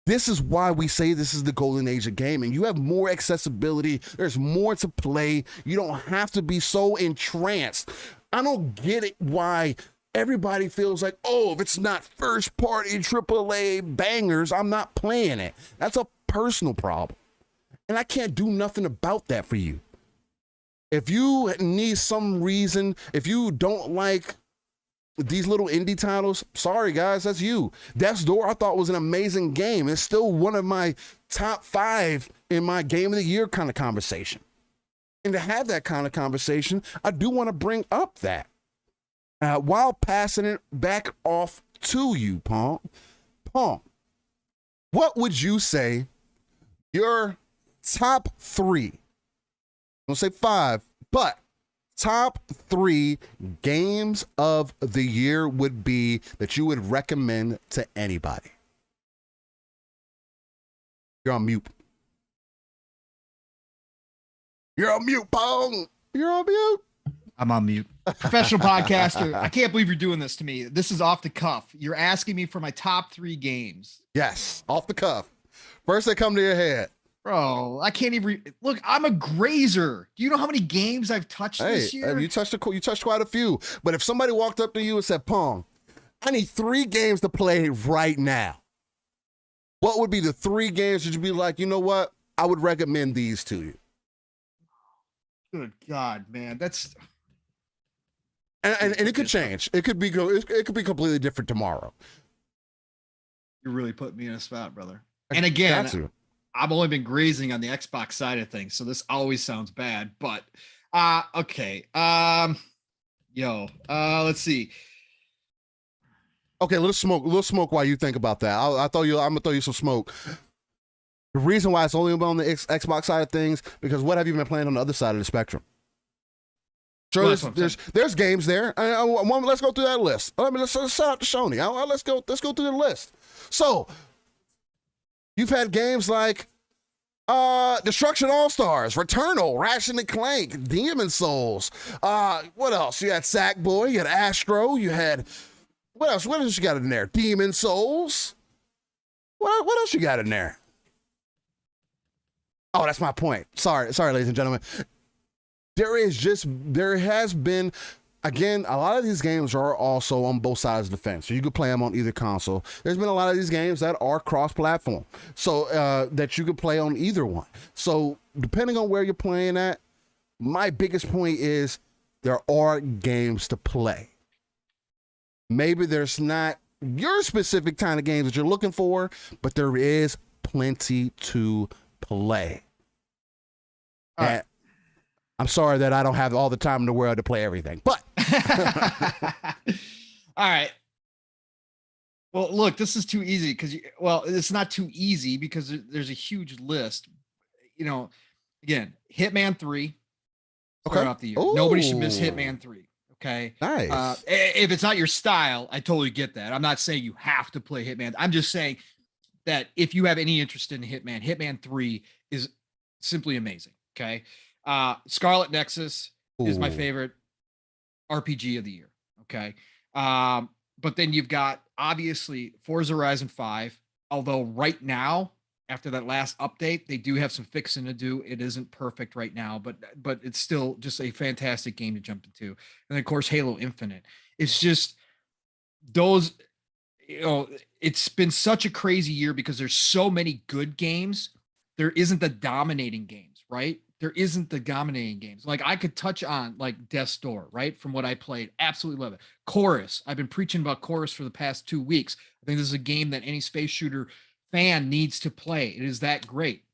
This is why we say this is the golden age of gaming. You have more accessibility. There's more to play. You don't have to be so entranced. I don't get it why everybody feels like, oh, if it's not first party AAA bangers, I'm not playing it. That's a personal problem. And I can't do nothing about that for you. If you need some reason, if you don't like these little indie titles, sorry guys, that's you. Death's Door I thought was an amazing game. It's still one of my top 5 in my game of the year kind of conversation. And to have that kind of conversation, I do want to bring up that while passing it back off to you, Pong. Pong, what would you say your top 3, I don't say 5, but top 3 games of the year would be that you would recommend to anybody? You're on mute. You're on mute, Pong. You're on mute. I'm on mute. Professional podcaster. I can't believe you're doing this to me. This is off the cuff. You're asking me for my top 3 games. Yes, off the cuff. First they come to your head. Bro, I can't even look. I'm a grazer. Do you know how many games I've touched this year? You touched quite a few. But if somebody walked up to you and said, Pong, I need 3 games to play right now, what would be the 3 games that you'd be like, you know what? I would recommend these to you. Good God, man. That's and it could change. It could be completely different tomorrow. You're really putting me in a spot, brother. And again, I've only been grazing on the Xbox side of things, so this always sounds bad. But okay. Let's see. Okay, let's smoke while you think about that. I'm gonna throw you some smoke. The reason why it's only on the Xbox side of things, because what have you been playing on the other side of the spectrum? Sure, there's games there. Let's go through that list. Let's shout out to Shoney. Let's go through the list. So, you've had games like Destruction All-Stars, Returnal, Ratchet and Clank, Demon Souls. What else? You had Sackboy, you had Astro, you had what else? What else you got in there? Demon Souls. What else you got in there? Oh, that's my point. Sorry, ladies and gentlemen. There has been, again, a lot of these games are also on both sides of the fence. So you could play them on either console. There's been a lot of these games that are cross-platform, so that you could play on either one. So depending on where you're playing at, my biggest point is there are games to play. Maybe there's not your specific kind of games that you're looking for, but there is plenty to play. All right. I'm sorry that I don't have all the time in the world to play everything, but all right. Well, look, this is too easy it's not too easy because there's a huge list. Again, Hitman 3. Start off the year. Ooh. Nobody should miss Hitman 3. Okay. Nice. If it's not your style, I totally get that. I'm not saying you have to play Hitman. I'm just saying that if you have any interest in Hitman, Hitman 3 is simply amazing. Okay. Scarlet Nexus is my favorite RPG of the year. Okay. But then you've got obviously Forza Horizon 5, although right now, after that last update, they do have some fixing to do. It isn't perfect right now, but it's still just a fantastic game to jump into. And then of course, Halo Infinite. It's just those, it's been such a crazy year because there's so many good games. There isn't the dominating games, right? There isn't the dominating games. Like I could touch on like Death's Door, right? From what I played, absolutely love it. Chorus. I've been preaching about Chorus for the past 2 weeks. I think this is a game that any space shooter fan needs to play. It is that great.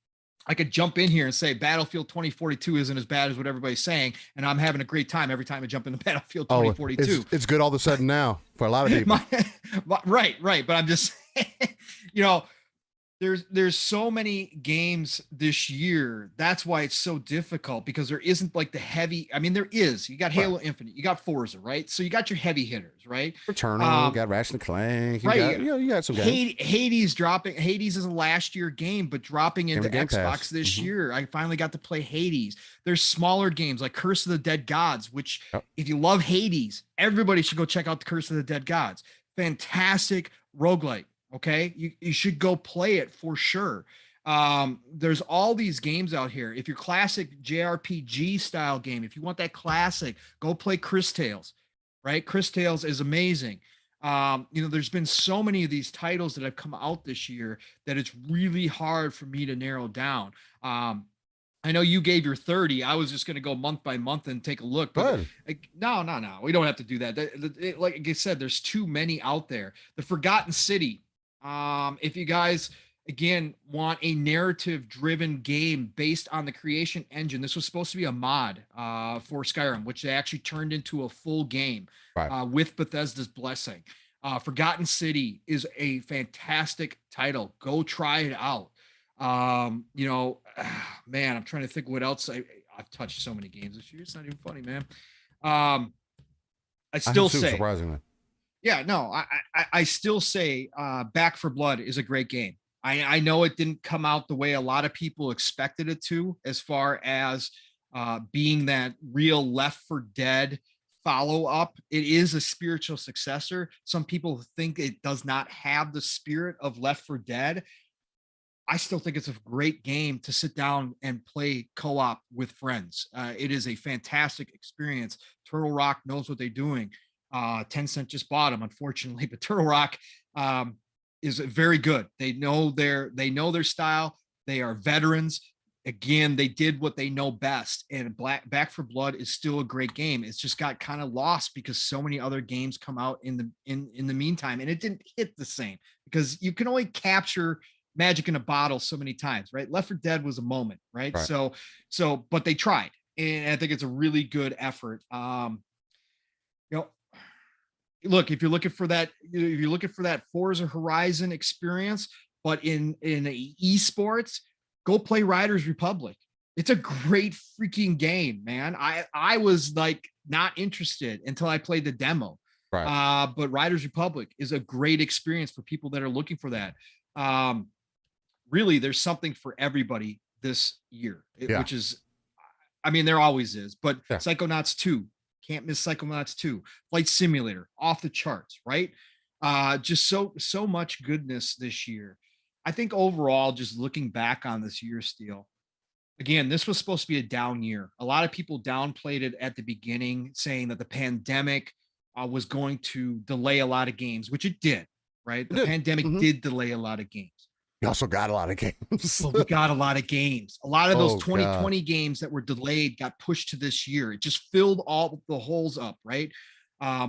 I could jump in here and say Battlefield 2042 isn't as bad as what everybody's saying, and I'm having a great time every time I jump into Battlefield 2042. It's good all of a sudden now for a lot of people. Right. But I'm just, you know, there's so many games this year. That's why it's so difficult, because there isn't like the heavy. I mean, there is. You got Halo Infinite, you got Forza, right? So you got your heavy hitters, right? Returnal, you got Ratchet and Clank, right? You got some games. Hades dropping. Hades is a last year game, but dropping into Game Xbox Pass. this year. I finally got to play Hades. There's smaller games like Curse of the Dead Gods, which if you love Hades, everybody should go check out the Curse of the Dead Gods. Fantastic roguelike. Okay, you should go play it for sure. There's all these games out here. If you're classic JRPG style game, if you want that classic, go play Chris Tales, right? Chris Tales is amazing. There's been so many of these titles that have come out this year that it's really hard for me to narrow down. I know you gave your 30. I was just going to go month by month and take a look. But no. We don't have to do that. Like I said, there's too many out there. The Forgotten City. If you guys, again, want a narrative driven game based on the creation engine, this was supposed to be a mod for Skyrim, which they actually turned into a full game with Bethesda's blessing. Forgotten City is a fantastic title. Go try it out. Man, I'm trying to think what else. I've touched so many games this year. It's not even funny, man. I still say, surprisingly. Yeah, no, I still say Back 4 Blood is a great game. I know it didn't come out the way a lot of people expected it to, as far as being that real Left 4 Dead follow-up. It is a spiritual successor. Some people think it does not have the spirit of Left 4 Dead. I still think it's a great game to sit down and play co-op with friends. It is a fantastic experience. Turtle Rock knows what they're doing. Tencent just bought them, unfortunately, but Turtle Rock is very good. They know their style. They are veterans. Again, they did what they know best, and Back 4 Blood is still a great game. It's just got kind of lost because so many other games come out in the meantime, and it didn't hit the same, because you can only capture magic in a bottle so many times, right? Left 4 Dead was a moment, right? So, but they tried, and I think it's a really good effort. Look, if you're looking for that Forza Horizon experience, but in esports, go play Riders Republic. It's a great freaking game, man. I was like not interested until I played the demo. But Riders Republic is a great experience for people that are looking for that. Really, there's something for everybody this year, which is, I mean, there always is, but Psychonauts 2, can't miss Psychonauts 2. Flight Simulator, off the charts, right? Just so much goodness this year. I think overall, just looking back on this year, Steel, again, this was supposed to be a down year. A lot of people downplayed it at the beginning, saying that the pandemic was going to delay a lot of games, which it did, right? The pandemic did delay a lot of games. We also got a lot of games. We got a lot of games. A lot of those 2020 games that were delayed got pushed to this year. It just filled all the holes up, right?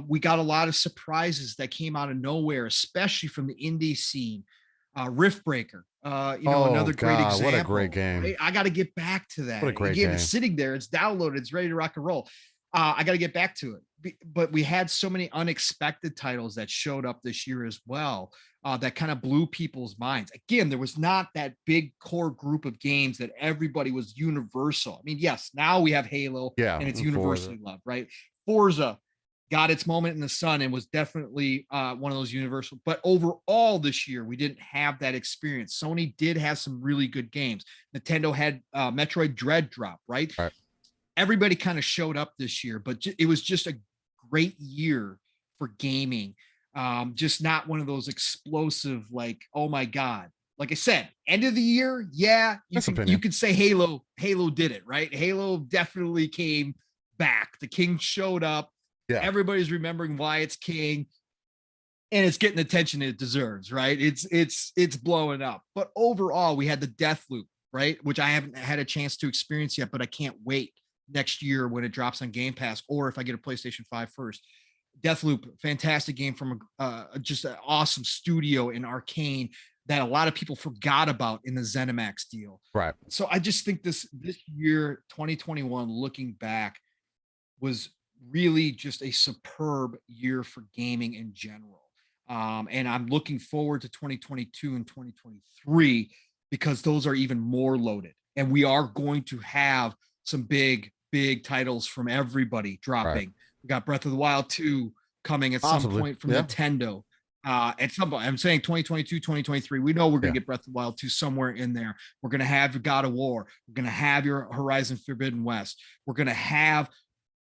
We got a lot of surprises that came out of nowhere, especially from the indie scene. Riftbreaker, another great example. What a great game. Right? I got to get back to that. What a great game. It's sitting there. It's downloaded. It's ready to rock and roll. I got to get back to it. But we had so many unexpected titles that showed up this year as well, that kind of blew people's minds. Again, there was not that big core group of games that everybody was universal. I mean, yes, now we have Halo, and it's universally loved, right? Forza got its moment in the sun and was definitely one of those universal. But overall this year, we didn't have that experience. Sony did have some really good games. Nintendo had Metroid Dread drop, right? Everybody kind of showed up this year, but it was just a great year for gaming. Just not one of those explosive, like, oh my God. Like I said, end of the year, you could say Halo did it, right? Halo definitely came back. The king showed up. Everybody's remembering why it's king, and it's getting the attention it deserves, right? It's blowing up. But overall, we had the Deathloop, right? Which I haven't had a chance to experience yet, but I can't wait next year when it drops on Game Pass, or if I get a PlayStation 5 first. Deathloop, fantastic game from just an awesome studio in Arcane. that a lot of people forgot about in the ZeniMax deal. Right. So I just think this year, 2021, looking back, was really just a superb year for gaming in general. And I'm looking forward to 2022 and 2023 because those are even more loaded. And we are going to have some big titles from everybody dropping. Right. We got Breath of the Wild 2 coming at some point from Nintendo. At some point, I'm saying 2022, 2023. We know we're going to get Breath of the Wild 2 somewhere in there. We're going to have your God of War. We're going to have your Horizon Forbidden West. We're going to have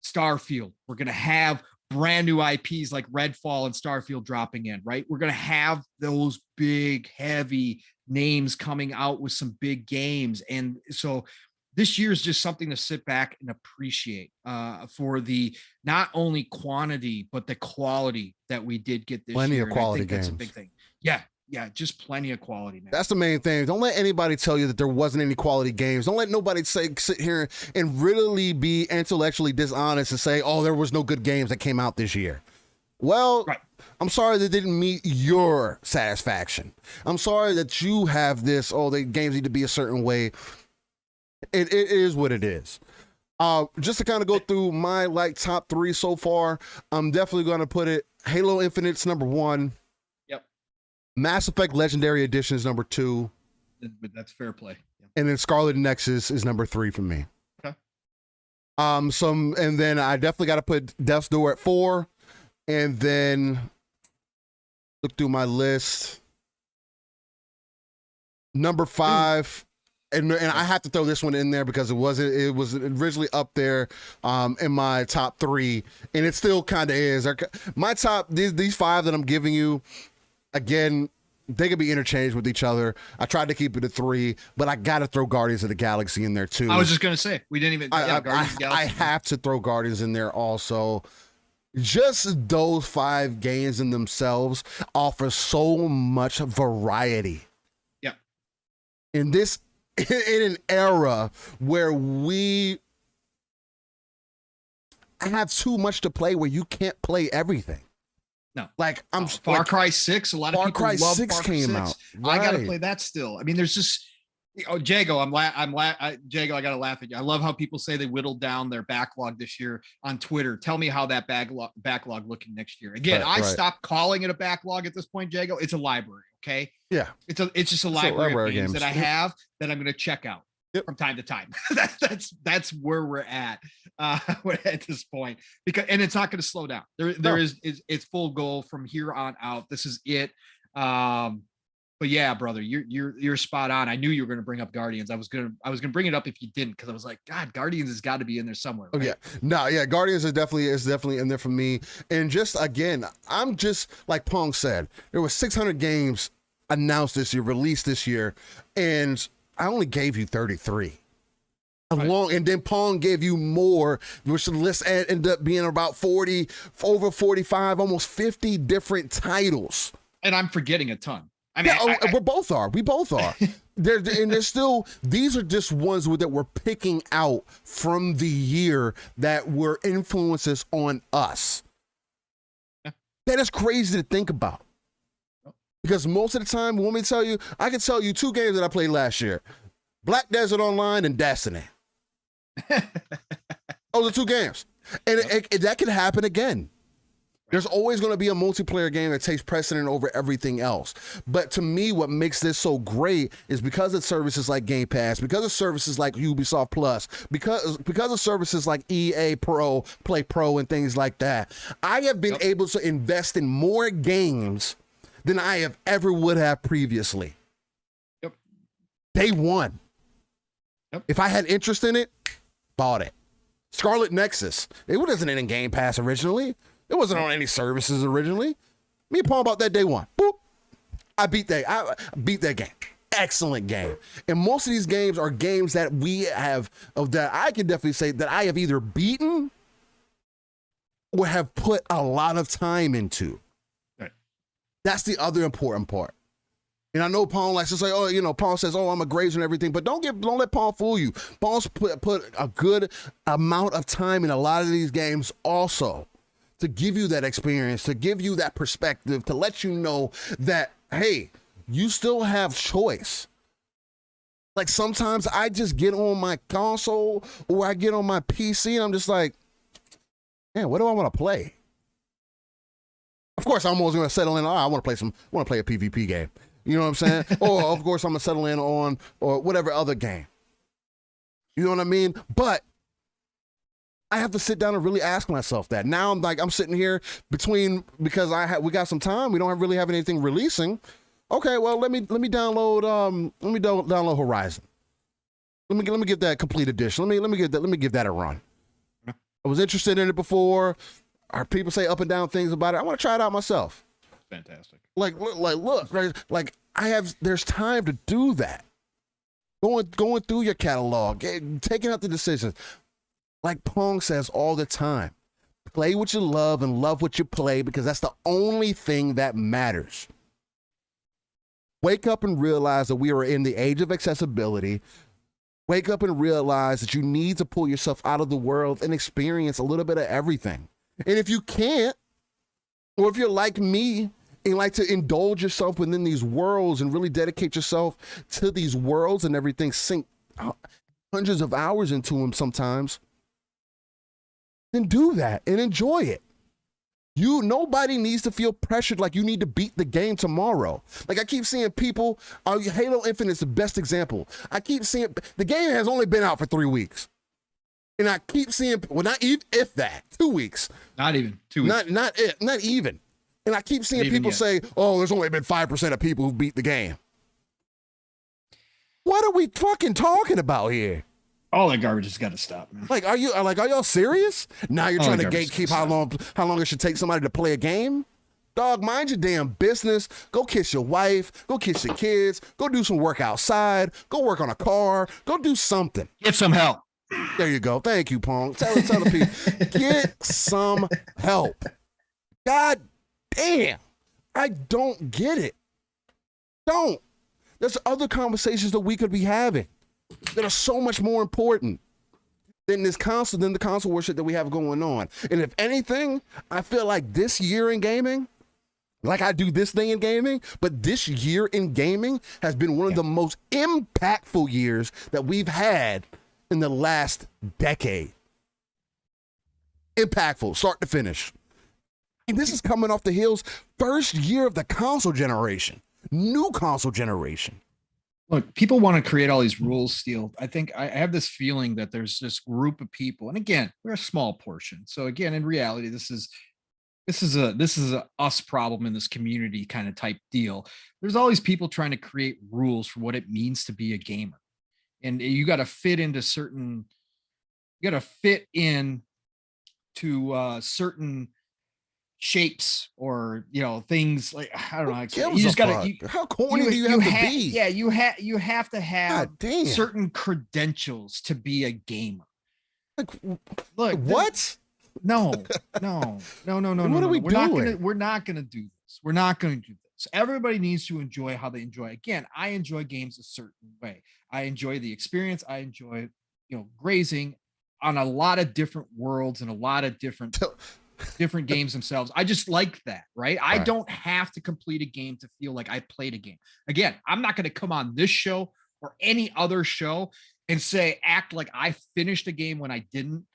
Starfield. We're going to have brand new IPs like Redfall and Starfield dropping in, right? We're going to have those big, heavy names coming out with some big games. And so this year is just something to sit back and appreciate for the not only quantity, but the quality that we did get this year. Plenty year. of quality games. That's a big thing. Yeah, just plenty of quality, man. That's the main thing. Don't let anybody tell you that there wasn't any quality games. Don't let nobody sit here and really be intellectually dishonest and say, oh, there was no good games that came out this year. Well, right. I'm sorry that didn't meet your satisfaction. I'm sorry that you have this, oh, the games need to be a certain way. It is what it is. Just to kind of go through my top 3 so far, I'm definitely going to put it Halo Infinite's number 1. Mass Effect Legendary Edition is number 2. But that's fair play. Yeah. And then Scarlet Nexus is number 3 for me. Okay. And then I definitely got to put Death's Door at 4. And then look through my list. Number 5. And I have to throw this one in there because it was originally up there in my top 3. And it still kind of is. My top, these 5 that I'm giving you, again, they could be interchanged with each other. I tried to keep it at 3, but I got to throw Guardians of the Galaxy in there too. I was just going to say, we didn't even. Guardians of the Galaxy. I have to throw Guardians in there also. Just those 5 games in themselves offer so much variety. Yeah. In an era where we have too much to play, where you can't play everything. No, Far Cry 6. A lot of people love Far Cry 6. Came out. Right. I got to play that still. I mean, there's just, Jago. Jago. I got to laugh at you. I love how people say they whittled down their backlog this year on Twitter. Tell me how that backlog looking next year. Again, I stopped calling it a backlog at this point, Jago. It's a library. Okay. Yeah. It's just a library of games that I have that I'm going to check out. From time to time. that's where we're at this point, because it's not going to slow down. There is it's full goal from here on out. This is it. But yeah, brother, you're spot on. I knew you were going to bring up Guardians. I was gonna bring it up if you didn't, because I was like, God, Guardians has got to be in there somewhere. Right? Oh yeah, Guardians is definitely in there for me. And just again, I'm just like Pong said, there was 600 games announced this year, released this year, and I only gave you 33. Right. And then Pong gave you more, which the list ended up being about 40, over 45, almost 50 different titles. And I'm forgetting a ton. I mean, we both are. There's still, these are just ones that we're picking out from the year that were influences on us. Yeah. That is crazy to think about. Because most of the time, when we tell you, I can tell you 2 games that I played last year: Black Desert Online and Destiny. Those are 2 games. And that can happen again. There's always going to be a multiplayer game that takes precedent over everything else. But to me, what makes this so great is because of services like Game Pass, because of services like Ubisoft Plus, because of services like EA Pro, Play Pro, and things like that. I have been able to invest in more games than I have ever would have previously. Yep. Day one. Yep. If I had interest in it, bought it. Scarlet Nexus. It wasn't in Game Pass originally. It wasn't on any services originally. Me and Paul bought that day one. Boop. I beat that game. Excellent game. And most of these games are games that we have, that I can definitely say that I have either beaten or have put a lot of time into. That's the other important part. And I know Paul likes to say, Paul says, I'm a grazer and everything, but don't let Paul fool you. Paul's put a good amount of time in a lot of these games also to give you that experience, to give you that perspective, to let you know that, hey, you still have choice. Like sometimes I just get on my console or I get on my PC and I'm just like, man, what do I want to play? Of course, I'm always going to settle in. Oh, I want to play a PvP game. You know what I'm saying? Or of course, I'm going to settle in on or whatever other game. You know what I mean? But I have to sit down and really ask myself that. Now I'm sitting here because we got some time. We don't really have anything releasing. Okay, well let me download download Horizon. Let me get that complete edition. Let me give that a run. I was interested in it before. Our people say up and down things about it. I want to try it out myself. Fantastic. Look, right? There's time to do that. Going through your catalog, taking out the decisions. Like Pong says all the time, play what you love and love what you play because that's the only thing that matters. Wake up and realize that we are in the age of accessibility. Wake up and realize that you need to pull yourself out of the world and experience a little bit of everything. And if you can't, or if you're like me and like to indulge yourself within these worlds and really dedicate yourself to these worlds and everything, sink hundreds of hours into them sometimes, then do that and enjoy it. Nobody needs to feel pressured like you need to beat the game tomorrow. Like I keep seeing people, Halo Infinite is the best example. I keep seeing, the game has only been out for 3 weeks. And I keep seeing, well, not even, if that, 2 weeks. Not even 2 weeks. Not even. And I keep seeing people say, oh, there's only been 5% of people who beat the game. What are we fucking talking about here? All that garbage has got to stop, man. Are y'all serious? Now you're trying to gatekeep how long it should take somebody to play a game? Dog, mind your damn business. Go kiss your wife. Go kiss your kids. Go do some work outside. Go work on a car. Go do something. Get some help. There you go. Thank you, Pong. Tell the people. Get some help. God damn. I don't get it. Don't. There's other conversations that we could be having that are so much more important than the console worship that we have going on. And if anything, I feel like this year in gaming, like I do this thing in gaming, but this year in gaming has been one of the most impactful years that we've had in the last decade. Impactful, start to finish. And this is coming off the heels, first year of the console generation, new console generation. Look, people want to create all these rules, Steel. I think I have this feeling that there's this group of people, and again, we're a small portion. So again, in reality, this is a us problem in this community kind of type deal. There's all these people trying to create rules for what it means to be a gamer, and you got to fit into certain shapes or things like I don't know. You just gotta. How corny do you have to be? Yeah, you have to have certain credentials to be a gamer. Look, what? No. What are we doing? We're not gonna do this. We're not gonna do this. Everybody needs to enjoy how they enjoy. Again, I enjoy games a certain way. I enjoy the experience. I enjoy grazing on a lot of different worlds and a lot of different games themselves. I just like that, right? I don't have to complete a game to feel like I played a game. Again, I'm not going to come on this show or any other show and act like I finished a game when I didn't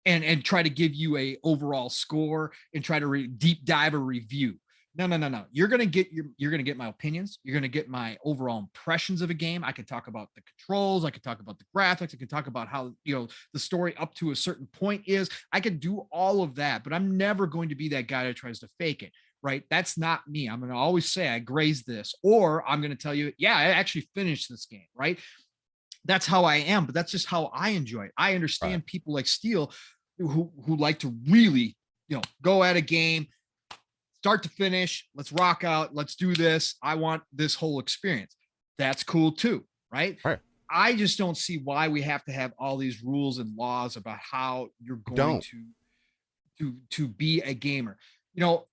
and try to give you a overall score and try to deep dive a review. No. You're going to get my opinions. You're going to get my overall impressions of a game. I can talk about the controls. I can talk about the graphics. I can talk about how, the story up to a certain point is. I can do all of that, but I'm never going to be that guy that tries to fake it, right? That's not me. I'm going to always say I grazed this, or I'm going to tell you, yeah, I actually finished this game, right? That's how I am, but that's just how I enjoy it. I understand people like Steel who like to really, go at a game, start to finish, let's rock out, let's do this. I want this whole experience. That's cool too, right? I just don't see why we have to have all these rules and laws about how you're going to be a gamer.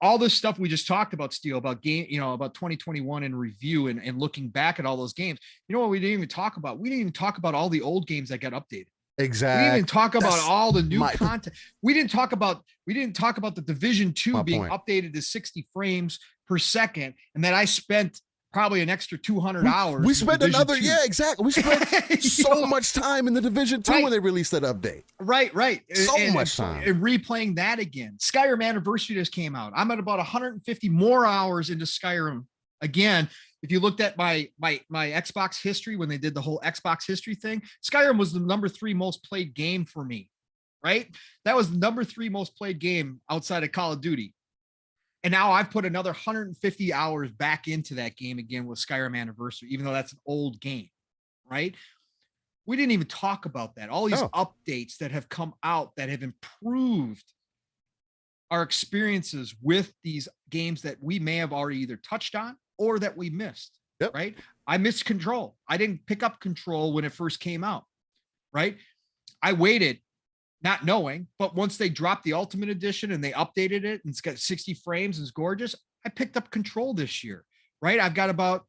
All this stuff we just talked about, Steel, about about 2021 in review and looking back at all those games. You know what we didn't even talk about? We didn't even talk about all the old games that got updated. Exactly. We didn't even talk about all the new content. We didn't talk about the Division 2 being updated to 60 frames per second, and that I spent probably an extra 200 hours. We spent Division another, 2. yeah, exactly. We spent so much time in the Division 2 when they released that update. Right. So much time. And replaying that again. Skyrim Anniversary just came out. I'm at about 150 more hours into Skyrim again. If you looked at my Xbox history when they did the whole Xbox history thing, Skyrim was the number 3 most played game for me, right? That was the number 3 most played game outside of Call of Duty. And now I've put another 150 hours back into that game again with Skyrim Anniversary, even though that's an old game, right? We didn't even talk about that. All these updates that have come out that have improved our experiences with these games that we may have already either touched on or that we missed, right? I missed Control. I didn't pick up Control when it first came out, right? I waited not knowing, but once they dropped the Ultimate Edition and they updated it and it's got 60 frames and it's gorgeous, I picked up Control this year, right? I've got about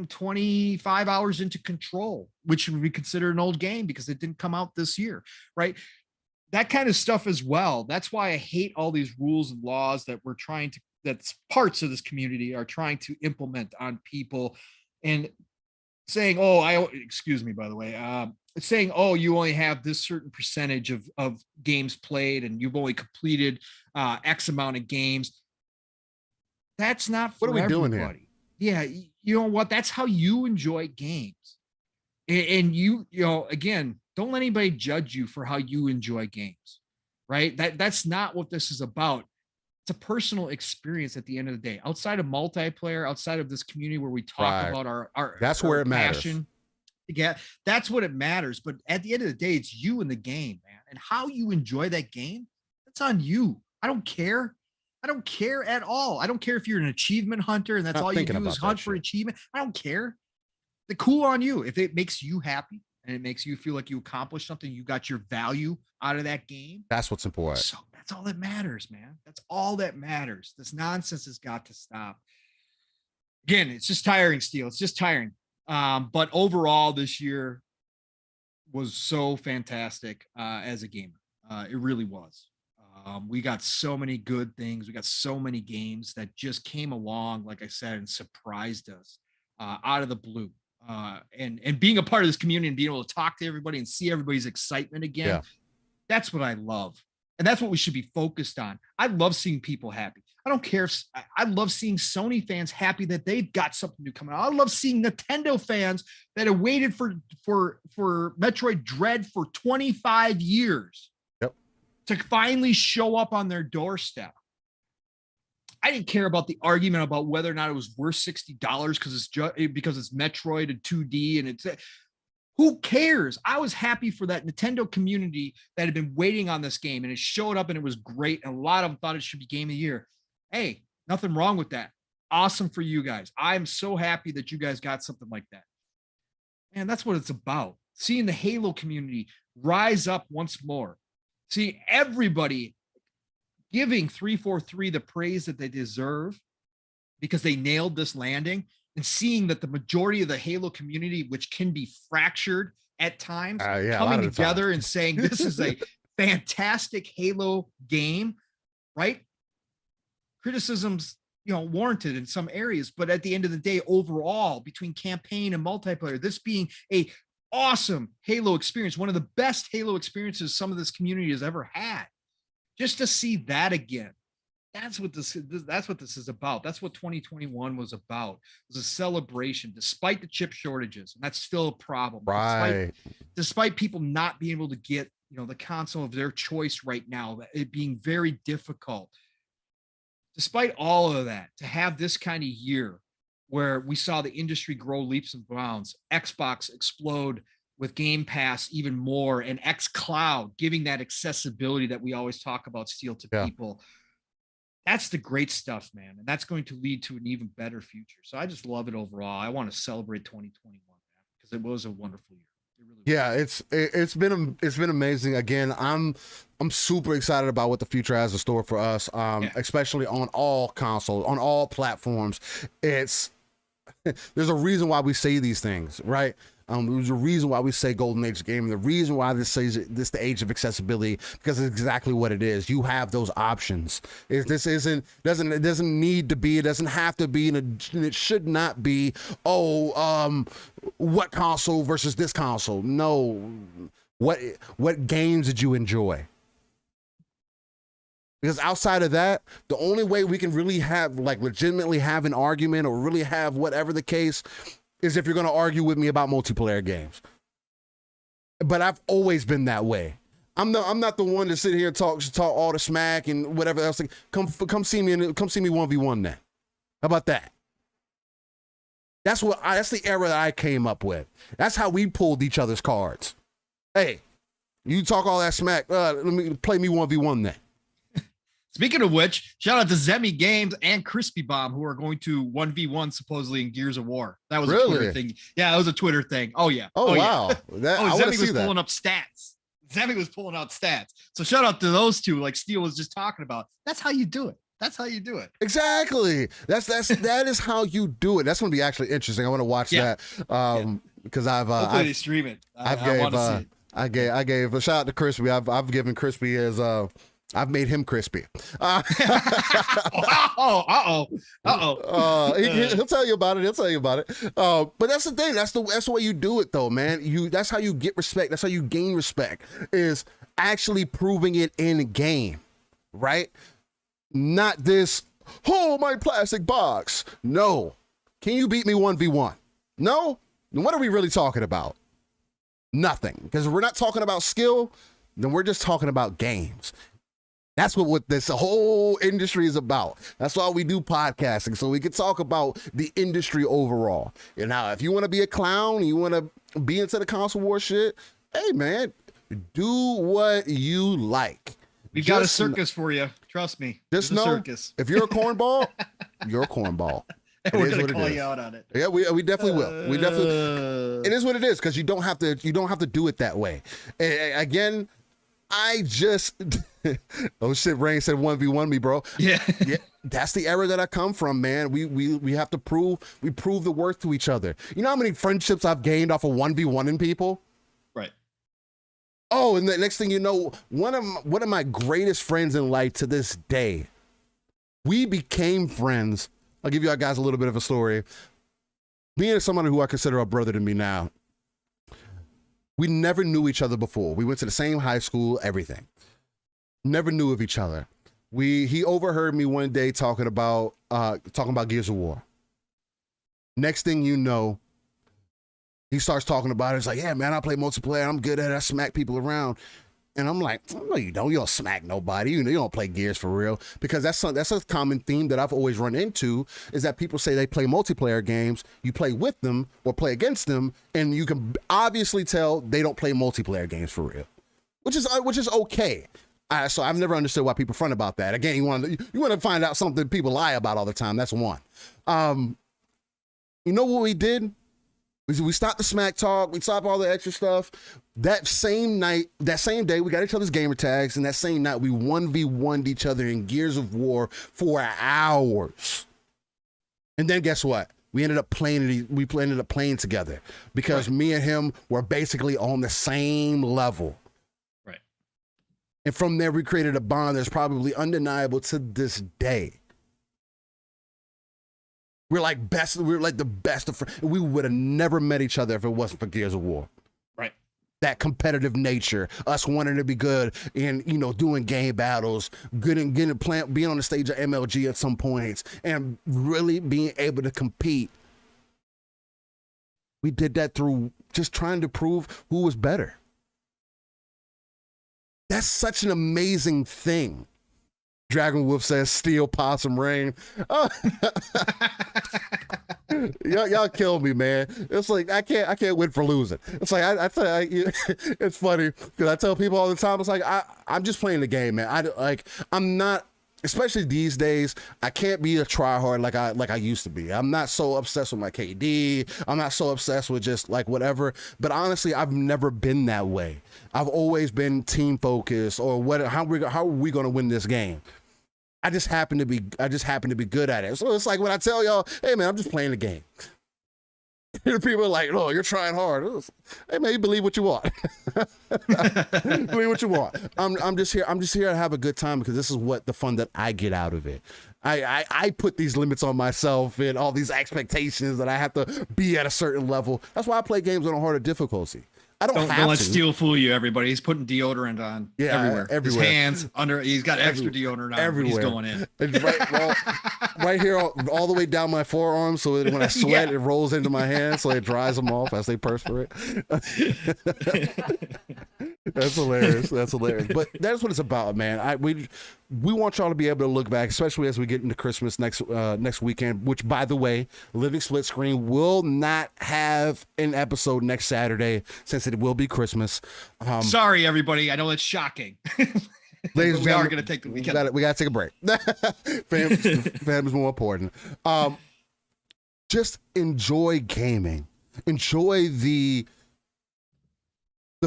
25 hours into Control, which would be considered an old game because it didn't come out this year, right? That kind of stuff as well. That's why I hate all these rules and laws that we're trying to, that's parts of this community are trying to implement on people and saying, oh, excuse me, by the way, saying, oh, you only have this certain percentage of games played and you've only completed X amount of games. That's not for everybody. What are we doing here? Yeah, you know what? That's how you enjoy games. And you know, again, don't let anybody judge you for how you enjoy games, right? That's not what this is about. It's a personal experience at the end of the day. Outside of multiplayer, outside of this community where we talk about our that's our where it passion. matters. Yeah, that's what it matters. But at the end of the day, it's you and the game, man. And how you enjoy that game, that's on you. I don't care. I don't care at all. I don't care if you're an achievement hunter and that's all you do is hunt for achievement. I don't care. The cool on you. If it makes you happy and it makes you feel like you accomplished something, you got your value out of that game. That's what's important. So that's all that matters, man. That's all that matters. This nonsense has got to stop. Again, it's just tiring, Steel. It's just tiring. But overall, this year was so fantastic as a gamer. It really was. We got so many good things. We got so many games that just came along, like I said, and surprised us out of the blue. And being a part of this community and being able to talk to everybody and see everybody's excitement again, that's what I love. And that's what we should be focused on. I love seeing people happy. I don't care if I love seeing Sony fans happy that they've got something new coming out. I love seeing Nintendo fans that have waited for Metroid Dread for 25 years to finally show up on their doorstep. I didn't care about the argument about whether or not it was worth $60 because it's Metroid and 2D and it's who cares? I was happy for that Nintendo community that had been waiting on this game and it showed up and it was great. And a lot of them thought it should be Game of the Year. Hey, nothing wrong with that. Awesome for you guys. I'm so happy that you guys got something like that. And that's what it's about. Seeing the Halo community rise up once more. See everybody giving 343 the praise that they deserve because they nailed this landing, and seeing that the majority of the Halo community, which can be fractured at times, coming together and saying this is a fantastic Halo game, right? Criticisms, warranted in some areas, but at the end of the day, overall, between campaign and multiplayer, this being a awesome Halo experience, one of the best Halo experiences some of this community has ever had. Just to see that again, that's what this is about. That's what 2021 was about. It was a celebration, despite the chip shortages, and that's still a problem. Right. Despite people not being able to get the console of their choice right now, it being very difficult. Despite all of that, to have this kind of year where we saw the industry grow leaps and bounds, Xbox explode with Game Pass even more, and xCloud giving that accessibility that we always talk about, Steel, to people. That's the great stuff, man. And that's going to lead to an even better future. So I just love it overall. I want to celebrate 2021, man, because it was a wonderful year. It's been amazing. Again, I'm super excited about what the future has in store for us, especially on all consoles, on all platforms. There's a reason why we say these things, right? There's a reason why we say golden age gaming. The reason why this says this the age of accessibility, because it's exactly what it is. You have those options. It doesn't need to be. It doesn't have to be, and it should not be. What console versus this console? No. What games did you enjoy? Because outside of that, the only way we can really have, like, legitimately have an argument or really have whatever the case is if you're going to argue with me about multiplayer games. But I've always been that way. I'm not the one to sit here and talk all the smack and whatever else. Come see me 1v1 then. How about that? That's the era that I came up with. That's how we pulled each other's cards. Hey, you talk all that smack. Let me play me 1v1 then. Speaking of which, shout out to Zemi Games and Crispy Bomb, who are going to 1v1 supposedly in Gears of War. That was a Twitter thing. Yeah, it was a Twitter thing. Oh, yeah. Oh wow. Yeah. Zemi was pulling up stats. Zemi was pulling out stats. So shout out to those two, like Steel was just talking about. That's how you do it. That's how you do it. Exactly. That is how you do it. That's going to be actually interesting. I want to watch that because hopefully they stream it. I want to see it. I gave a shout out to Crispy. I've given Crispy as I've made him crispy. He'll tell you about it. But that's the thing. That's the way you do it, though, man. That's how you get respect. That's how you gain respect, is actually proving it in game, right? Not this, my plastic box. No. Can you beat me 1v1? No? Then what are we really talking about? Nothing. Because if we're not talking about skill, then we're just talking about games. That's what this whole industry is about. That's why we do podcasting, so we can talk about the industry overall. And now, if you want to be a clown, you want to be into the console war shit, hey, man, do what you like. We've got a circus for you. Trust me. Just know, circus. If you're a cornball, you're a cornball. We're gonna call you out on it. Yeah, we definitely will. We definitely. It is what it is, because you don't have to do it that way. Again, I just oh shit, Rain said 1v1 me, bro. Yeah. That's the era that I come from, man. We have to prove the worth to each other. You know how many friendships I've gained off of 1v1ing people? Right. Oh, and the next thing you know, one of my greatest friends in life to this day, we became friends. I'll give you guys a little bit of a story. Being someone who I consider a brother to me now, we never knew each other before. We went to the same high school, everything. Never knew of each other. He overheard me one day talking about Gears of War. Next thing you know, he starts talking about it. It's like, yeah, man, I play multiplayer. I'm good at it. I smack people around. And I'm like, no, you don't. You don't smack nobody. You don't play Gears for real. Because that's a common theme that I've always run into, is that people say they play multiplayer games. You play with them or play against them, and you can obviously tell they don't play multiplayer games for real, which is okay. So I've never understood why people front about that. Again, you want to find out something people lie about all the time. That's one. You know what we did? We stopped the smack talk. We stopped all the extra stuff. That same day, we got each other's gamer tags, and that same night, we 1v1'd each other in Gears of War for hours. And then guess what? We ended up playing together because me and him were basically on the same level. Right. And from there, we created a bond that's probably undeniable to this day. We're like the best of friends. We would have never met each other if it wasn't for Gears of War. Right. That competitive nature, us wanting to be good and, doing game battles, good and being on the stage of MLG at some points, and really being able to compete. We did that through just trying to prove who was better. That's such an amazing thing. Dragon Wolf says, "Steel Possum Rain." Oh. y'all kill me, man. It's like I can't win for losing. It's like I tell you, it's funny because I tell people all the time. It's like I'm just playing the game, man. I'm not, especially these days. I can't be a tryhard like I used to be. I'm not so obsessed with my KD. I'm not so obsessed with just like whatever. But honestly, I've never been that way. I've always been team focused, or how are we going to win this game? I just happen to be good at it. So it's like when I tell y'all, hey man, I'm just playing the game. People are like, "Oh, you're trying hard." Hey man, you believe what you want. Believe what you want. I'm just here. I'm just here to have a good time because this is what the fun that I get out of it. I put these limits on myself and all these expectations that I have to be at a certain level. That's why I play games on a harder difficulty. I don't have don't let to. Steel fool you, everybody. He's putting deodorant on everywhere. His hands under. He's got extra deodorant on. Everywhere. He's going in. Right here, all the way down my forearm, so that when I sweat, it rolls into my hands, so it dries them off as they perspirate. That's hilarious. That's hilarious. But that's what it's about, man. We want y'all to be able to look back, especially as we get into Christmas next weekend. Which, by the way, Living Splitscreen will not have an episode next Saturday since it will be Christmas. Sorry, everybody. I know it's shocking. Ladies and gentlemen, we are going to take the weekend. We got to take a break. Fam is more important. Just enjoy gaming. Enjoy the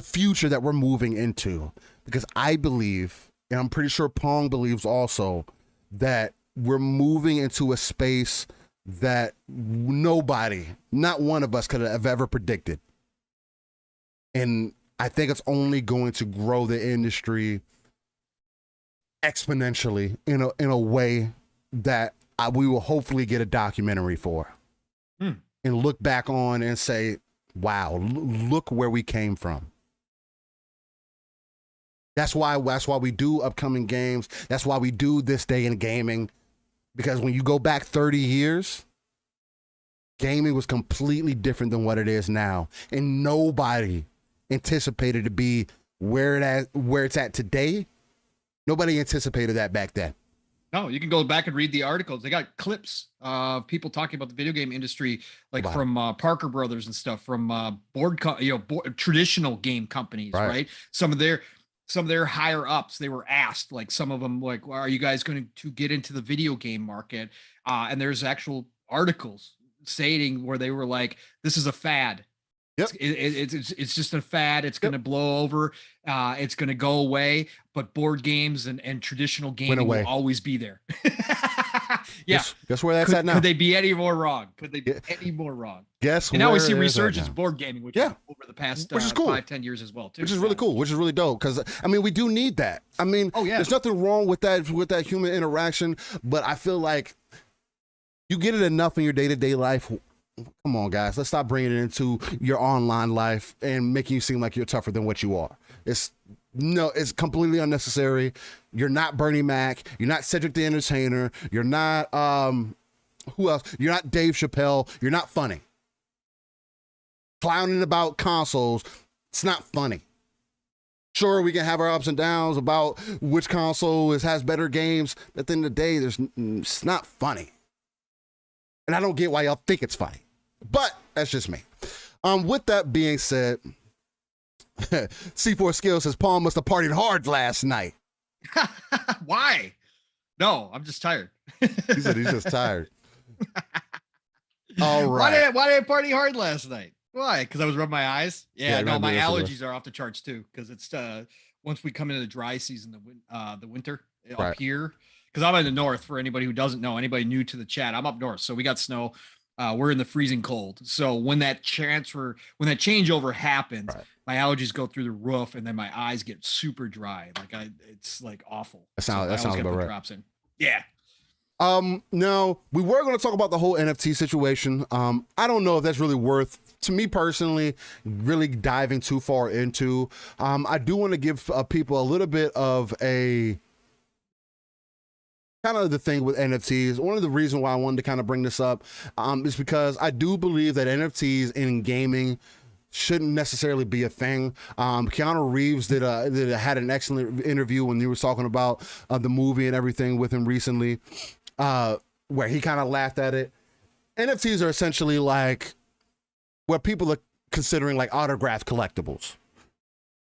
future that we're moving into, because I believe, and I'm pretty sure Pong believes also, that we're moving into a space that nobody, not one of us, could have ever predicted. And I think it's only going to grow the industry exponentially in a way that we will hopefully get a documentary for and look back on and say, wow, look where we came from. That's why we do upcoming games. That's why we do This Day in Gaming, because when you go back 30 years, gaming was completely different than what it is now, and nobody anticipated to be where it's at today. Nobody anticipated that back then. No, you can go back and read the articles. They got clips of people talking about the video game industry, like from Parker Brothers and stuff, from traditional game companies, right? Some of their higher ups, they were asked, like some of them, like, well, are you guys going to get into the video game market? And there's actual articles stating where they were like, this is a fad. Yep. It's just a fad. It's going to blow over. It's going to go away. But board games and traditional gaming will always be there. Yeah. Guess where that's at now? Could they be any more wrong? Could they be any more wrong? Guess and now we see resurgence board gaming, which over the past which is cool. 5-10 years as well, too. Which is really cool, which is really dope. Because I mean, we do need that. I mean, there's nothing wrong with that human interaction, but I feel like you get it enough in your day-to-day life. Come on, guys. Let's stop bringing it into your online life and making you seem like you're tougher than what you are. It's completely unnecessary. You're not Bernie Mac. You're not Cedric the Entertainer. You're not, who else? You're not Dave Chappelle. You're not funny. Clowning about consoles, it's not funny. Sure, we can have our ups and downs about which console has better games. At the end of the day, it's not funny. And I don't get why y'all think it's funny. But that's just me. With that being said, C4 Skill says Paul must have partied hard last night. Why? No, I'm just tired. He said he's just tired. All right. Why did I party hard last night? Why? Because I was rubbing my eyes? Yeah, no, my allergies are off the charts too. Because it's once we come into the dry season, the winter up here. Because I'm in the north, for anybody who doesn't know, anybody new to the chat, I'm up north. So we got snow. We're in the freezing cold. So when that changeover happens, my allergies go through the roof, and then my eyes get super dry. It's like awful. That sounds about right. Drops in. Yeah. No, we were going to talk about the whole NFT situation. I don't know if that's really worth, to me personally, really diving too far into. I do want to give people a little bit of a kind of the thing with NFTs. One of the reasons why I wanted to kind of bring this up is because I do believe that NFTs in gaming shouldn't necessarily be a thing. Keanu Reeves had an excellent interview when he was talking about the movie and everything with him recently, where he kind of laughed at it. NFTs are essentially like what people are considering like autograph collectibles.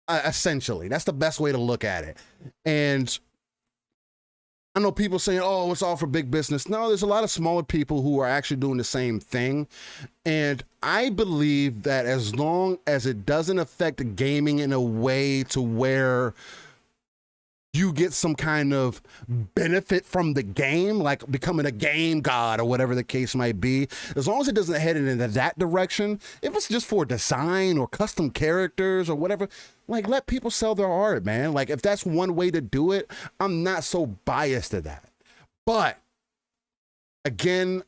Essentially, that's the best way to look at it. And I know people saying, oh, it's all for big business. No, there's a lot of smaller people who are actually doing the same thing. And I believe that as long as it doesn't affect gaming in a way to where you get some kind of benefit from the game, like becoming a game god or whatever the case might be. As long as it doesn't head into that direction, if it's just for design or custom characters or whatever, like let people sell their art, man. Like if that's one way to do it, I'm not so biased to that. But again,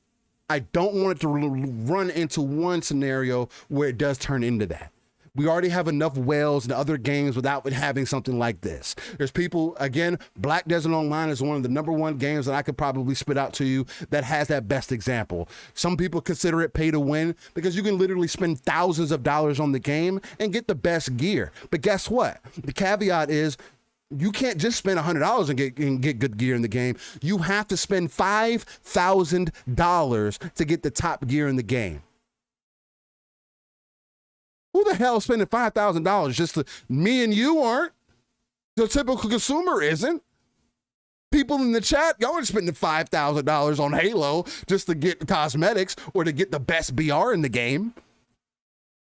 I don't want it to run into one scenario where it does turn into that. We already have enough whales and other games without it having something like this. There's people, again, Black Desert Online is one of the #1 games that I could probably spit out to you that has that best example. Some people consider it pay to win because you can literally spend thousands of dollars on the game and get the best gear. But guess what? The caveat is you can't just spend $100 and get good gear in the game. You have to spend $5,000 to get the top gear in the game. Who the hell is spending $5,000 just to, me and you aren't. The typical consumer isn't. People in the chat, y'all are spending $5,000 on Halo just to get cosmetics or to get the best BR in the game.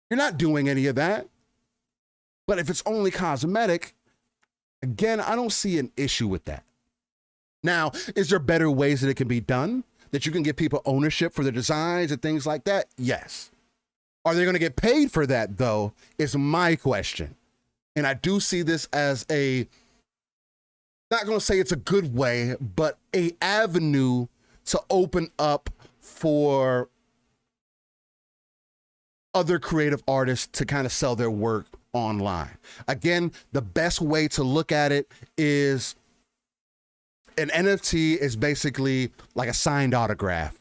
You're not doing any of that. But if it's only cosmetic, again, I don't see an issue with that. Now, is there better ways that it can be done? That you can give people ownership for the designs and things like that? Yes. Are they going to get paid for that, though, is my question. And I do see this as not going to say it's a good way, but a avenue to open up for other creative artists to kind of sell their work online. Again, the best way to look at it is an NFT is basically like a signed autograph.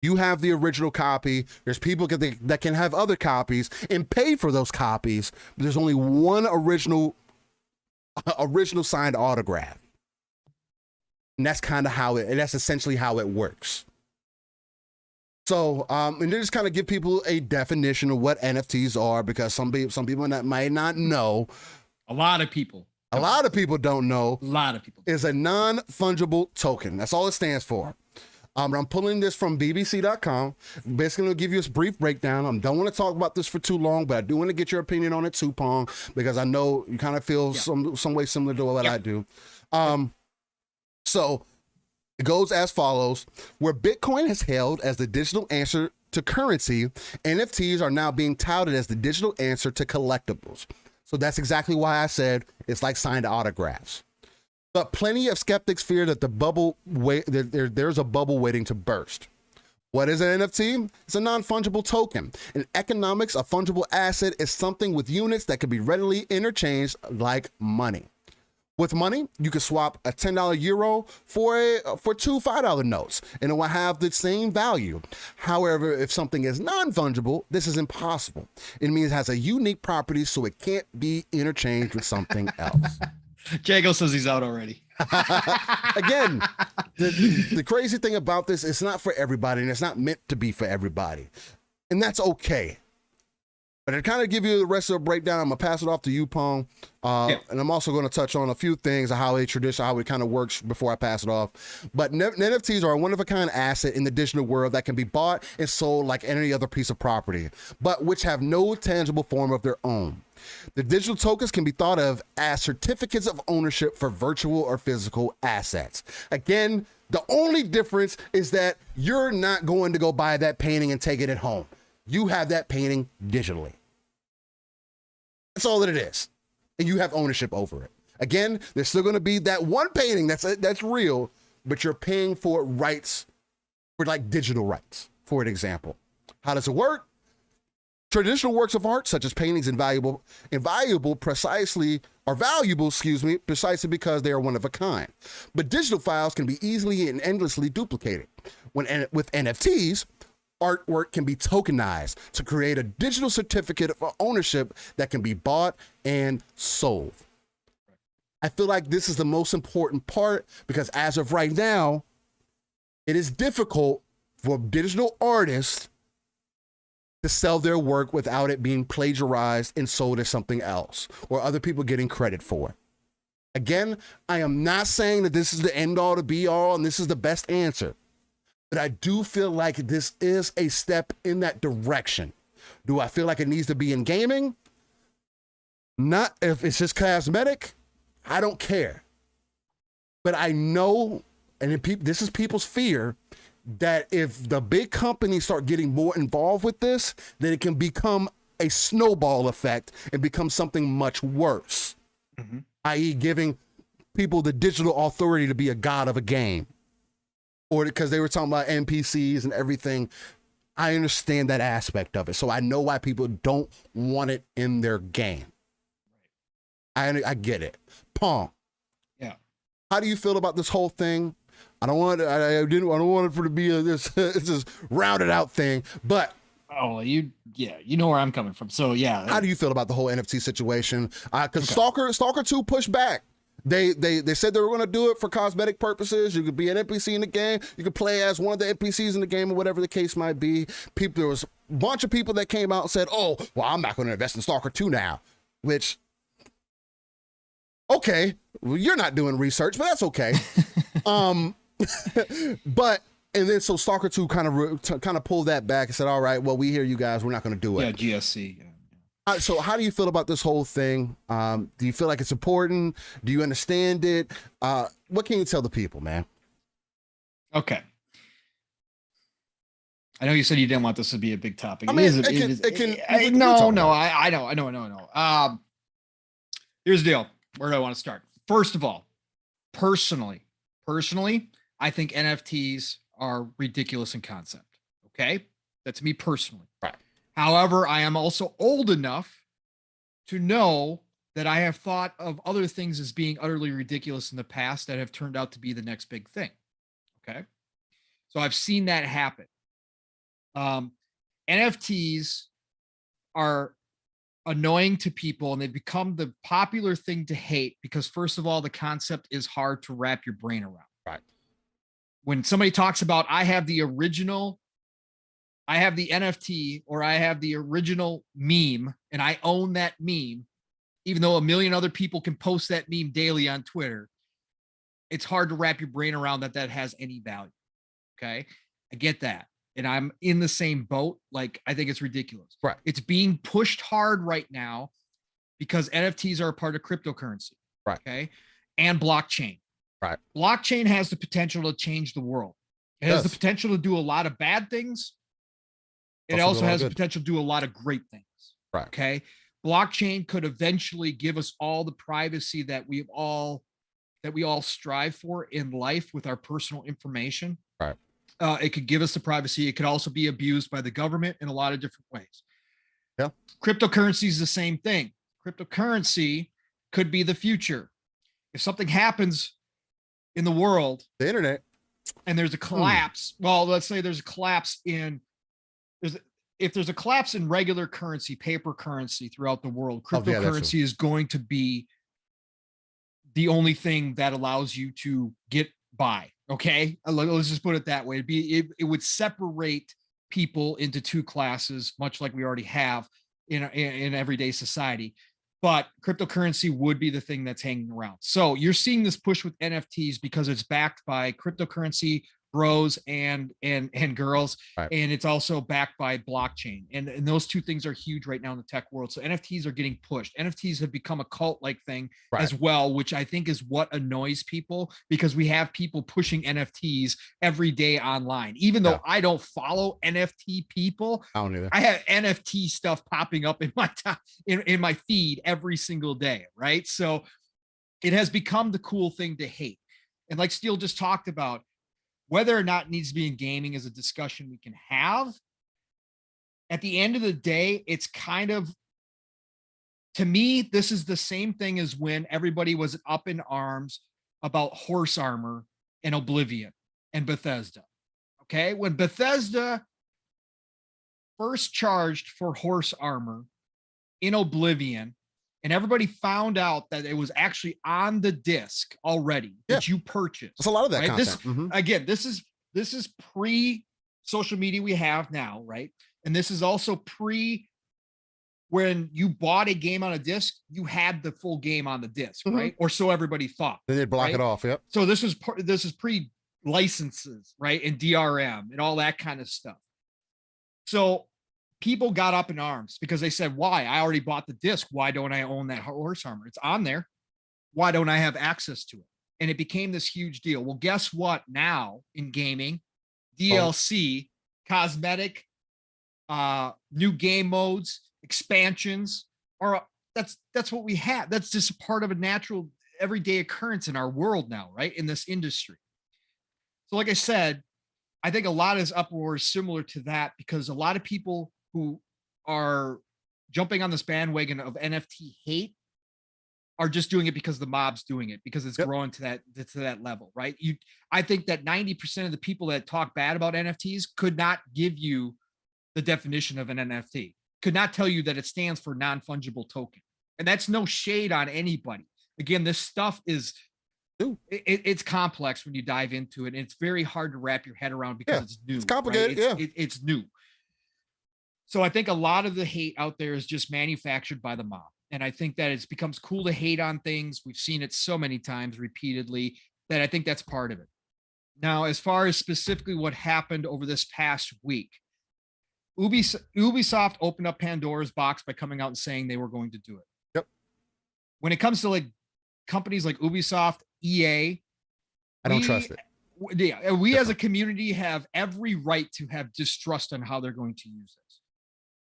You have the original copy. There's people that can have other copies and pay for those copies. But there's only one original signed autograph. And that's kind of that's essentially how it works. So, and just kind of give people a definition of what NFTs are, because some people might not know. A lot of people don't know. A lot of people. Is a non-fungible token. That's all it stands for. I'm pulling this from BBC.com. Basically, I'll give you a brief breakdown. I don't want to talk about this for too long, but I do want to get your opinion on it too, Pong, because I know you kind of feel some way similar to what I do. So it goes as follows. Where Bitcoin is held as the digital answer to currency, NFTs are now being touted as the digital answer to collectibles. So that's exactly why I said it's like signed autographs. But plenty of skeptics fear that there's a bubble waiting to burst. What is an NFT? It's a non-fungible token. In economics, a fungible asset is something with units that can be readily interchanged like money. With money, you can swap a $10 euro for two $5 notes, and it will have the same value. However, if something is non-fungible, this is impossible. It means it has a unique property, so it can't be interchanged with something else. Jago says he's out already. Again, the crazy thing about this, it's not for everybody, and it's not meant to be for everybody. And that's okay. But to kind of give you the rest of the breakdown, I'm going to pass it off to you, Pong. And I'm also going to touch on a few things of how it kind of works before I pass it off. But NFTs are a one-of-a-kind asset in the digital world that can be bought and sold like any other piece of property, but which have no tangible form of their own. The digital tokens can be thought of as certificates of ownership for virtual or physical assets. Again, the only difference is that you're not going to go buy that painting and take it at home. You have that painting digitally. That's all that it is. And you have ownership over it. Again, there's still going to be that one painting that's real, but you're paying for rights, for like digital rights, for an example. How does it work? Traditional works of art, such as paintings, valuable precisely because they are one of a kind. But digital files can be easily and endlessly duplicated. With NFTs, artwork can be tokenized to create a digital certificate of ownership that can be bought and sold. I feel like this is the most important part, because as of right now, it is difficult for digital artists to sell their work without it being plagiarized and sold as something else, or other people getting credit for it. Again, I am not saying that this is the end all to be all and this is the best answer, but I do feel like this is a step in that direction. Do I feel like it needs to be in gaming? Not if it's just cosmetic. I don't care. But I know, and this is people's fear, that if the big companies start getting more involved with this, then it can become a snowball effect and become something much worse, i.e. giving people the digital authority to be a god of a game. Or because they were talking about NPCs and everything. I understand that aspect of it. So I know why people don't want it in their game. I get it. Pong. Yeah. How do you feel about this whole thing? I don't want it for to be this this rounded out thing, but you know where I'm coming from. So yeah. How do you feel about the whole NFT situation? Because Stalker 2 pushed back. They said they were going to do it for cosmetic purposes. You could be an NPC in the game. You could play as one of the NPCs in the game or whatever the case might be. There was a bunch of people that came out and said, oh, well, I'm not going to invest in Stalker 2 now, which, okay, well, you're not doing research, but that's okay. And then so Stalker 2 kind of pulled that back and said, all right, well, we hear you guys. We're not going to do it. Yeah, GSC. Yeah. So how do you feel about this whole thing? Do you feel like it's important? Do you understand it? What can you tell the people, man? Okay. I know you said you didn't want this to be a big topic. I mean, I know. Here's the deal. Where do I want to start? First of all, personally, I think NFTs are ridiculous in concept. Okay. That's me personally. Right. However, I am also old enough to know that I have thought of other things as being utterly ridiculous in the past that have turned out to be the next big thing. Okay. So I've seen that happen. NFTs are annoying to people and they've become the popular thing to hate because, first of all, the concept is hard to wrap your brain around. Right. When somebody talks about, I have the NFT or I have the original meme and I own that meme, even though a million other people can post that meme daily on Twitter, it's hard to wrap your brain around that has any value. Okay. I get that. And I'm in the same boat. Like, I think it's ridiculous. Right. It's being pushed hard right now because NFTs are a part of cryptocurrency. Right. Okay. And blockchain. Right. Blockchain has the potential to change the world. It has the potential to do a lot of bad things. It also has the potential to do a lot of great things. Right. Okay. Blockchain could eventually give us all the privacy that we all strive for in life with our personal information. Right. It could give us the privacy. It could also be abused by the government in a lot of different ways. Yeah. Cryptocurrency is the same thing. Cryptocurrency could be the future. If something happens in the world, the internet, and there's a collapse, well, let's say there's a collapse if there's a collapse in regular currency, paper currency throughout the world, cryptocurrency is going to be the only thing that allows you to get by. Okay. Let's just put it that way. It would separate people into two classes, much like we already have in everyday society. But cryptocurrency would be the thing that's hanging around. So you're seeing this push with NFTs because it's backed by cryptocurrency bros and girls, right. And it's also backed by blockchain, and those two things are huge right now in the tech world. So NFTs are getting pushed. NFTs have become a cult-like thing, right, as well, which I think is what annoys people, because we have people pushing NFTs every day online. Even though I don't follow NFT people, I don't either. I have NFT stuff popping up in my in my feed every single day, right? So it has become the cool thing to hate. And like Steele just talked about, whether or not it needs to be in gaming is a discussion we can have. At the end of the day, it's kind of, to me, this is the same thing as when everybody was up in arms about horse armor and Oblivion and Bethesda. Okay. When Bethesda first charged for horse armor in Oblivion, and everybody found out that it was actually on the disc already that you purchased. There's a lot of that content. Again, this is pre-social media we have now, right? And this is also pre when you bought a game on a disc, you had the full game on the disc, right? Or so everybody thought. Then they'd block it off. Yep. So this is pre-licenses, right? And DRM and all that kind of stuff. So people got up in arms because they said, why? I already bought the disc. Why don't I own that horse armor? It's on there. Why don't I have access to it? and it became this huge deal. Well, guess what? Now in gaming, Oh. DLC, cosmetic, new game modes, expansions are that's what we have. That's just part of a natural everyday occurrence in our world now, right? In this industry. So, like I said, I think a lot of this uproar is similar to that because a lot of people who are jumping on this bandwagon of NFT hate are just doing it because the mob's doing it because it's Yep. growing to that level, right? I think that 90% of the people that talk bad about NFTs could not give you the definition of an NFT, could not tell you that it stands for non-fungible token. And that's no shade on anybody. Again, this stuff is it's complex when you dive into it, and it's very hard to wrap your head around because it's new. It's complicated. Right? It's new. So I think a lot of the hate out there is just manufactured by the mob. And I think that it becomes cool to hate on things. We've seen it so many times repeatedly that I think that's part of it. Now, as far as specifically what happened over this past week, Ubisoft opened up Pandora's box by coming out and saying they were going to do it. Yep. When it comes to like companies like Ubisoft, EA, I don't trust it. Yeah, we as a community have every right to have distrust on how they're going to use this.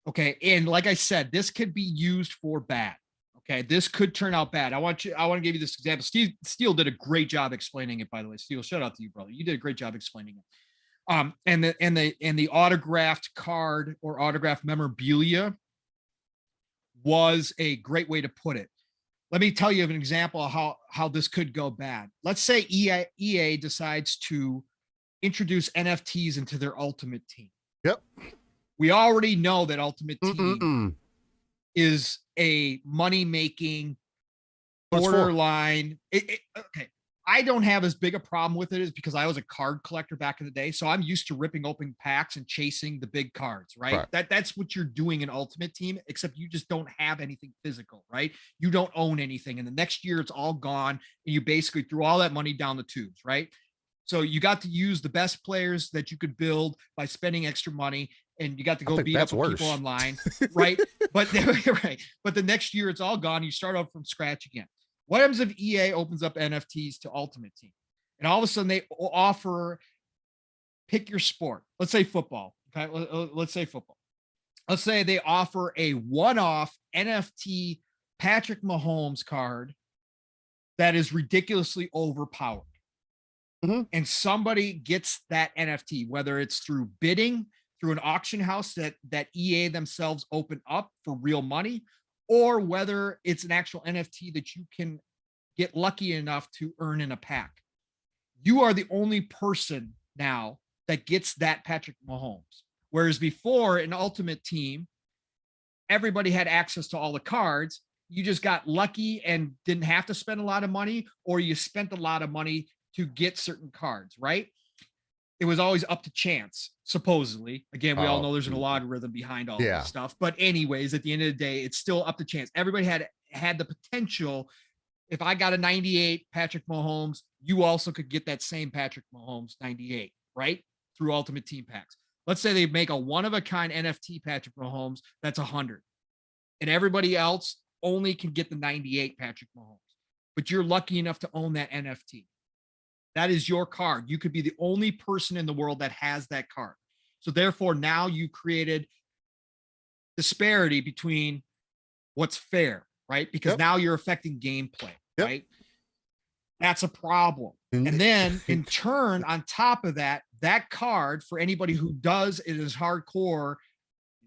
Okay, and like I said, this could be used for bad. Okay, this could turn out bad. I want to give you this example. Steel did a great job explaining it, by the way. Steel, shout out to you, brother. You did a great job explaining it. And the autographed card or autographed memorabilia was a great way to put it. Let me tell you an example of how this could go bad. Let's say EA decides to introduce NFTs into their Ultimate Team. Yep. We already know that Ultimate Team is a money-making borderline. Okay. I don't have as big a problem with it is because I was a card collector back in the day. So I'm used to ripping open packs and chasing the big cards, right? That's what you're doing in Ultimate Team, except you just don't have anything physical, right? You don't own anything. And the next year it's all gone. And you basically threw all that money down the tubes, right? So you got to use the best players that you could build by spending extra money. And you got to go beat up people online, right? But the next year it's all gone. You start out from scratch again. What happens if EA opens up NFTs to Ultimate Team? And all of a sudden they offer, pick your sport. Let's say football. Okay, let's say football. Let's say they offer a one-off NFT Patrick Mahomes card that is ridiculously overpowered. And somebody gets that NFT, whether it's through bidding, through an auction house that EA themselves open up for real money, or whether it's an actual NFT that you can get lucky enough to earn in a pack. You are the only person now that gets that Patrick Mahomes. Whereas before in Ultimate Team, everybody had access to all the cards. You just got lucky and didn't have to spend a lot of money, or you spent a lot of money to get certain cards, right? It was always up to chance, supposedly. Again, we all know there's an algorithm behind all this stuff. But anyways, at the end of the day, it's still up to chance. Everybody had the potential. If I got a 98 Patrick Mahomes, you also could get that same Patrick Mahomes 98, right? Through Ultimate Team packs. Let's say they make a one-of-a-kind NFT Patrick Mahomes that's 100. And everybody else only can get the 98 Patrick Mahomes. But you're lucky enough to own that NFT. That is your card. You could be the only person in the world that has that card. So therefore, now you created disparity between what's fair, right? Because now you're affecting gameplay, right? That's a problem. And then in turn, on top of that, that card for anybody who does it is hardcore,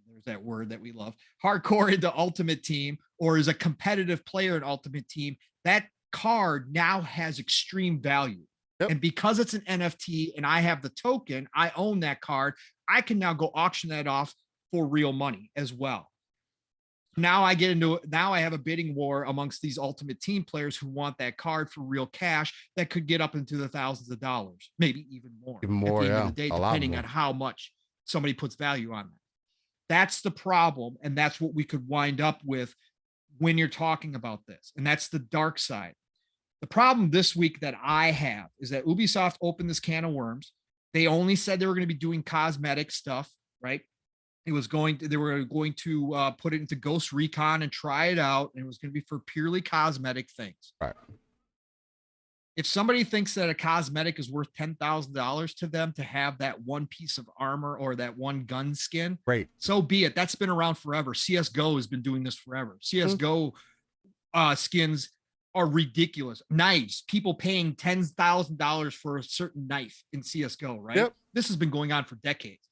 there's that word that we love, hardcore into Ultimate Team, or is a competitive player in Ultimate Team, that card now has extreme value. And because it's an NFT and I have the token, I own that card, I can now go auction that off for real money as well. Now I have a bidding war amongst these Ultimate Team players who want that card for real cash that could get up into the thousands of dollars, maybe even more. At the end of the day, depending on how much somebody puts value on that. That's the problem. And that's what we could wind up with when you're talking about this. And that's the dark side. The problem this week that I have is that Ubisoft opened this can of worms. They only said they were going to be doing cosmetic stuff, right? They were going to put it into Ghost Recon and try it out. And it was going to be for purely cosmetic things. Right. If somebody thinks that a cosmetic is worth $10,000 to them to have that one piece of armor or that one gun skin, Right. so be it. That's been around forever. CSGO has been doing this forever. CSGO skins are ridiculous. Knives, people paying $10,000 for a certain knife in CSGO, right? Yep. This has been going on for decades.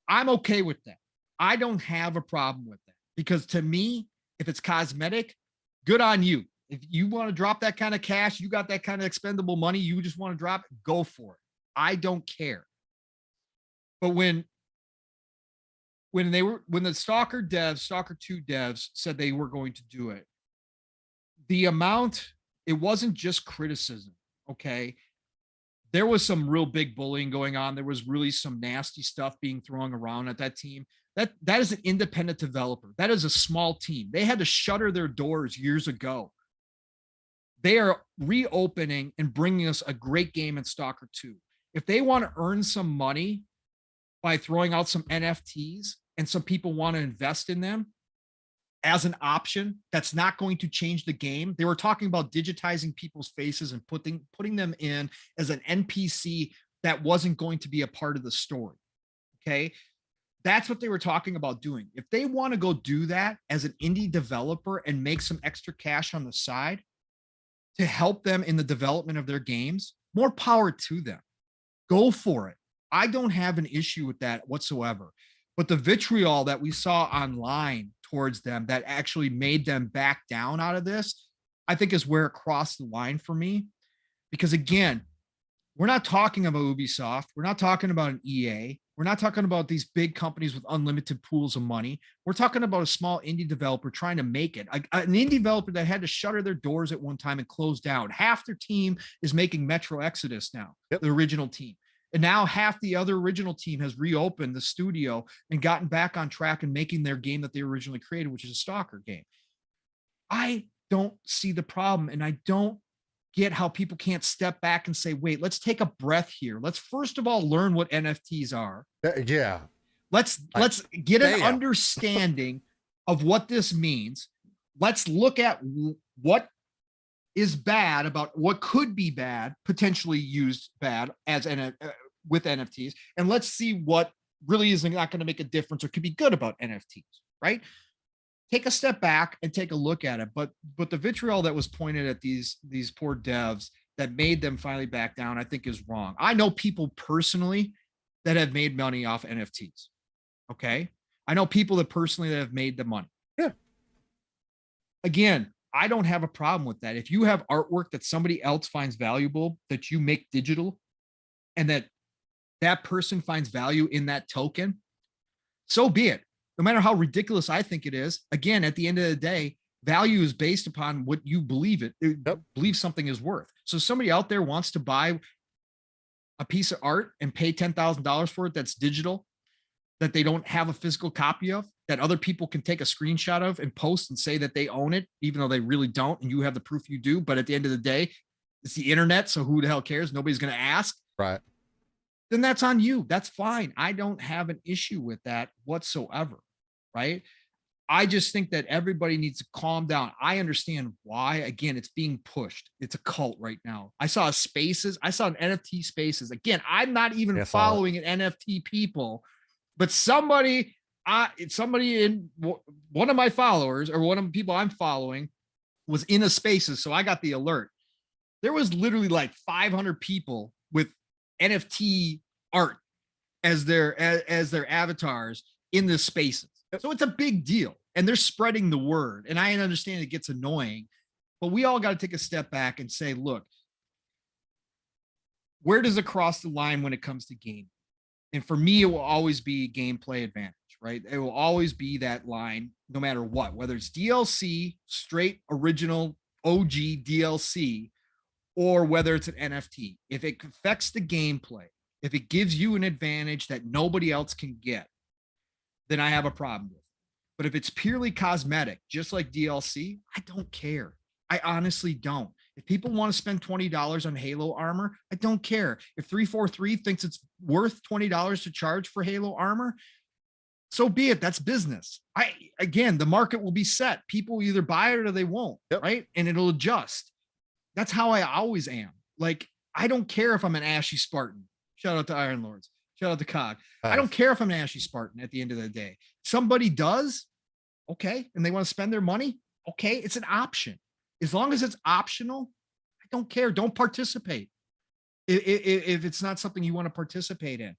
I'm okay with that. I don't have a problem with that because to me, if it's cosmetic, good on you. If you want to drop that kind of cash, you got that kind of expendable money, you just want to drop it, go for it. I don't care. But when the Stalker 2 devs said they were going to do it, the amount, it wasn't just criticism, okay? There was some real big bullying going on. There was really some nasty stuff being thrown around at that team. That is an independent developer. That is a small team. They had to shutter their doors years ago. They are reopening and bringing us a great game in Stalker 2. If they want to earn some money by throwing out some NFTs and some people want to invest in them as an option, that's not going to change the game. They were talking about digitizing people's faces and putting them in as an NPC that wasn't going to be a part of the story. Okay. That's what they were talking about doing. If they want to go do that as an indie developer and make some extra cash on the side to help them in the development of their games, more power to them. Go for it. I don't have an issue with that whatsoever. But the vitriol that we saw online towards them that actually made them back down out of this, I think is where it crossed the line for me. Because again, we're not talking about Ubisoft. We're not talking about an EA. We're not talking about these big companies with unlimited pools of money. We're talking about a small indie developer trying to make it. An indie developer that had to shutter their doors at one time and close down. Half their team is making Metro Exodus now, the original team. And now half the other original team has reopened the studio and gotten back on track and making their game that they originally created, which is a Stalker game. I don't see the problem, and I don't get how people can't step back and say, wait, let's take a breath here. Let's first of all learn what NFTs are. Yeah. Let's get an understanding of what this means. Let's look at what is bad about what could be bad, potentially used bad as with NFTs, and let's see what really is not going to make a difference or could be good about NFTs, right? Take a step back and take a look at it. But the vitriol that was pointed at these poor devs that made them finally back down, I think is wrong. I know people personally that have made money off NFTs. Okay. I know people that have made the money. Yeah. Again, I don't have a problem with that. If you have artwork that somebody else finds valuable that you make digital and that person finds value in that token, so be it. No matter how ridiculous I think it is, again, at the end of the day, value is based upon what you believe believe something is worth. So somebody out there wants to buy a piece of art and pay $10,000 for it that's digital, that they don't have a physical copy of, that other people can take a screenshot of and post and say that they own it, even though they really don't, and you have the proof you do. But at the end of the day, it's the internet, so who the hell cares? Nobody's going to ask. Right. Then that's on you. That's fine. I don't have an issue with that whatsoever, right? I just think that everybody needs to calm down. I understand why. Again, it's being pushed. It's a cult right now. I saw an NFT Spaces. Again, I'm not even following an NFT people, but somebody in one of my followers or one of the people I'm following was in a Spaces, so I got the alert. There was literally like 500 people with NFT art as their avatars in the Spaces. So it's a big deal, and they're spreading the word. And I understand it gets annoying, but we all got to take a step back and say, look, where does it cross the line when it comes to game? And for me, it will always be gameplay advantage, right? It will always be that line, no matter what, whether it's DLC, straight original OG DLC, or whether it's an NFT. If it affects the gameplay, if it gives you an advantage that nobody else can get, then I have a problem with it. But if it's purely cosmetic, just like DLC, I don't care. I honestly don't. If people want to spend $20 on Halo armor, I don't care. If 343 thinks it's worth $20 to charge for Halo armor, so be it. That's business. Again, the market will be set. People either buy it or they won't, right? And it'll adjust. that's how I always am. Like, I don't care if I'm an Ashy Spartan. Shout out to Iron Lords. Shout out to Cog. I don't care if I'm an Ashy Spartan at the end of the day. Somebody does, okay, and they want to spend their money, okay, it's an option. As long as it's optional, I don't care. Don't participate if it's not something you want to participate in.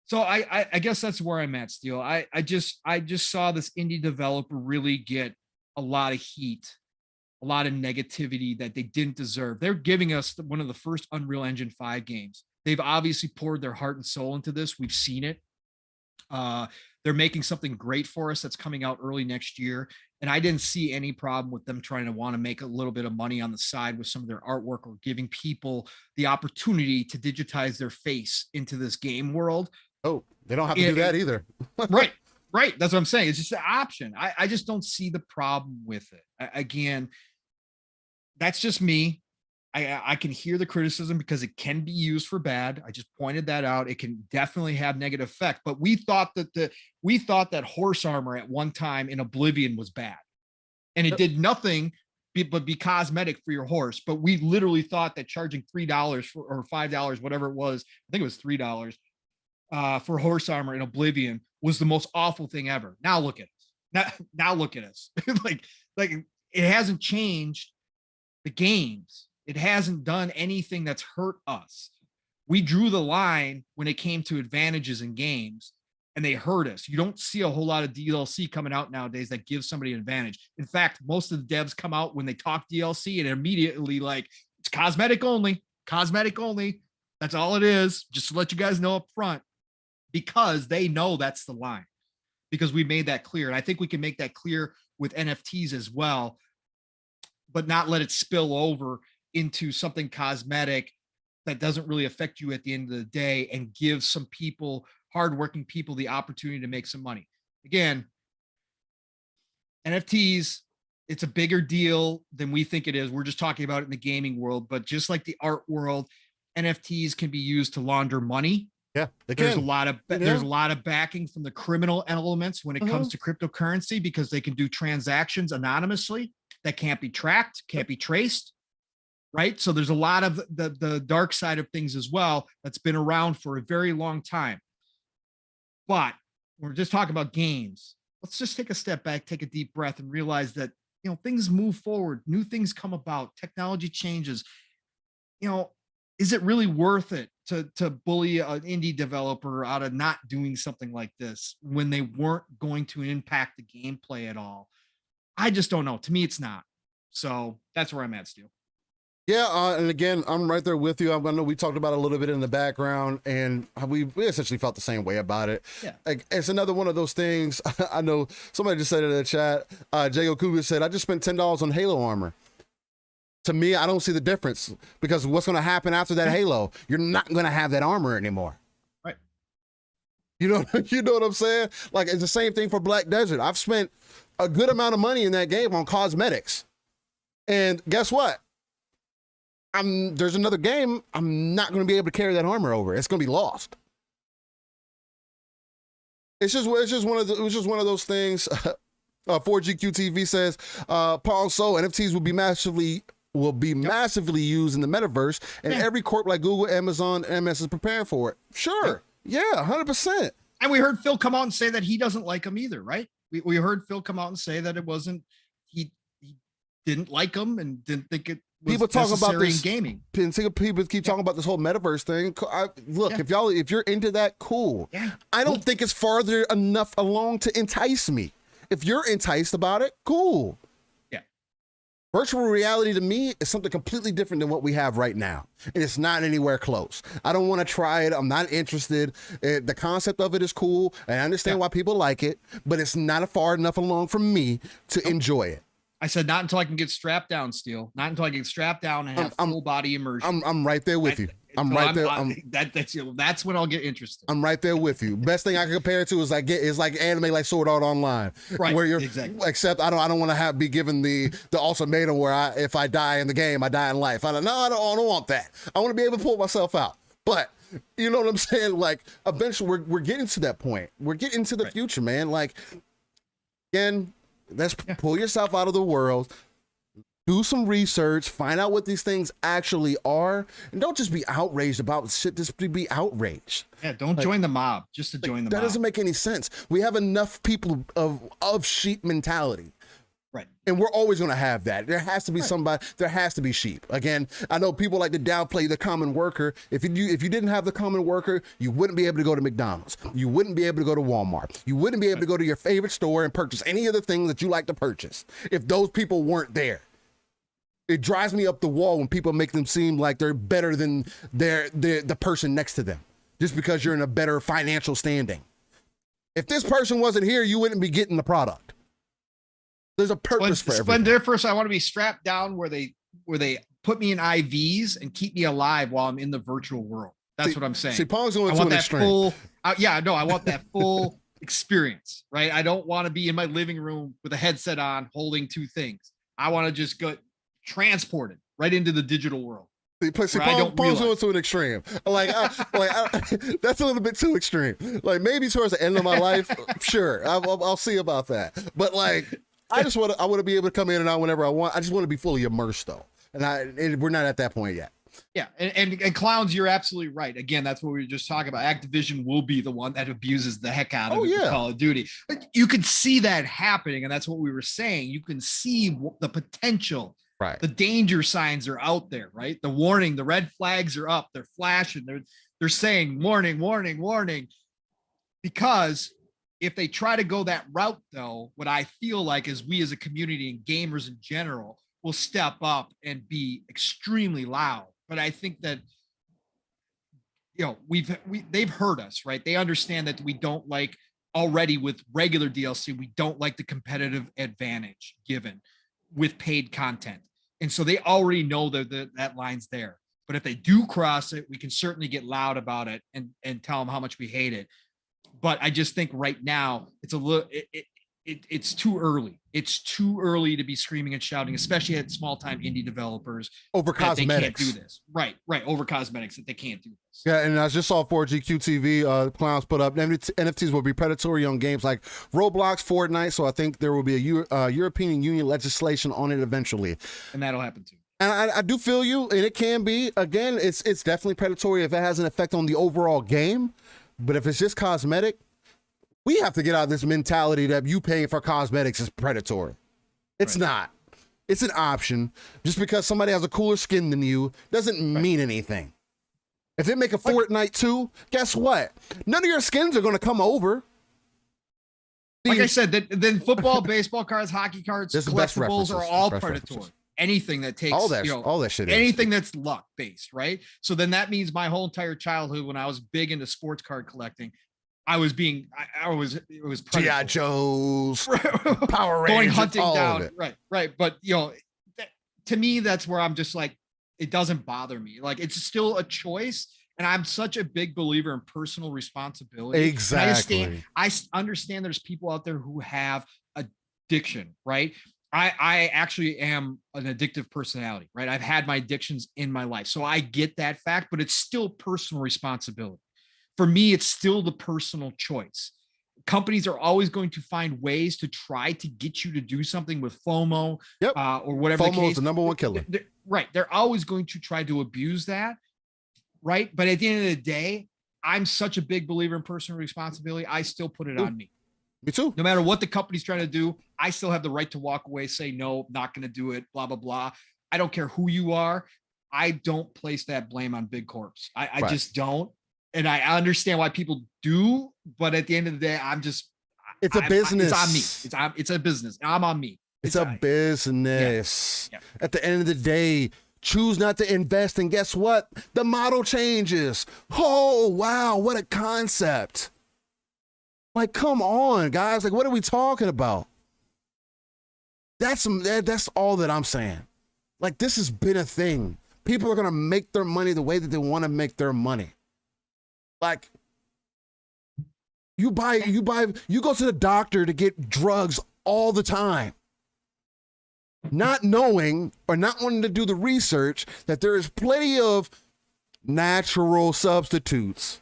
So I guess that's where I'm at, Steel. I just saw this indie developer really get a lot of heat, a lot of negativity that they didn't deserve. They're giving us one of the first Unreal Engine 5 games. They've obviously poured their heart and soul into this. We've seen it. They're making something great for us that's coming out early next year. And I didn't see any problem with them trying to want to make a little bit of money on the side with some of their artwork or giving people the opportunity to digitize their face into this game world. Oh, they don't have to do that either. Right. Right. That's what I'm saying. It's just an option. I just don't see the problem with it. Again, that's just me. I can hear the criticism because it can be used for bad. I just pointed that out. It can definitely have negative effect. But we thought that horse armor at one time in Oblivion was bad, and it did nothing but be cosmetic for your horse. But we literally thought that charging $3 or $5, whatever it was, I think it was $3 for horse armor in Oblivion was the most awful thing ever. Now look at us. Now look at us. like it hasn't changed the games. It hasn't done anything that's hurt us. We drew the line when it came to advantages in games, and they hurt us. You don't see a whole lot of DLC coming out nowadays that gives somebody an advantage. In fact, most of the devs come out when they talk DLC and immediately like, it's cosmetic only, cosmetic only. That's all it is. Just to let you guys know up front, because they know that's the line, because we made that clear. And I think we can make that clear with NFTs as well, but not let it spill over into something cosmetic that doesn't really affect you at the end of the day and give some people, hardworking people, the opportunity to make some money. Again, NFTs, it's a bigger deal than we think it is. We're just talking about it in the gaming world, but just like the art world, NFTs can be used to launder money. Yeah, there's a lot of backing from the criminal elements when it comes to cryptocurrency, because they can do transactions anonymously that can't be tracked, can't be traced. Right. So there's a lot of the dark side of things as well that's been around for a very long time. But we're just talking about games. Let's just take a step back, take a deep breath, and realize that, you know, things move forward, new things come about, technology changes. You know, is it really worth it to bully an indie developer out of not doing something like this when they weren't going to impact the gameplay at all? I just don't know. To me, it's not. So that's where I'm at, Stu. Yeah, and again, I'm right there with you. I know we talked about it a little bit in the background, and we essentially felt the same way about it. Yeah. Like, it's another one of those things. I know somebody just said it in the chat. Jago Cougar said, I just spent $10 on Halo armor. To me, I don't see the difference, because what's going to happen after that Halo? You're not going to have that armor anymore. Right. You know what I'm saying? Like, it's the same thing for Black Desert. I've spent a good amount of money in that game on cosmetics. And guess what? There's another game, I'm not going to be able to carry that armor over. It's going to be lost. It was just one of those things. 4GQTV says, Pong Steel NFTs will be massively used in the metaverse, and every corp like Google, Amazon, MS is preparing for it. Sure. Yeah, 100%. And we heard Phil come out and say that he doesn't like them either, right? We heard Phil come out and say that it wasn't, he didn't like them and didn't think it was people talk about this in gaming. People keep talking about this whole metaverse thing. If you're into that, cool. Yeah. I don't think it's farther enough along to entice me. If you're enticed about it, cool. Yeah. Virtual reality to me is something completely different than what we have right now. And it's not anywhere close. I don't want to try it. I'm not interested. The concept of it is cool. And I understand why people like it, but it's not far enough along for me to enjoy it. I said, not until I can get strapped down, Steel. Not until I get strapped down and have full body immersion. I'm right there with you. That's when I'll get interested. I'm right there with you. Best thing I can compare it to is like anime, like Sword Art Online, right? Where you're exactly. Except I don't want to be given the ultimatum where if I die in the game, I die in life. I don't want that. I want to be able to pull myself out. But you know what I'm saying? Like, eventually we're getting to that point. We're getting to the future, man. Like, again, let's pull yourself out of the world. do some research, find out what these things actually are, and don't just be outraged about shit. Just be outraged. Yeah, don't join the mob just to join the mob. That doesn't make any sense. We have enough people of sheep mentality. Right. And we're always going to have that. There has to be somebody, there has to be sheep. Again, I know people like to downplay the common worker. If you didn't have the common worker, you wouldn't be able to go to McDonald's. You wouldn't be able to go to Walmart. You wouldn't be able to go to your favorite store and purchase any of the things that you like to purchase if those people weren't there. It drives me up the wall when people make them seem like they're better than the person next to them just because you're in a better financial standing. If this person wasn't here, you wouldn't be getting the product. There's a purpose for everything. Splinter, first, I want to be strapped down where they put me in IVs and keep me alive while I'm in the virtual world. That's what I'm saying. See, Pong's going to an extreme. I want that full experience, right? I don't want to be in my living room with a headset on holding two things. I want to just go transported right into the digital world. Pong's going to an extreme. That's a little bit too extreme. Like maybe towards the end of my life, sure, I'll see about that. But like, I want to be able to come in and out whenever I want. I just want to be fully immersed though, and we're not at that point yet. Yeah, and clowns, you're absolutely right. Again, that's what we were just talking about. Activision will be the one that abuses the heck out of Call of Duty. But you could see that happening, and that's what we were saying. You can see the potential. Right. The danger signs are out there, right? The warning, the red flags are up. They're flashing. They're saying warning, warning, warning. Because if they try to go that route, though, what I feel like is we as a community and gamers in general will step up and be extremely loud. But I think that, they've heard us, right? They understand that we don't like already with regular DLC, we don't like the competitive advantage given with paid content. And so they already know that line's there. But if they do cross it, we can certainly get loud about it and tell them how much we hate it. But I just think right now it's it's too early. It's too early to be screaming and shouting, especially at small time indie developers over cosmetics. They can't do this. Right. Over cosmetics that they can't do this. Yeah, and I just saw 4GQ clowns put up NFTs will be predatory on games like Roblox, Fortnite. So I think there will be a European Union legislation on it eventually, and that'll happen too. And I do feel you, and it can be. Again, it's definitely predatory if it has an effect on the overall game. But if it's just cosmetic, we have to get out of this mentality that you paying for cosmetics is predatory. It's not. It's an option. Just because somebody has a cooler skin than you doesn't mean anything. If they make a Fortnite 2, guess what? None of your skins are going to come over. Like I said, then football, baseball cards, hockey cards, collectibles are all predatory. Anything that takes all that shit, anything that's luck based, right? So then that means my whole entire childhood, when I was big into sports card collecting, it was G.I. Joe's, Power Rangers, going hunting all down, of it. right. But to me, that's where I'm just like, it doesn't bother me. Like it's still a choice, and I'm such a big believer in personal responsibility. Exactly. I understand there's people out there who have addiction, right? I actually am an addictive personality, right? I've had my addictions in my life. So I get that fact, but it's still personal responsibility. For me, it's still the personal choice. Companies are always going to find ways to try to get you to do something with FOMO or whatever. FOMO is the number one killer. Right. They're always going to try to abuse that. Right. But at the end of the day, I'm such a big believer in personal responsibility. I still put it on me. Me too. No matter what the company's trying to do, I still have the right to walk away, say, no, not going to do it, blah, blah, blah. I don't care who you are. I don't place that blame on big corps. I just don't. And I understand why people do, but at the end of the day, it's a business. It's on me. It's a business. I'm on me. It's a business. Yeah. At the end of the day, choose not to invest. And guess what? The model changes. Oh, wow. What a concept. Like, come on, guys. Like, what are we talking about? That's all that I'm saying. Like, this has been a thing. People are going to make their money the way that they want to make their money. Like, you go to the doctor to get drugs all the time, not knowing or not wanting to do the research that there is plenty of natural substitutes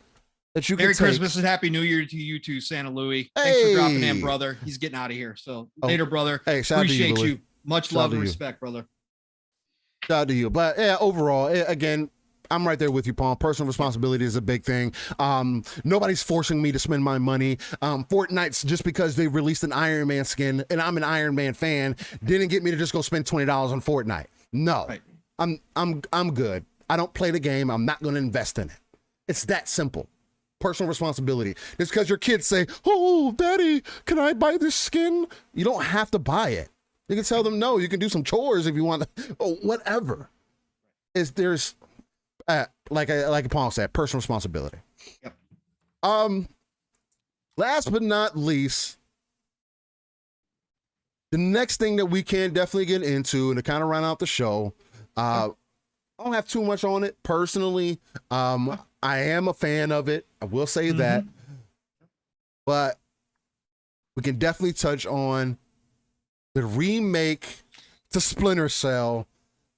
that you can take. Merry Christmas and Happy New Year to you too, Santa Louis. Thanks for dropping in, brother. He's getting out of here. So later, brother. Hey, appreciate you. Much love and respect, brother. Shout out to you. But yeah, overall, again, I'm right there with you, Paul. Personal responsibility is a big thing. Nobody's forcing me to spend my money. Fortnite's just because they released an Iron Man skin and I'm an Iron Man fan didn't get me to just go spend $20 on Fortnite. No, right. I'm good. I don't play the game. I'm not going to invest in it. It's that simple. Personal responsibility. It's because your kids say, "Oh, Daddy, can I buy this skin?" You don't have to buy it. You can tell them no. You can do some chores if you want. Oh, whatever. There's like Paul said, personal responsibility. Yep. Last but not least, the next thing that we can definitely get into and to kind of round out the show. I don't have too much on it personally. I am a fan of it. I will say that. But we can definitely touch on the remake to Splinter Cell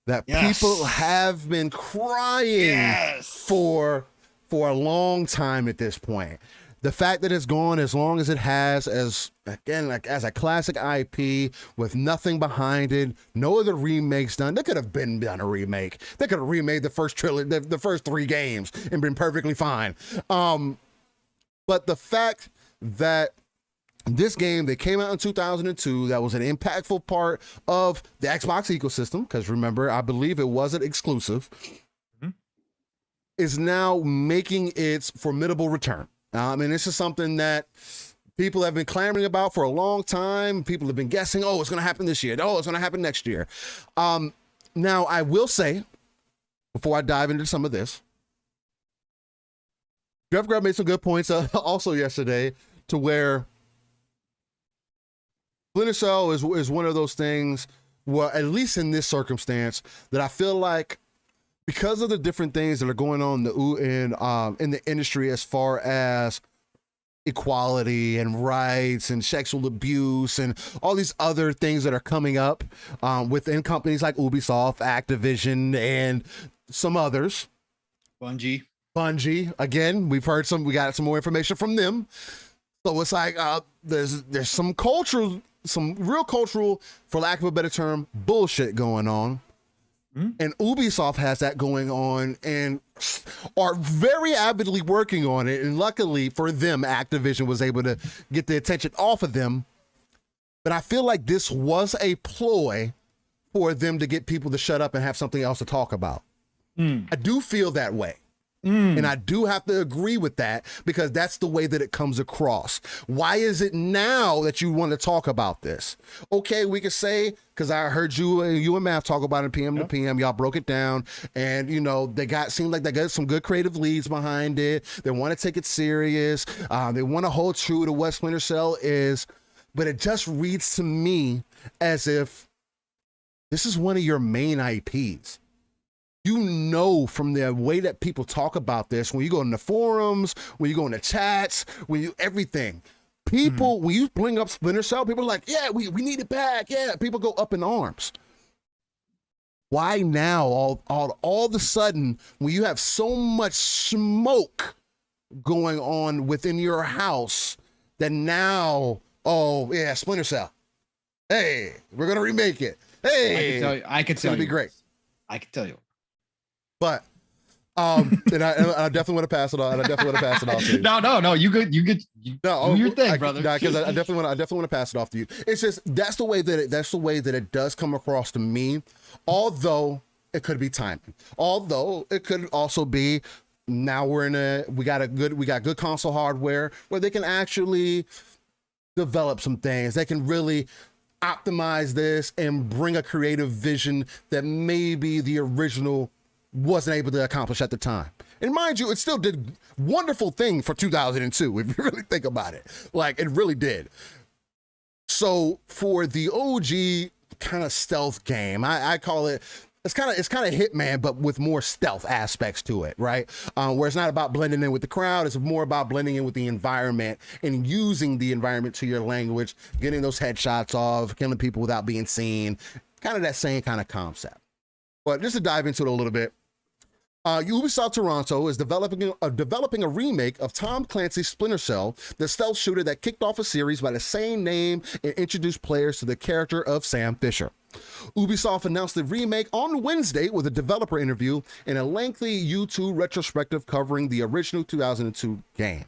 that people have been crying for a long time at this point. The fact that it's gone as long as it has, as a classic IP with nothing behind it, no other remakes done. They could have been done a remake. They could have remade the first trilogy, the first 3 games, and been perfectly fine. But the fact that this game that came out in 2002, that was an impactful part of the Xbox ecosystem, because remember, I believe it wasn't exclusive, is now making its formidable return. And this is something that people have been clamoring about for a long time. People have been guessing, oh, it's going to happen this year. Oh, it's going to happen next year. Now, I will say, before I dive into some of this, Jeff Grubb made some good points also yesterday to where Splinter Cell is one of those things where, at least in this circumstance, that I feel like because of the different things that are going on in the industry as far as equality and rights and sexual abuse and all these other things that are coming up within companies like Ubisoft, Activision, and some others. Bungie, again, we got some more information from them. So it's like there's some real cultural, for lack of a better term, bullshit going on. And Ubisoft has that going on and are very avidly working on it. And luckily for them, Activision was able to get the attention off of them. But I feel like this was a ploy for them to get people to shut up and have something else to talk about. I do feel that way. And I do have to agree with that because that's the way that it comes across. Why is it now that you want to talk about this? Okay, we could say, because I heard you and Matt talk about it PM to PM. Y'all broke it down, and seemed like they got some good creative leads behind it. They want to take it serious. They want to hold true to what Splinter Cell is, but it just reads to me as if this is one of your main IPs. From the way that people talk about this, when you go in the forums, when you go in the chats, everything, people, when you bring up Splinter Cell, people are like, yeah, we need it back. Yeah, people go up in arms. Why now, all of a sudden, when you have so much smoke going on within your house, that now, oh, yeah, Splinter Cell. Hey, we're going to remake it. Hey, I can tell you. It's going to be great. I can tell you. But and I definitely want to pass it on. And I definitely want to pass it off to you. No, you good. You do your thing, brother. Because I definitely want to pass it off to you. It's just that's the way that it does come across to me. Although it could be timing. Although it could also be now we got good console hardware where they can actually develop some things. They can really optimize this and bring a creative vision that maybe the original wasn't able to accomplish at the time. And mind you, it still did wonderful thing for 2002, if you really think about it. Like, it really did. So for the OG kind of stealth game, I call it, it's kind of Hitman, but with more stealth aspects to it, right? Where it's not about blending in with the crowd, it's more about blending in with the environment and using the environment to your language, getting those headshots off, killing people without being seen, kind of that same kind of concept. But just to dive into it a little bit, Ubisoft Toronto is developing a remake of Tom Clancy's Splinter Cell, the stealth shooter that kicked off a series by the same name and introduced players to the character of Sam Fisher. Ubisoft announced the remake on Wednesday with a developer interview and a lengthy YouTube retrospective covering the original 2002 game.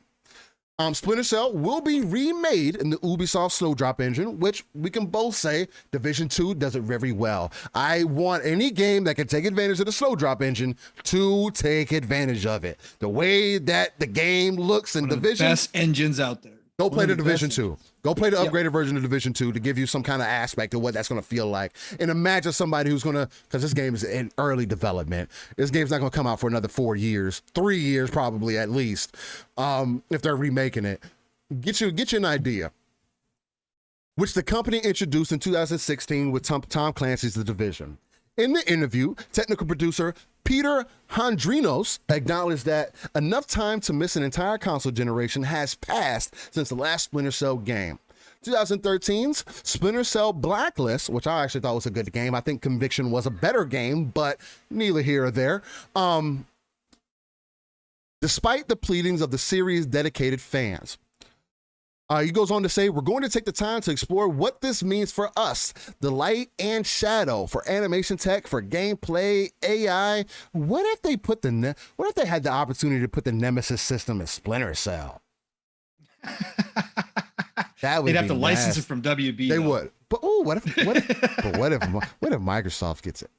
Splinter Cell will be remade in the Ubisoft Snowdrop engine, which we can both say Division 2 does it very well. I want any game that can take advantage of the Snowdrop engine to take advantage of it. The way that the game looks in Division, best engines out there. Go play the Division 2. Go play the upgraded version of Division 2 to give you some kind of aspect of what that's going to feel like. And imagine somebody who's going to, because this game is in early development. This game's not going to come out for another 4 years, 3 years probably at least, if they're remaking it. Get you an idea. Which the company introduced in 2016 with Tom Clancy's The Division. In the interview, technical producer Peter Hondrinos acknowledged that enough time to miss an entire console generation has passed since the last Splinter Cell game. 2013's Splinter Cell Blacklist, which I actually thought was a good game. I think Conviction was a better game, but neither here or there. Despite the pleadings of the series' dedicated fans. He goes on to say, we're going to take the time to explore what this means for us, the light and shadow, for animation tech, for gameplay, AI. What if they had the opportunity to put the Nemesis system in Splinter Cell? That would They'd have to license it from WB. They would. But what if Microsoft gets it?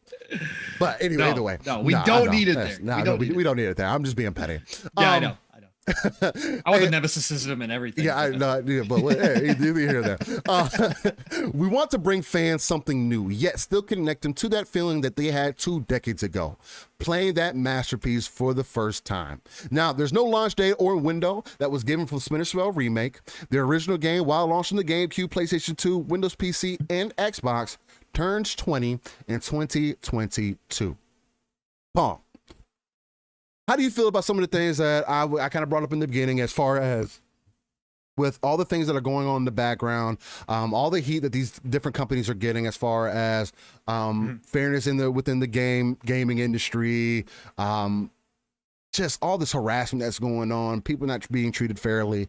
But anyway, either way. No, we don't need it there. We don't need it there. I'm just being petty. Yeah, I know. I want the Nemesis system and everything. Yeah, I know, but hey, neither here nor there. We want to bring fans something new, yet still connect them to that feeling that they had 2 decades ago, playing that masterpiece for the first time. Now, there's no launch date or window that was given for Splinter Cell Remake. The original game, while launching the GameCube, PlayStation 2, Windows PC, and Xbox, turns 20 in 2022. Pong. How do you feel about some of the things that I kind of brought up in the beginning, as far as with all the things that are going on in the background, all the heat that these different companies are getting, as far as fairness within the gaming industry, just all this harassment that's going on, people not being treated fairly,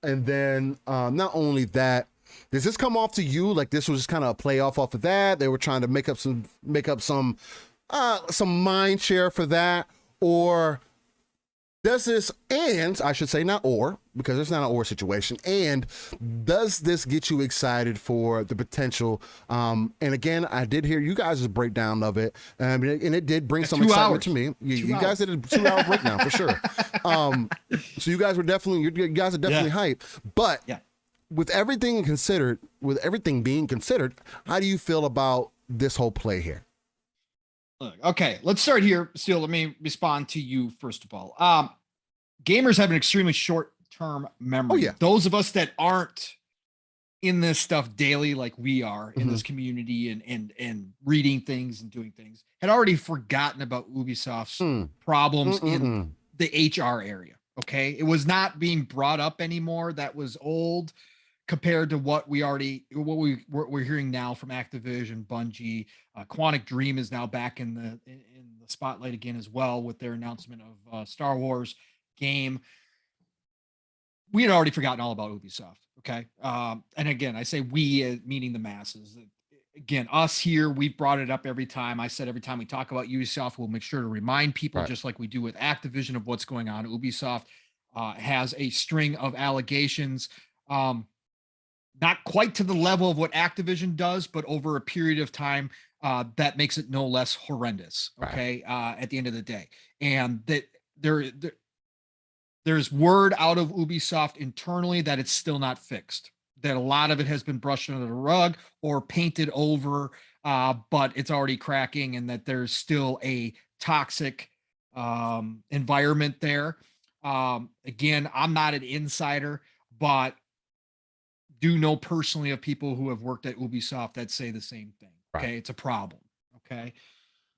and then not only that, does this come off to you like this was just kind of a play off of that? They were trying to make up some mind share for that. Or does this, and I should say not or, because it's not an or situation, and does this get you excited for the potential? And again, I did hear you guys' breakdown of it, and it did bring some excitement to me. You guys did a 2-hour breakdown for sure. So you guys are definitely hype. But with everything being considered, how do you feel about this whole play here? Okay, let's start here. Steel, let me respond to you first of all. Gamers have an extremely short-term memory. Oh, yeah. Those of us that aren't in this stuff daily, like we are in this community and reading things and doing things, had already forgotten about Ubisoft's problems in the HR area. Okay, it was not being brought up anymore. That was old compared to what we're hearing now from Activision, Bungie. Quantic Dream is now back in the spotlight again as well with their announcement of Star Wars game. We had already forgotten all about Ubisoft. Okay, and again, I say we, meaning the masses. Again, us here, we've brought it up every time. I said every time we talk about Ubisoft, we'll make sure to remind people, just like we do with Activision, of what's going on. Ubisoft has a string of allegations. Not quite to the level of what Activision does, but over a period of time, that makes it no less horrendous. Okay, at the end of the day, and that there's word out of Ubisoft internally that it's still not fixed. That a lot of it has been brushed under the rug or painted over, but it's already cracking, and that there's still a toxic environment there. Again, I'm not an insider, but do know personally of people who have worked at Ubisoft that say the same thing. Okay, it's a problem. Okay,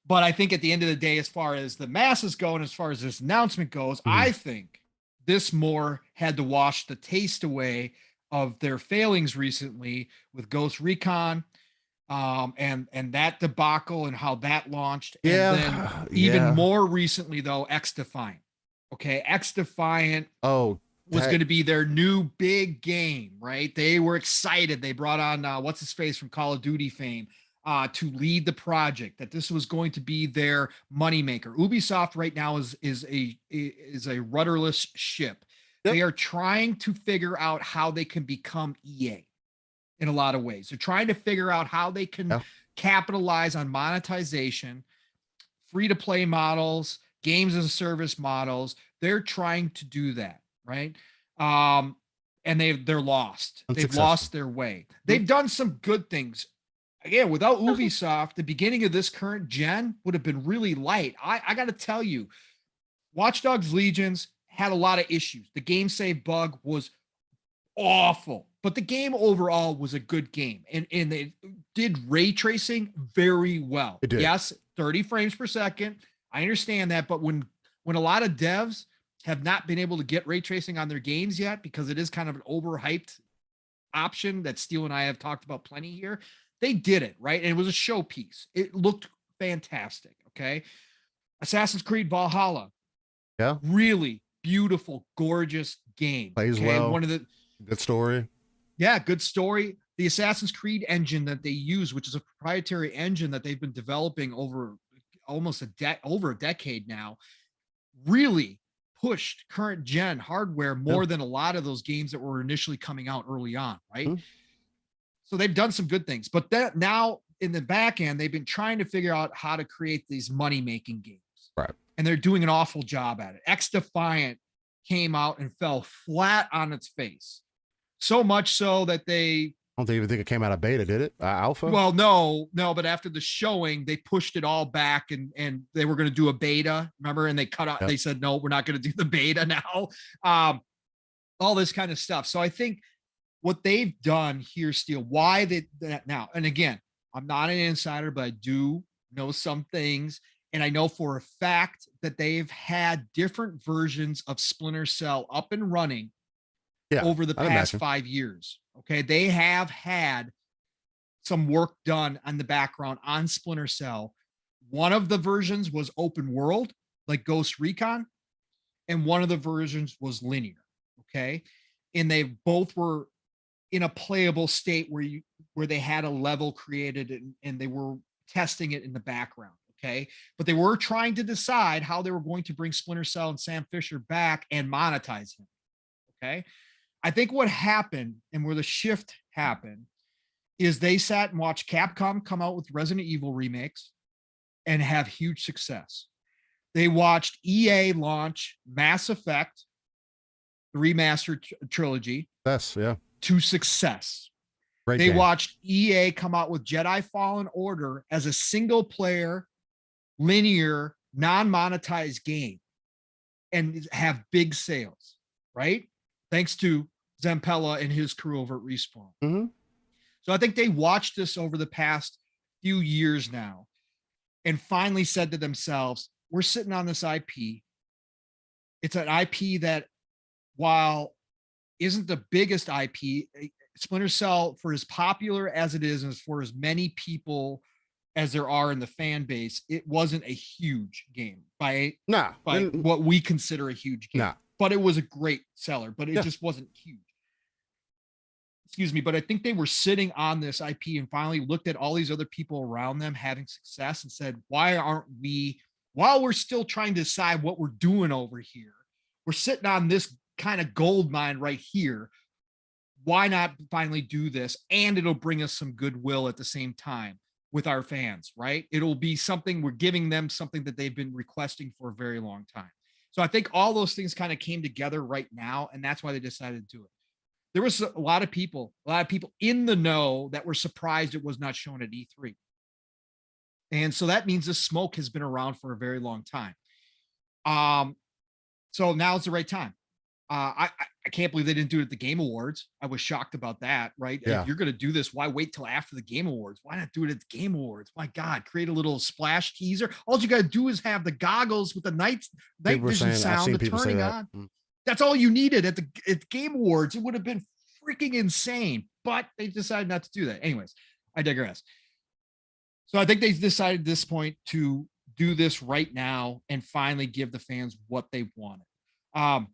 but I think at the end of the day, as far as the masses go and as far as this announcement goes, I think this more had to wash the taste away of their failings recently with Ghost Recon, and that debacle and how that launched, and then even more recently though, X Defiant. Okay, X Defiant. Was going to be their new big game, right? They were excited. They brought on what's his face from Call of Duty fame. to lead the project, that this was going to be their moneymaker. Ubisoft right now is a rudderless ship. Yep. They are trying to figure out how they can become EA in a lot of ways. They're trying to figure out how they can capitalize on monetization, free to play models, games as a service models. They're trying to do that, right? And they're lost. They've lost their way. They've done some good things. Again, without Ubisoft, the beginning of this current gen would have been really light. I got to tell you, Watch Dogs Legions had a lot of issues. The game save bug was awful, but the game overall was a good game, and they did ray tracing very well. It did. Yes, 30 frames per second. I understand that, but when a lot of devs have not been able to get ray tracing on their games yet because it is kind of an overhyped option that Steel and I have talked about plenty here, they did it, right? And it was a showpiece. It looked fantastic. Okay. Assassin's Creed Valhalla. Yeah. Really beautiful, gorgeous game. Plays well. One of the good story. Yeah, good story. The Assassin's Creed engine that they use, which is a proprietary engine that they've been developing over almost over a decade now, really pushed current gen hardware more than a lot of those games that were initially coming out early on, right? So they've done some good things, but that now in the back end, they've been trying to figure out how to create these money-making games. Right. And they're doing an awful job at it. X Defiant came out and fell flat on its face. So much so that I don't even think it came out of beta, did it? Alpha? Well, no, but after the showing, they pushed it all back and they were going to do a beta, remember? And they cut out, they said, no, we're not going to do the beta now. All this kind of stuff. So I think what they've done here, Steel, why that now, and again, I'm not an insider, but I do know some things. And I know for a fact that they've had different versions of Splinter Cell up and running over the past 5 years. Okay. They have had some work done on the background on Splinter Cell. One of the versions was open world, like Ghost Recon, and one of the versions was linear. Okay. And they both were in a playable state where they had a level created and they were testing it in the background. Okay. But they were trying to decide how they were going to bring Splinter Cell and Sam Fisher back and monetize him. Okay. I think what happened and where the shift happened is they sat and watched Capcom come out with Resident Evil remakes and have huge success. They watched EA launch Mass Effect, the remastered trilogy. Yes, yeah. To success. They watched EA come out with Jedi Fallen Order as a single player, linear, non-monetized game and have big sales, right? Thanks to Zampella and his crew over at Respawn. So I think they watched this over the past few years now and finally said to themselves, we're sitting on this IP. It's an IP that, while isn't the biggest IP, Splinter Cell, for as popular as it is and for as many people as there are in the fan base, it wasn't a huge game by what we consider a huge game. But it was a great seller, but it just wasn't huge. Excuse me, but I think they were sitting on this IP and finally looked at all these other people around them having success and said, why aren't we, while we're still trying to decide what we're doing over here, we're sitting on this kind of gold mine right here. Why not finally do this? And it'll bring us some goodwill at the same time with our fans, right? It'll be something, we're giving them something that they've been requesting for a very long time. So I think all those things kind of came together right now, and that's why they decided to do it. There was a lot of people in the know that were surprised it was not shown at E3. And so that means this smoke has been around for a very long time. So now it's the right time. I can't believe they didn't do it at the Game Awards. I was shocked about that, right? Yeah. If you're going to do this, why wait till after the Game Awards? Why not do it at the Game Awards? My God, create a little splash teaser. All you got to do is have the goggles with the night vision sound turning on. That's all you needed at the Game Awards. It would have been freaking insane, but they decided not to do that. Anyways, I digress. So I think they decided at this point to do this right now and finally give the fans what they wanted.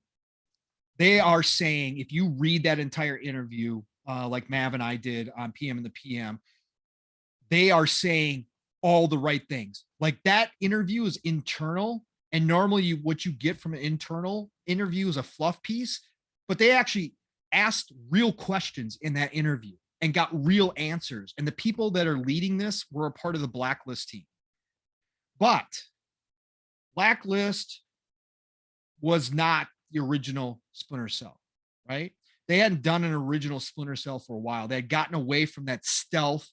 They are saying, if you read that entire interview, like Mav and I did on PM and the PM, they are saying all the right things. Like that interview is internal, and normally what you get from an internal interview is a fluff piece, but they actually asked real questions in that interview and got real answers. And the people that are leading this were a part of the Blacklist team. But Blacklist was not the original Splinter Cell, right? They hadn't done an original Splinter Cell for a while. They had gotten away from that stealth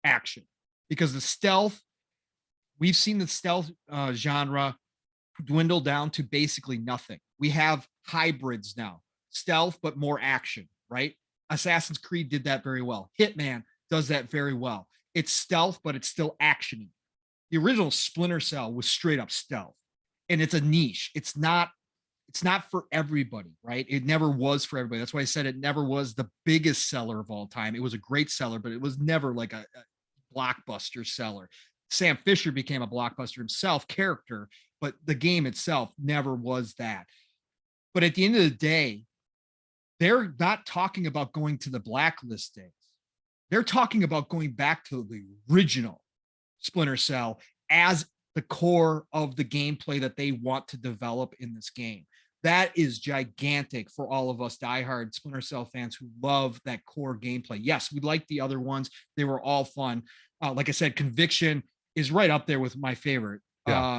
action because the stealth, we've seen the stealth genre dwindle down to basically nothing. We have hybrids now, stealth, but more action, right? Assassin's Creed did that very well. Hitman does that very well. It's stealth, but it's still actiony. The original Splinter Cell was straight up stealth, and it's a niche. It's not for everybody, right? It never was for everybody. That's why I said it never was the biggest seller of all time. It was a great seller, but it was never like a blockbuster seller. Sam Fisher became a blockbuster himself character, but the game itself never was that. But at the end of the day, they're not talking about going to the Blacklist days. They're talking about going back to the original Splinter Cell as the core of the gameplay that they want to develop in this game. That is gigantic for all of us diehard Splinter Cell fans who love that core gameplay. Yes, we like the other ones. They were all fun. Like I said, Conviction is right up there with my favorite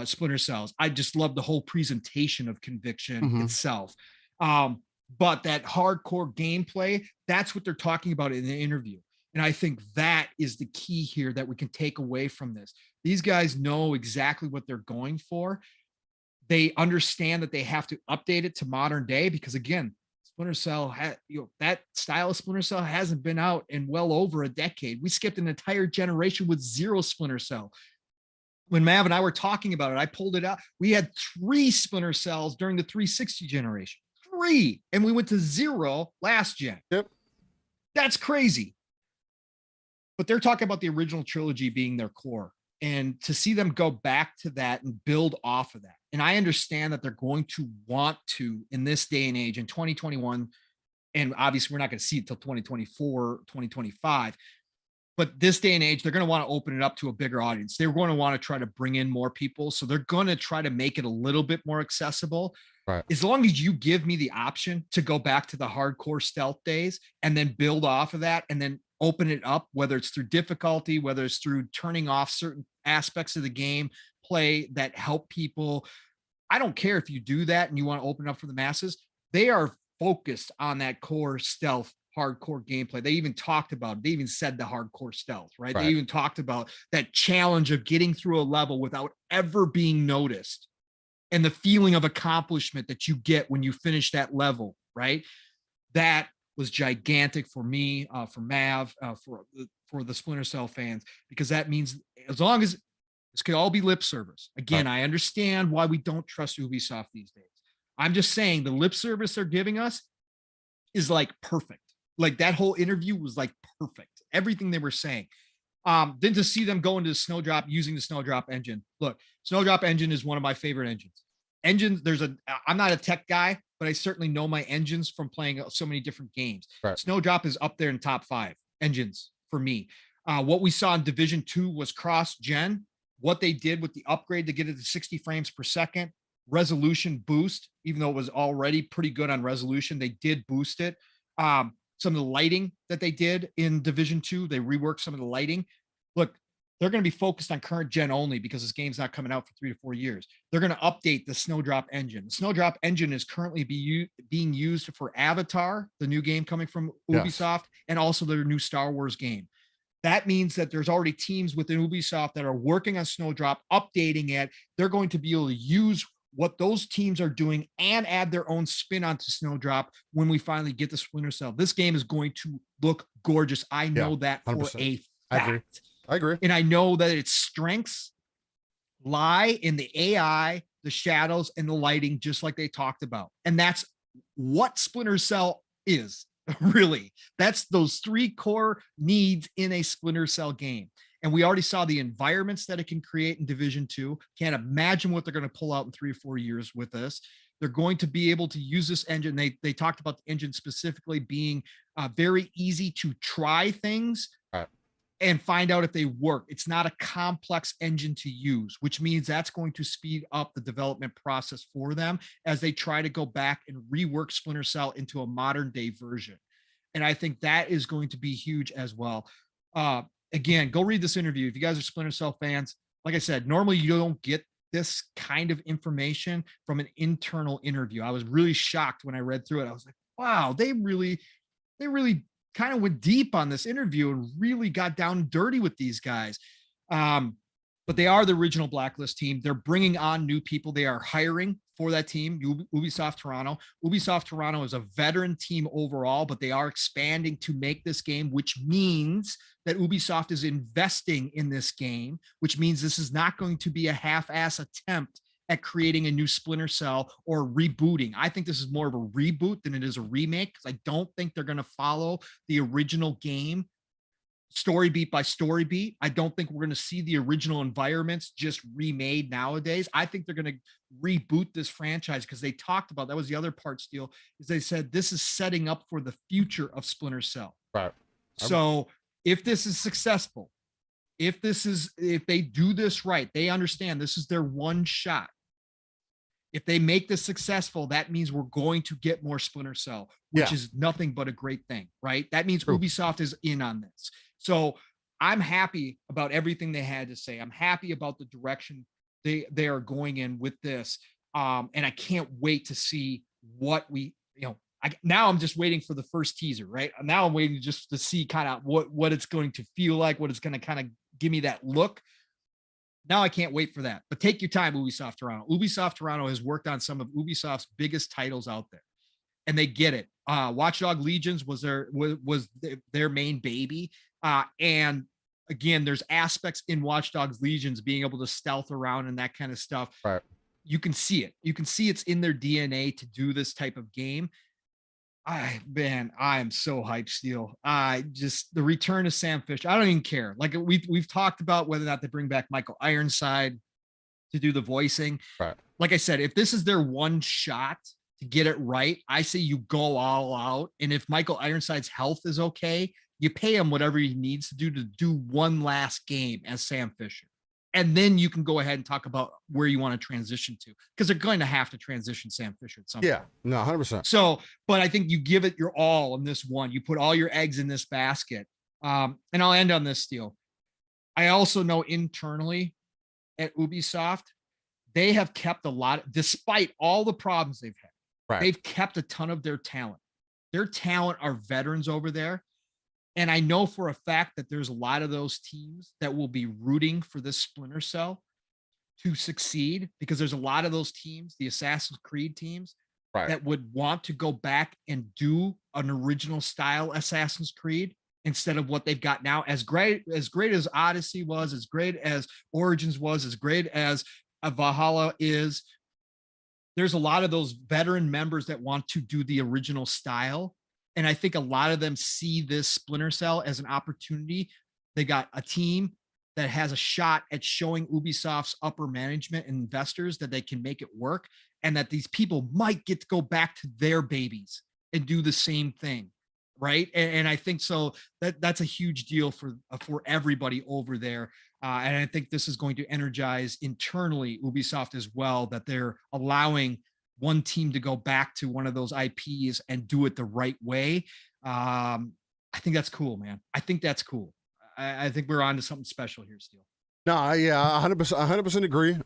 Splinter Cells. I just love the whole presentation of Conviction itself. But that hardcore gameplay, that's what they're talking about in the interview. And I think that is the key here that we can take away from this. These guys know exactly what they're going for. They understand that they have to update it to modern day because, again, Splinter Cell, that style of Splinter Cell hasn't been out in well over a decade. We skipped an entire generation with zero Splinter Cell. When Mav and I were talking about it, I pulled it out. We had 3 Splinter Cells during the 360 generation. 3, and we went to 0 last gen. Yep. That's crazy. But they're talking about the original trilogy being their core, and to see them go back to that and build off of that. And I understand that they're going to want to, in this day and age, in 2021, and obviously we're not going to see it till 2024, 2025, but this day and age, they're going to want to open it up to a bigger audience. They're going to want to try to bring in more people. So they're going to try to make it a little bit more accessible. Right. As long as you give me the option to go back to the hardcore stealth days and then build off of that and then open it up, whether it's through difficulty, whether it's through turning off certain aspects of the game play that help people. I don't care if you do that and you want to open up for the masses. They are focused on that core stealth hardcore gameplay. They even talked about it. They even said the hardcore stealth, right? They even talked about that challenge of getting through a level without ever being noticed and the feeling of accomplishment that you get when you finish that level, right? That was gigantic for me, for Mav, for the Splinter Cell fans, because that means as long as this could all be lip service. Again, I understand why we don't trust Ubisoft these days. I'm just saying the lip service they're giving us is like perfect. Like that whole interview was like perfect. Everything they were saying. Then to see them go into the Snowdrop using the Snowdrop engine. Look, Snowdrop engine is one of my favorite engines. I'm not a tech guy, but I certainly know my engines from playing so many different games. Snowdrop is up there in top 5 engines for me. What we saw in Division 2 was cross-gen. What they did with the upgrade to get it to 60 frames per second, resolution boost, even though it was already pretty good on resolution, they did boost it. Some of the lighting that they did in Division 2, they reworked some of the lighting. Look, they're going to be focused on current gen only because this game's not coming out for 3 to 4 years. They're going to update the Snowdrop engine. The Snowdrop engine is currently being used for Avatar, the new game coming from Ubisoft, and also their new Star Wars game. That means that there's already teams within Ubisoft that are working on Snowdrop, updating it. They're going to be able to use what those teams are doing and add their own spin onto Snowdrop when we finally get the Splinter Cell. This game is going to look gorgeous. I know that for 100%. A fact. I agree. And I know that its strengths lie in the AI, the shadows, and the lighting, just like they talked about. And that's what Splinter Cell is, really. That's those 3 core needs in a Splinter Cell game. And we already saw the environments that it can create in Division 2. Can't imagine what they're going to pull out in 3 or 4 years with this. They're going to be able to use this engine. They talked about the engine specifically being very easy to try things and find out if they work. It's not a complex engine to use, which means that's going to speed up the development process for them as they try to go back and rework Splinter Cell into a modern day version. And I think that is going to be huge as well. Again, go read this interview. If you guys are Splinter Cell fans, like I said, normally you don't get this kind of information from an internal interview. I was really shocked when I read through it. I was like, wow, they really kind of went deep on this interview and really got down and dirty with these guys. But they are the original Blacklist team. They're bringing on new people. They are hiring for that team, Ubisoft Toronto. Ubisoft Toronto is a veteran team overall, but they are expanding to make this game, which means that Ubisoft is investing in this game, which means this is not going to be a half-ass attempt at creating a new Splinter Cell or rebooting. I think this is more of a reboot than it is a remake, because I don't think they're going to follow the original game story beat by story beat. I don't think we're going to see the original environments just remade nowadays. I think they're going to reboot this franchise, because they talked about, that was the other part, Steel, is they said this is setting up for the future of Splinter Cell. Right. So if this is successful, if they do this right, they understand this is their one shot. If they make this successful, that means we're going to get more Splinter Cell, which is nothing but a great thing, right? That means Ubisoft is in on this. So I'm happy about everything they had to say. I'm happy about the direction they are going in with this. And I can't wait to see what now I'm just waiting for the first teaser, right? Now I'm waiting just to see kind of what it's going to feel like, what it's going to kind of give me that look. Now I can't wait for that. But take your time, Ubisoft Toronto. Ubisoft Toronto has worked on some of Ubisoft's biggest titles out there, and they get it. Watch Dogs Legions was their main baby. And again, there's aspects in Watch Dogs Legions being able to stealth around and that kind of stuff. Right. You can see it. You can see it's in their DNA to do this type of game. I am so hyped, Steel. Just the return of Sam Fisher. I don't even care. Like we've talked about whether or not they bring back Michael Ironside to do the voicing. Right. Like I said, if this is their one shot to get it right, I say you go all out. And if Michael Ironside's health is okay, you pay him whatever he needs to do one last game as Sam Fisher. And then you can go ahead and talk about where you want to transition to, because they're going to have to transition Sam Fisher at some point. No, 100%. So, but I think you give it your all in this one. You put all your eggs in this basket. And I'll end on this, Steel. I also know internally at Ubisoft, they have kept a lot, despite all the problems they've had. Right. They've kept a ton of their talent. Their talent are veterans over there. And I know for a fact that there's a lot of those teams that will be rooting for this Splinter Cell to succeed, because there's a lot of those teams, the Assassin's Creed teams, that would want to go back and do an original style Assassin's Creed instead of what they've got now. As great as Odyssey was, as great as Origins was, as great as Valhalla is, there's a lot of those veteran members that want to do the original style. And I think a lot of them see this Splinter Cell as an opportunity. They got a team that has a shot at showing Ubisoft's upper management and investors that they can make it work, and that these people might get to go back to their babies and do the same thing, right? And I think so that's a huge deal for everybody over there. And I think this is going to energize internally Ubisoft as well, that they're allowing one team to go back to one of those IPs and do it the right way. I think that's cool, man. I think that's cool. I think we're on to something special here, Steel. No, yeah, 100% agree.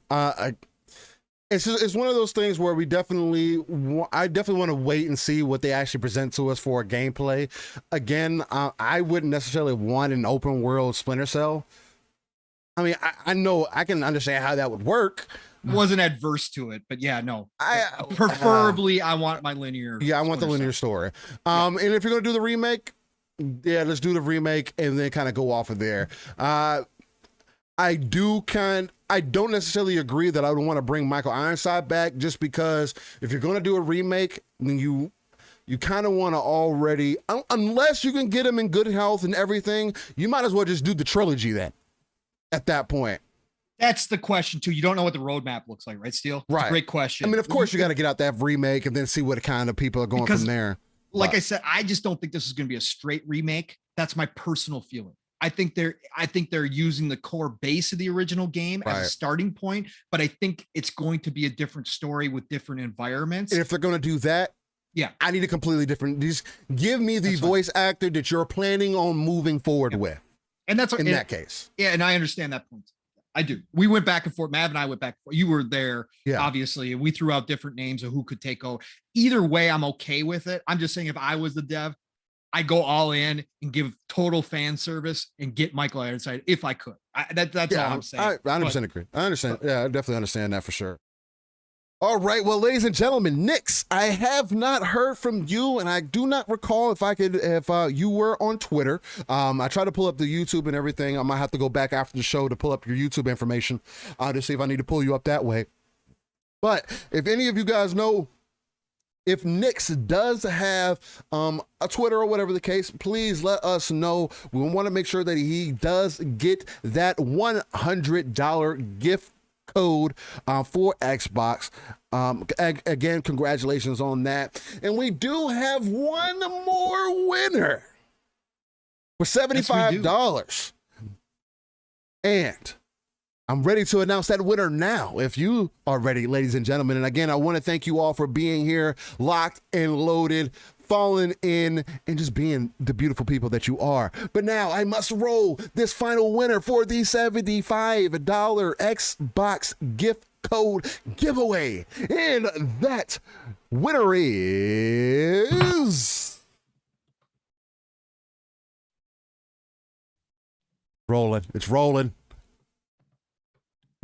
It's one of those things where I definitely want to wait and see what they actually present to us for gameplay. Again, I wouldn't necessarily want an open world Splinter Cell. I mean, I know I can understand how that would work. Wasn't adverse to it, but yeah, no. Preferably, I want my linear. Yeah, I want the linear story. And if you're gonna do the remake, let's do the remake and then kind of go off of there. I don't necessarily agree that I would want to bring Michael Ironside back, just because if you're gonna do a remake, then you kind of want to already, unless you can get him in good health and everything, you might as well just do the trilogy then. At that point. That's the question too. You don't know what the roadmap looks like, right, Steel? Right. Great question. I mean, of course you got to get out that remake and then see what kind of people are going from there. Like I said, I just don't think this is going to be a straight remake. That's my personal feeling. I think they're using the core base of the original game as a starting point, but I think it's going to be a different story with different environments. And if they're going to do that, I need a completely different. Just give me the voice actor that you're planning on moving forward with. And that's in that case. Yeah, and I understand that point. I do. We went back and forth. Mav and I went back and forth. You were there, obviously, and we threw out different names of who could take over. Either way, I'm okay with it. I'm just saying, if I was the dev, I go all in and give total fan service and get Michael Ironside if I could. That's all I'm saying. I 100% agree. I understand. Yeah, I definitely understand that for sure. All right, well, ladies and gentlemen, Nix, I have not heard from you, and I do not recall if you were on Twitter. I tried to pull up the YouTube and everything. I might have to go back after the show to pull up your YouTube information to see if I need to pull you up that way. But if any of you guys know, if Nix does have a Twitter or whatever the case, please let us know. We want to make sure that he does get that $100 gift code for Xbox. Again, congratulations on that. And we do have one more winner for $75. And I'm ready to announce that winner now, if you are ready, ladies and gentlemen. And again, I want to thank you all for being here, locked and loaded, falling in, and just being the beautiful people that you are. But now I must roll this final winner for the $75 Xbox gift code giveaway. And that winner is... rolling. It's rolling.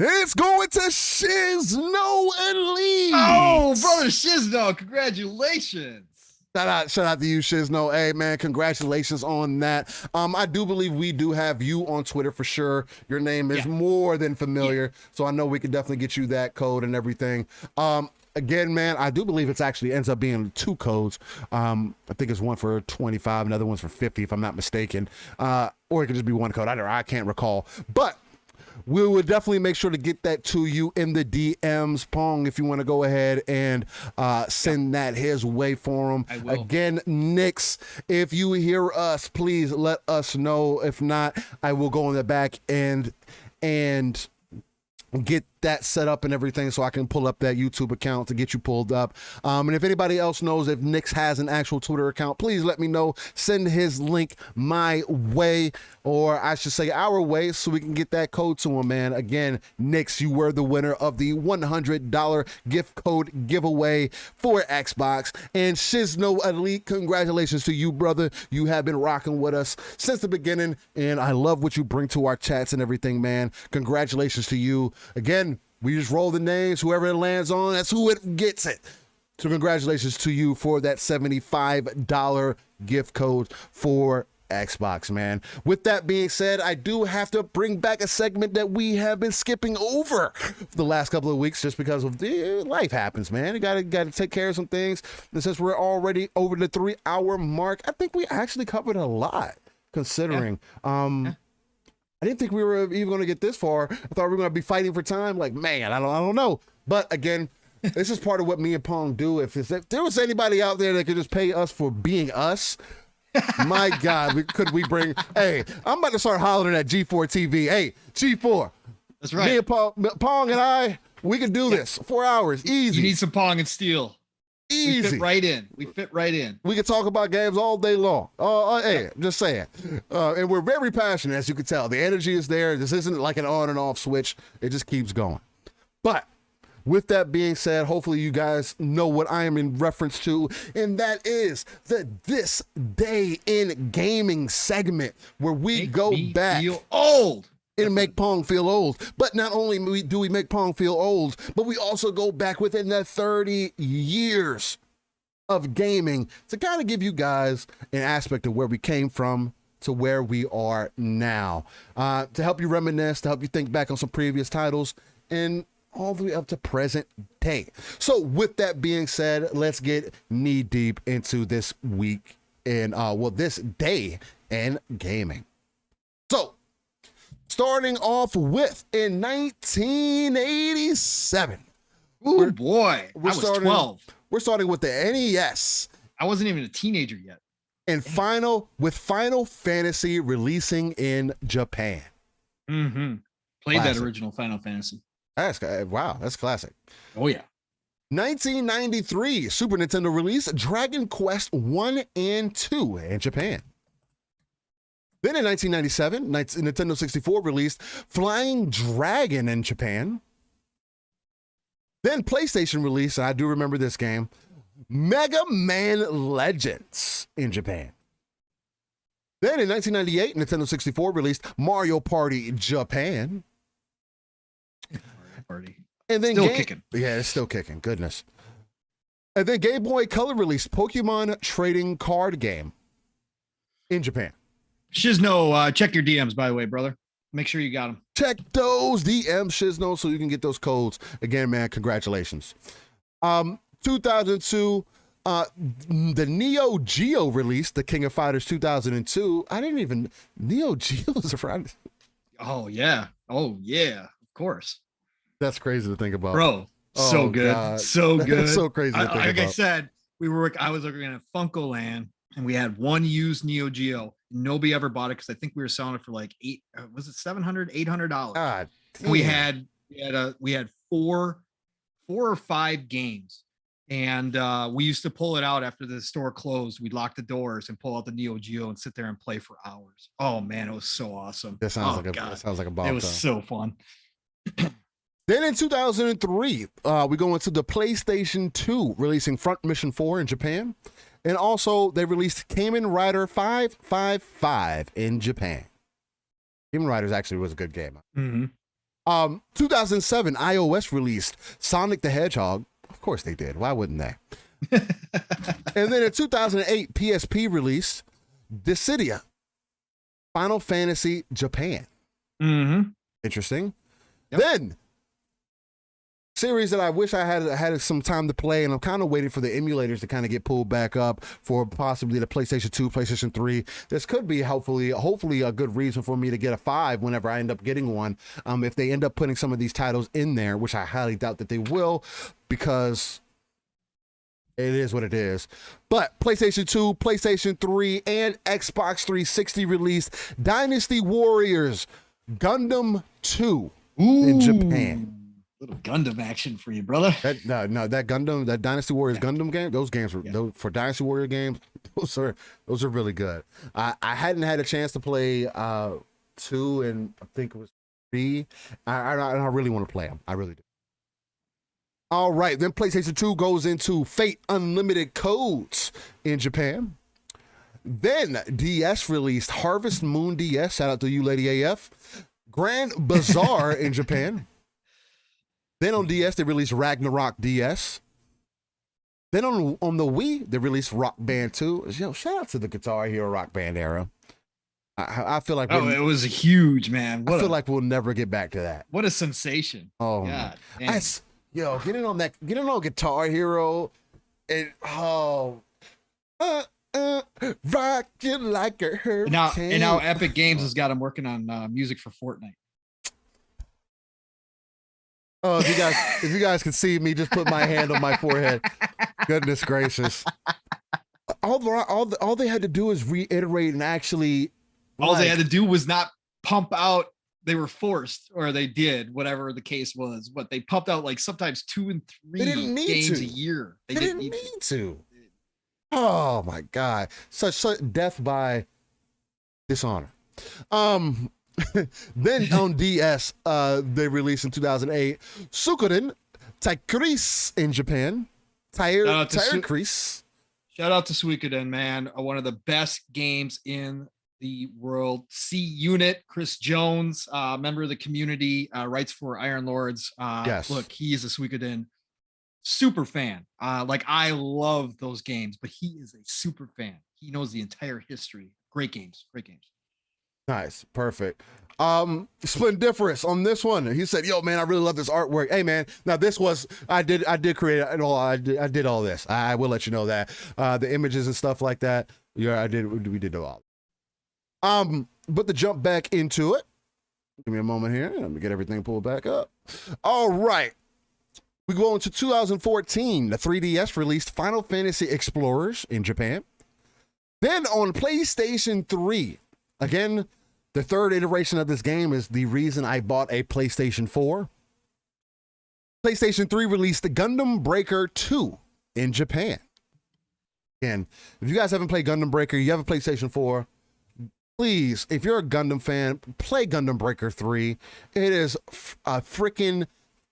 It's going to Shizno Elite. Oh, brother Shizno, congratulations. Shout out to you, Shizno. Hey, man, congratulations on that. I do believe we do have you on Twitter for sure. Your name is more than familiar, so I know we can definitely get you that code and everything. Again, man, I do believe it's actually ends up being 2 codes. I think it's one for 25, another one's for 50, if I'm not mistaken. Or it could just be one code. I can't recall. But we will definitely make sure to get that to you in the DMs, Pong, if you want to go ahead and send that his way for him. Again, Nix, if you hear us, please let us know. If not, I will go in the back end and get that set up and everything so I can pull up that YouTube account to get you pulled up. And if anybody else knows if Nix has an actual Twitter account, please let me know. Send his link my way, or I should say our way, so we can get that code to him, man. Again, Nix, you were the winner of the $100 gift code giveaway for Xbox. And Shizno Elite, congratulations to you, brother. You have been rocking with us since the beginning, and I love what you bring to our chats and everything, man. Congratulations to you. Again, we just roll the names. Whoever it lands on, that's who it gets it. So congratulations to you for that $75 gift code for Xbox, man. With that being said, I do have to bring back a segment that we have been skipping over the last couple of weeks just because of the life happens, man. You gotta take care of some things. And since we're already over the 3-hour mark, I think we actually covered a lot considering. I didn't think we were even going to get this far. I thought we were going to be fighting for time. Like, man, I don't know. But again, this is part of what me and Pong do. If there was anybody out there that could just pay us for being us, my God, could we bring? Hey, I'm about to start hollering at G4 TV. Hey, G4. That's right. Me and Pong and I, we can do this 4 hours, easy. You need some Pong and Steel. Easy. We fit right in. We can talk about games all day long. Hey, just saying. And we're very passionate, as you can tell. The energy is there. This isn't like an on and off switch. It just keeps going. But with that being said, hopefully you guys know what I am in reference to, and that is the This Day in Gaming segment, where we go back. Feel old. And make Pong feel old. But not only do we make Pong feel old, but we also go back within the 30 years of gaming to kind of give you guys an aspect of where we came from to where we are now. To help you reminisce, to help you think back on some previous titles, and all the way up to present day. So with that being said, let's get knee deep into this week in, this day in gaming. So, starting off with in 1987. Oh boy, I was 12. We're starting with the NES. I wasn't even a teenager yet. And Final Fantasy releasing in Japan. Mm-hmm. Played Classic. that original Final Fantasy. Wow, that's classic. Oh yeah. 1993 Super Nintendo release Dragon Quest 1 and 2 in Japan. Then in 1997, Nintendo 64 released Flying Dragon in Japan. Then PlayStation released, and I do remember this game, Mega Man Legends in Japan. Then in 1998, Nintendo 64 released Mario Party Japan. Mario Party. And then Still kicking. Yeah, it's still kicking. Goodness. And then Game Boy Color released Pokemon Trading Card Game in Japan. Shizno, check your DMs, by the way, brother. Make sure you got them. Check those DMs, Shizno, so you can get those codes. Again, man, congratulations. 2002, the Neo Geo released the King of Fighters 2002. Neo Geo was around. Oh yeah. Of course. That's crazy to think about. Bro, so good. God. So good. That's so crazy to think like about. I said, I was working at Funko Land and we had one used Neo Geo. Nobody ever bought it because I think we were selling it for like $700, $800. God, we had four or five games. And we used to pull it out after the store closed. We'd lock the doors and pull out the Neo Geo and sit there and play for hours. Oh man, it was so awesome. That sounds like a bomb. It was so fun. Then in 2003, we go into the PlayStation 2, releasing Front Mission 4 in Japan. And also, they released Kamen Rider 555 in Japan. Kamen Riders actually was a good game. Mm-hmm. 2007, iOS released Sonic the Hedgehog. Of course they did. Why wouldn't they? And then in 2008, PSP released Dissidia, Final Fantasy Japan. Mm-hmm. Interesting. Yep. Then, series that I wish I had some time to play, and I'm kind of waiting for the emulators to kind of get pulled back up for possibly the PlayStation 2, PlayStation 3. This could be hopefully a good reason for me to get a 5 whenever I end up getting one. If they end up putting some of these titles in there, which I highly doubt that they will, because it is what it is. But PlayStation 2, PlayStation 3, and Xbox 360 released Dynasty Warriors Gundam 2 in Japan. Little Gundam action for you, brother. That Gundam, that Dynasty Warriors Gundam game, those games were those, for Dynasty Warrior games. Those are really good. I hadn't had a chance to play 2 and I think it was 3. I really want to play them. I really do. All right, then PlayStation 2 goes into Fate Unlimited Codes in Japan. Then DS released Harvest Moon DS. Shout out to you, Lady AF. Grand Bazaar in Japan. Then on DS, they released Ragnarok DS. Then on the Wii, they released Rock Band 2. Yo, shout out to the Guitar Hero Rock Band era. I feel like it was huge, man. I feel like we'll never get back to that. What a sensation! Oh, God, getting on Guitar Hero, and rock you like a hurricane. And now Epic Games has got them working on music for Fortnite. Oh, if you guys could see me just put my hand on my forehead. Goodness gracious. All they had to do is reiterate and actually all they had to do was not pump out. They were forced, or they did, whatever the case was, but they pumped out like sometimes 2 and 3 games a year. They didn't need to. Oh my God. Such death by dishonor. Then on DS, they released in 2008 Suikoden Taikris in Japan. Taikris. Shout out to Suikoden, man. One of the best games in the world. C Unit, Chris Jones, member of the community, writes for Iron Lords. Yes. Look, he is a Suikoden super fan. I love those games, but he is a super fan. He knows the entire history. Great games. Nice, perfect. Splendiferous on this one. He said, "Yo, man, I really love this artwork. Hey, man, now this was I did create it. I did all this. I will let you know that the images and stuff like that. Yeah, we did all. But to jump back into it, give me a moment here. Let me get everything pulled back up. All right, we go into 2014. The 3DS released Final Fantasy Explorers in Japan. Then on PlayStation 3, again, the third iteration of this game is the reason I bought a PlayStation 4. PlayStation 3 released the Gundam Breaker 2 in Japan. And if you guys haven't played Gundam Breaker, you have a PlayStation 4, please, if you're a Gundam fan, play Gundam Breaker 3. It is a freaking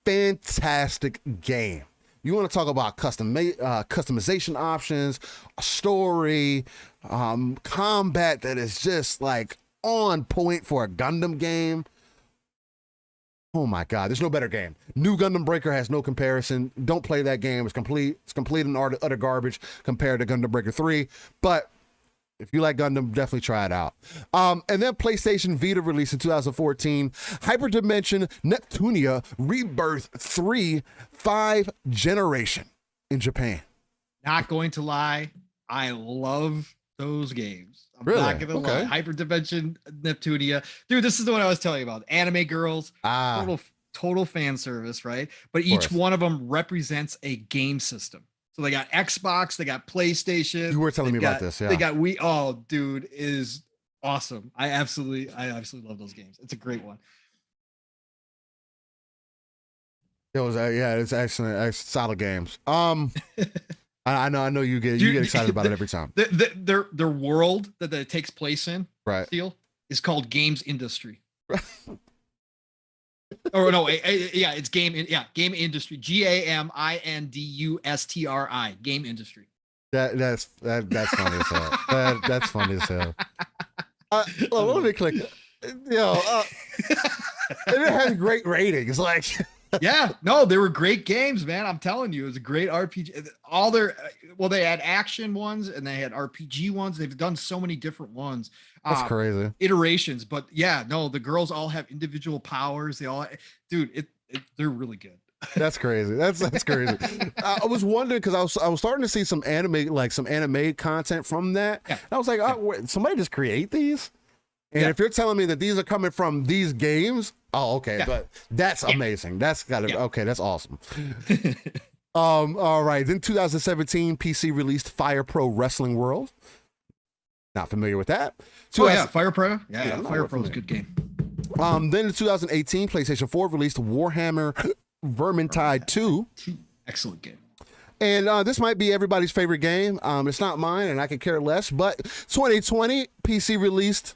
fantastic game. You want to talk about customization options, a story, combat that is just like on point for a Gundam game. Oh my God, there's no better game. New Gundam Breaker has no comparison. Don't play that game. It's complete and utter garbage compared to Gundam Breaker 3. But if you like Gundam, definitely try it out. And then PlayStation Vita released in 2014, Hyperdimension Neptunia Rebirth 3 5 Generation in Japan. Not going to lie, I love those games. I'm Really? not gonna lie. Hyperdimension Neptunia. Dude, this is the one I was telling you about. Anime girls. Total fan service, right? But each one of them represents a game system. So they got Xbox, they got PlayStation. You were telling me about this, yeah. They got Wii. Oh, dude, is awesome. I absolutely love those games. It's a great one. It was it's excellent, solid games. I know you get excited about it every time. Their world that it takes place in, right? Steel, is called Games Industry. Or no, it's game industry. GAMINDUSTRI, Game Industry. That's funny as hell. That's funny as hell. Let me click. It has great ratings. Like, yeah, no, they were great games, man. I'm telling you, it was a great RPG. They had action ones and they had RPG ones. They've done so many different ones. That's crazy. Iterations, but yeah, no, the girls all have individual powers. They all, dude, they're really good. That's crazy. That's crazy. I was wondering because I was starting to see some anime content from that. Yeah. And I was like, wait, somebody just create these? And if you're telling me that these are coming from these games, okay, but that's amazing. That's gotta okay, that's awesome. All right. Then 2017, PC released Fire Pro Wrestling World. Not familiar with that. Fire Pro. Yeah, Fire Pro is a good game. Then in 2018, PlayStation 4 released Warhammer Vermintide 2. Excellent game. And this might be everybody's favorite game. It's not mine, and I could care less. But 2020, PC released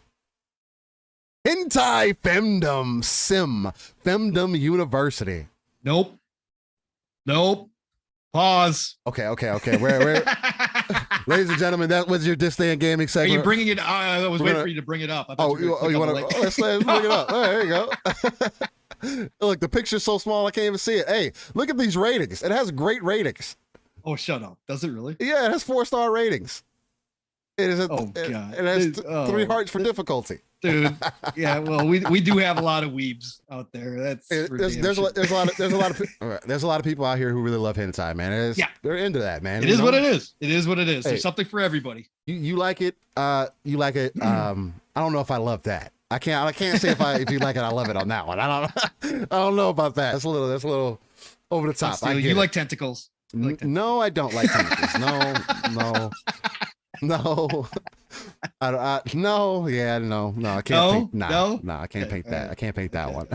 Hentai Femdom Sim, Femdom University. Nope. Pause. Okay. Where ladies and gentlemen, that was your This Day in Gaming segment. Are you bringing it? I was waiting for you to bring it up. You want to? Let's bring it up. Oh, there you go. Look, the picture's so small I can't even see it. Hey, look at these ratings. It has great ratings. Oh, shut up. Does it really? Yeah, it has 4-star ratings. It is. God. It has 3 hearts for difficulty. Dude, yeah. Well, we do have a lot of weebs out there. There's a lot of people out here who really love hentai, man. They're into that, man. It is what it is. It is what it is. There's something for everybody. You like it. You like it. I don't know if I love that. I can't say if you like it, I love it on that one. I don't know about that. That's a little over the top. You like tentacles. No, I don't like tentacles. No. No, I can't paint. No, I can't paint that. I can't paint that one.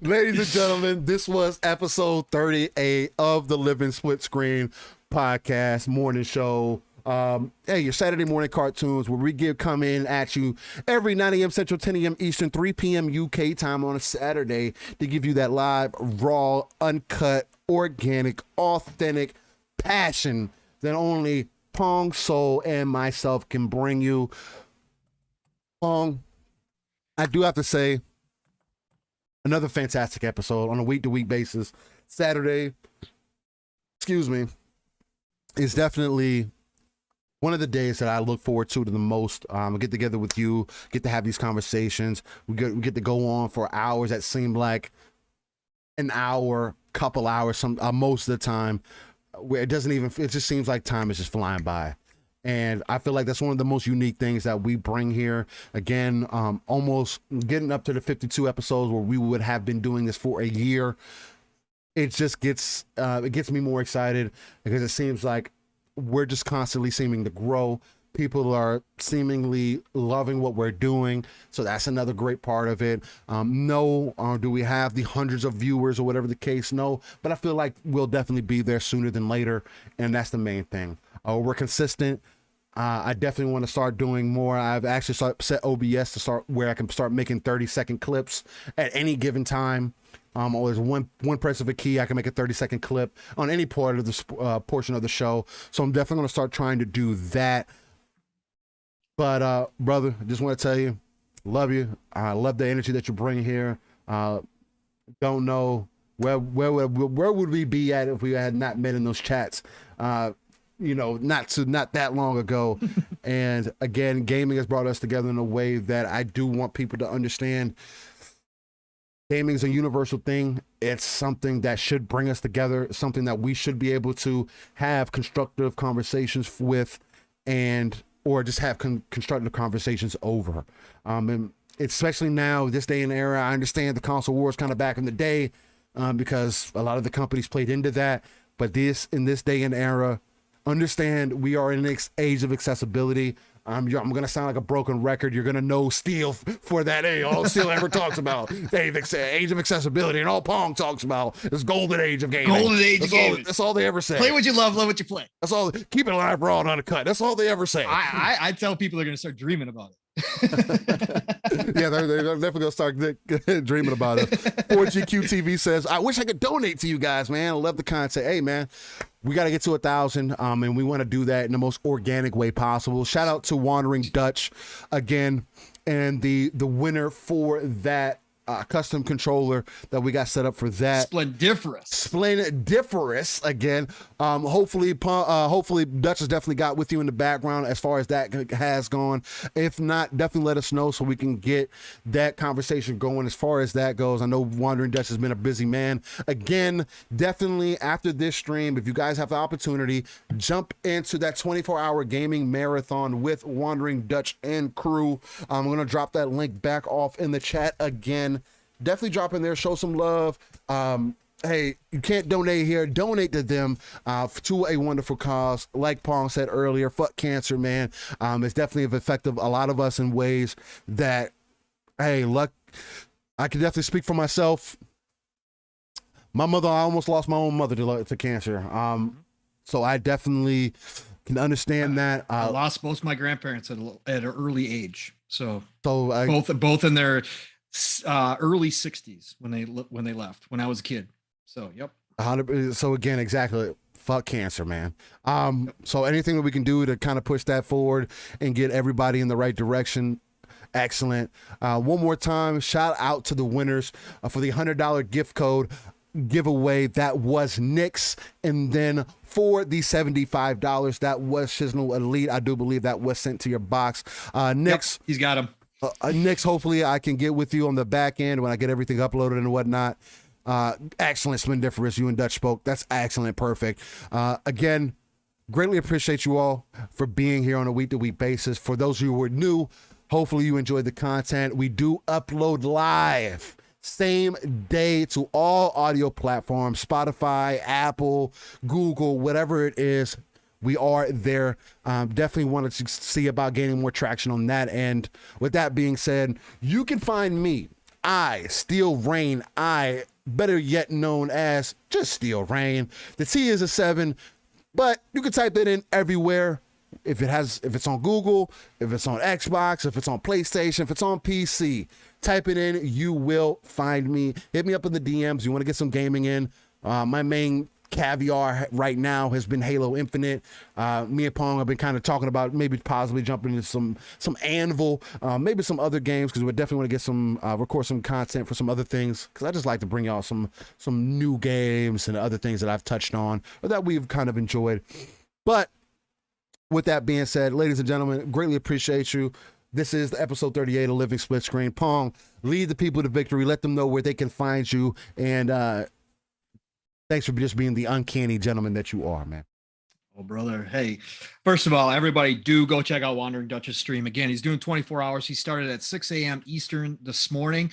Ladies and gentlemen, this was episode 38 of the Living Splitscreen podcast morning show. Your Saturday morning cartoons where we come in at you every 9 a.m. Central, 10 a.m. Eastern, 3 p.m. UK time on a Saturday to give you that live, raw, uncut, organic, authentic passion that only Pong Soul and myself can bring you. Pong, I do have to say, another fantastic episode on a week-to-week basis. Saturday, is definitely one of the days that I look forward to the most. I get together with you, get to have these conversations. We get to go on for hours that seem like an hour, couple hours, most of the time. Where it just seems like time is just flying by. And I feel like that's one of the most unique things that we bring here. Again, almost getting up to the 52 episodes where we would have been doing this for a year. It just gets me more excited because it seems like we're just constantly seeming to grow. People are seemingly loving what we're doing, so that's another great part of it. No, do we have the hundreds of viewers or whatever the case? No, but I feel like we'll definitely be there sooner than later, and that's the main thing. We're consistent. I definitely want to start doing more. I've actually set OBS to start where I can start making 30-second clips at any given time. Or there's one press of a key, I can make a 30-second clip on any part of the portion of the show. So I'm definitely going to start trying to do that. But brother, I just want to tell you, love you. I love the energy that you bring here. Don't know where would we be at if we had not met in those chats. Not that long ago. And again, gaming has brought us together in a way that I do want people to understand. Gaming is a universal thing. It's something that should bring us together, something that we should be able to have constructive conversations with, or just have constructive conversations over. And especially now, this day and era, I understand the console wars kind of back in the day, because a lot of the companies played into that. But in this day and era, understand we are in an age of accessibility. I'm going to sound like a broken record. You're going to know Steel for that. Hey, all Steel ever talks about, age of accessibility, and all Pong talks about is golden age of gaming. Golden age of gaming. That's all they ever say. Play what you love what you play. That's all. Keep it alive, raw, and uncut. That's all they ever say. I tell people they're going to start dreaming about it. Yeah, they're definitely gonna start dreaming about it. 4GQ TV says, I wish I could donate to you guys, man. I love the content. Hey, man, we got to get to 1,000, and we want to do that in the most organic way possible. Shout out to Wandering Dutch again, and the winner for that custom controller that we got set up for that. Splendiferous again. Hopefully Dutch has definitely got with you in the background as far as that has gone. If not, definitely let us know so we can get that conversation going as far as that goes. I know Wandering Dutch has been a busy man. Again, definitely after this stream, if you guys have the opportunity, jump into that 24-hour gaming marathon with Wandering Dutch and crew. I'm going to drop that link back off in the chat again. Definitely drop in there, show some love. Hey, you can't donate here, donate to them to a wonderful cause. Like Pong said earlier, fuck cancer, man. It's definitely affected a lot of us in ways that, hey, look, I can definitely speak for myself. My mother, I almost lost my own mother to cancer. So I definitely can understand that. I lost both my grandparents at an early age. So I, both in their early 60s when they left when I was a kid. So yep. 100. So again, exactly. Fuck cancer, man. So anything that we can do to kind of push that forward and get everybody in the right direction. Excellent. One more time, shout out to the winners for the $100 gift code giveaway. That was Nick's, and then for the $75 that was Shiznal Elite. I do believe that was sent to your box. Nick's, yep, he's got him. Nick's, hopefully I can get with you on the back end when I get everything uploaded and whatnot. Excellent, Splendiferous. You and Dutch spoke. That's excellent. Perfect. Again, greatly appreciate you all for being here on a week-to-week basis. For those of you who are new, hopefully you enjoyed the content. We do upload live same day to all audio platforms, Spotify, Apple, Google, whatever it is. We are there. Definitely wanted to see about gaining more traction on that end. With that being said, you can find me, Steel Rain, better yet known as just Steel Rain. The T is a 7, but you can type it in everywhere. If it's on Google, if it's on Xbox, if it's on PlayStation, if it's on PC, type it in, you will find me. Hit me up in the DMs. You want to get some gaming in. My main caviar right now has been Halo Infinite. Me and Pong have been kind of talking about maybe possibly jumping into some Anvil, maybe some other games, because we definitely want to get some record some content for some other things, because I just like to bring y'all some new games and other things that I've touched on or that we've kind of enjoyed. But with that being said, ladies and gentlemen, greatly appreciate you. This is the episode 38 of Living Splitscreen. Pong, lead the people to victory. Let them know where they can find you. And thanks for just being the uncanny gentleman that you are, man. Oh, brother. Hey, first of all, everybody do go check out Wandering Dutch's stream. Again, he's doing 24 hours. He started at 6 a.m. Eastern this morning,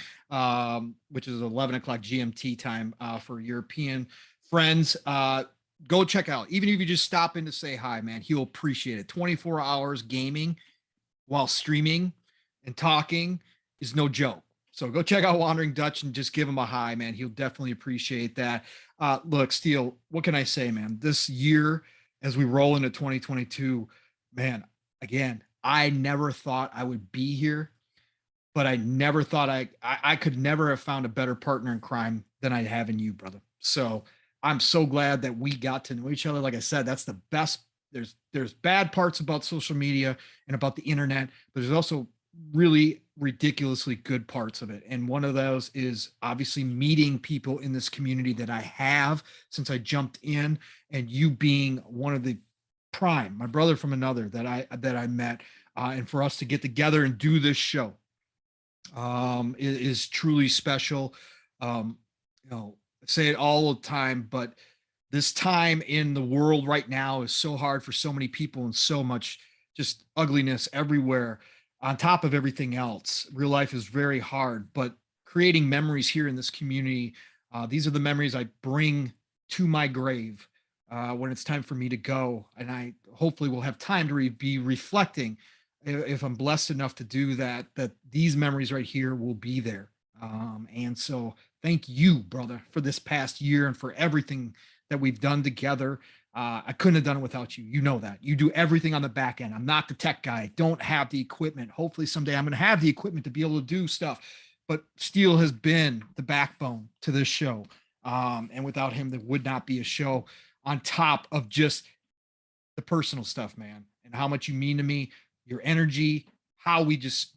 which is 11 o'clock GMT time for European friends. go check out. Even if you just stop in to say hi, man, he'll appreciate it. 24 hours gaming while streaming and talking is no joke. So go check out Wandering Dutch and just give him a hi, man. He'll definitely appreciate that. Look, Steele, what can I say, man? This year, as we roll into 2022, man, again, I never thought I would be here, but I never thought I could never have found a better partner in crime than I have in you, brother. So I'm so glad that we got to know each other. Like I said, that's the best. There's bad parts about social media and about the internet, but there's also really ridiculously good parts of it. And one of those is obviously meeting people in this community that I have since I jumped in, and you being one of the prime, my brother from another that I met, and for us to get together and do this show is truly special. I say it all the time, but this time in the world right now is so hard for so many people and so much just ugliness everywhere. On top of everything else, real life is very hard, but creating memories here in this community, these are the memories I bring to my grave when it's time for me to go. And I hopefully will have time to be reflecting if I'm blessed enough to do that, that these memories right here will be there. And so thank you, brother, for this past year and for everything that we've done together. I couldn't have done it without you. You know that. You do everything on the back end. I'm not the tech guy. I don't have the equipment. Hopefully someday I'm going to have the equipment to be able to do stuff. But Steele has been the backbone to this show. And without him, there would not be a show, on top of just the personal stuff, man, and how much you mean to me, your energy, how we just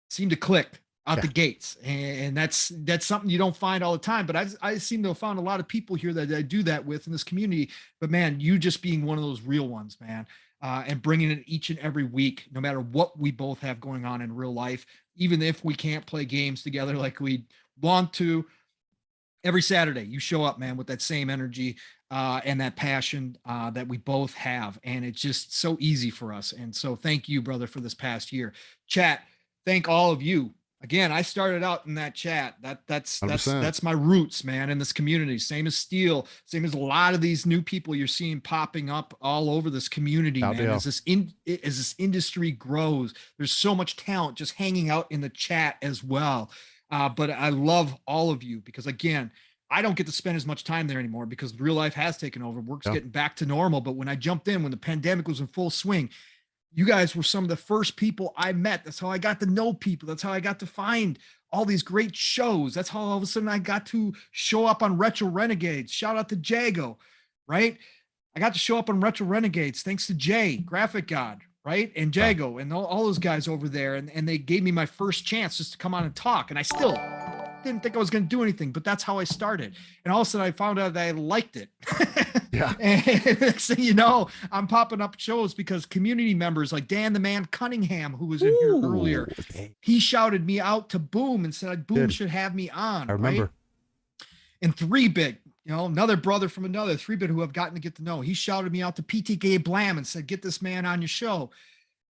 seem to click out the gates. And that's something you don't find all the time, but I seem to have found a lot of people here that I do that with in this community. But man, you just being one of those real ones, man, and bringing it each and every week, no matter what we both have going on in real life, even if we can't play games together like we want to. Every Saturday, you show up, man, with that same energy and that passion that we both have. And it's just so easy for us. And so thank you, brother, for this past year. Chat, thank all of you. Again, I started out in that chat. That's my roots, man, in this community. Same as Steele, same as a lot of these new people you're seeing popping up all over this community, man. As this industry grows, there's so much talent just hanging out in the chat as well. But I love all of you because, again, I don't get to spend as much time there anymore because real life has taken over. Work's getting back to normal. But when I jumped in, when the pandemic was in full swing, you guys were some of the first people I met. That's how I got to know people. That's how I got to find all these great shows. That's how all of a sudden I got to show up on Retro Renegades. Shout out to Jago, right? I got to show up on Retro Renegades thanks to Jay, Graphic God, right? And Jago and all those guys over there. And they gave me my first chance just to come on and talk. And I still didn't think I was going to do anything, but that's how I started. And all of a sudden I found out that I liked it. And next thing you know, I'm popping up shows because community members like Dan the Man Cunningham, who was in here earlier, he shouted me out to Boom and said, Boom should have me on. I remember. Right? And 3-Bit, another brother from another 3-Bit who I've gotten to get to know, he shouted me out to PTK Blam and said, get this man on your show.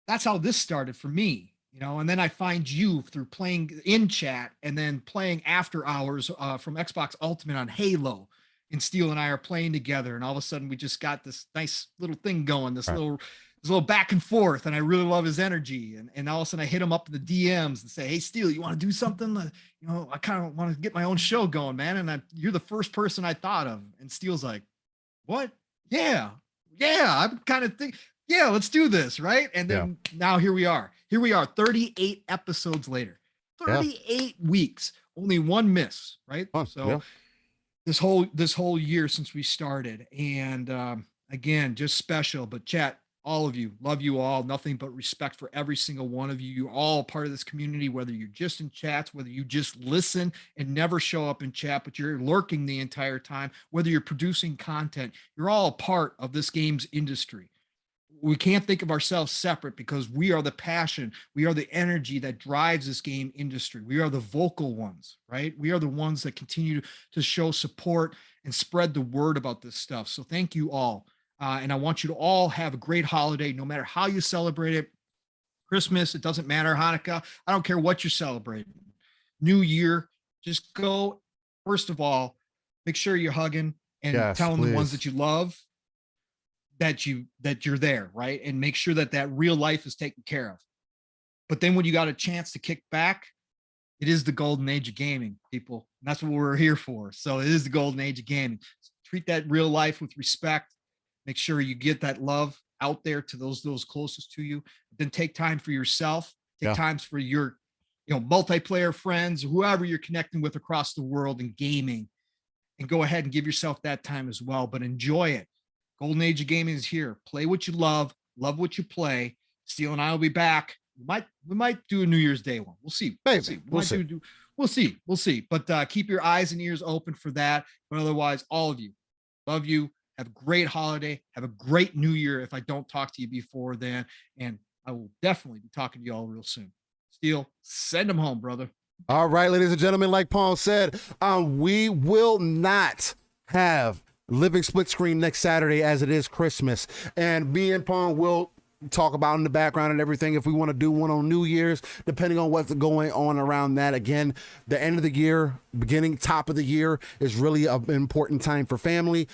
That's how this started for me. And then I find you through playing in chat and then playing after hours from Xbox Ultimate on Halo. And Steele and I are playing together, and all of a sudden we just got this nice little thing going, this little back and forth, and I really love his energy. And all of a sudden I hit him up in the DMs and say, hey, Steele, you want to do something? I kind of want to get my own show going, man. And you're the first person I thought of. And Steele's like, what? Yeah, I'm kind of thinking, yeah, let's do this, right? And then now here we are. 38 episodes later, 38 weeks, only one miss, right? This whole year since we started, and again, just special. But chat, all of you, love you all, nothing but respect for every single one of you. You're all part of this community, whether you're just in chats, whether you just listen and never show up in chat, but you're lurking the entire time, whether you're producing content, you're all a part of this games industry. We can't think of ourselves separate because we are the passion. We are the energy that drives this game industry. We are the vocal ones, right? We are the ones that continue to show support and spread the word about this stuff. So thank you all. And I want you to all have a great holiday, no matter how you celebrate it. Christmas, it doesn't matter. Hanukkah, I don't care what you're celebrating. New Year, just go. First of all, make sure you're hugging. and Yes, telling the ones please. that you love that you're there, right? And make sure that real life is taken care of. But then when you got a chance to kick back, it is the golden age of gaming, people. And that's what we're here for. So it is the golden age of gaming. So treat that real life with respect. Make sure you get that love out there to those closest to you. Then take time for yourself. Take times for your, multiplayer friends, whoever you're connecting with across the world in gaming, and go ahead and give yourself that time as well. But enjoy it. Golden age of gaming is here. Play what you love what you play. Steel and I will be back. We might do a New Year's Day one. We'll see. Maybe. We'll see. We'll see. But keep your eyes and ears open for that. But otherwise, all of you, love you. Have a great holiday. Have a great New Year if I don't talk to you before then. And I will definitely be talking to you all real soon. Steel, send them home, brother. All right, ladies and gentlemen, like Pong said, we will not have Living Splitscreen next Saturday as it is Christmas. And me and Pong will talk about in the background and everything if we want to do one on New Year's, depending on what's going on around that. Again, the end of the year, top of the year is really an important time for family.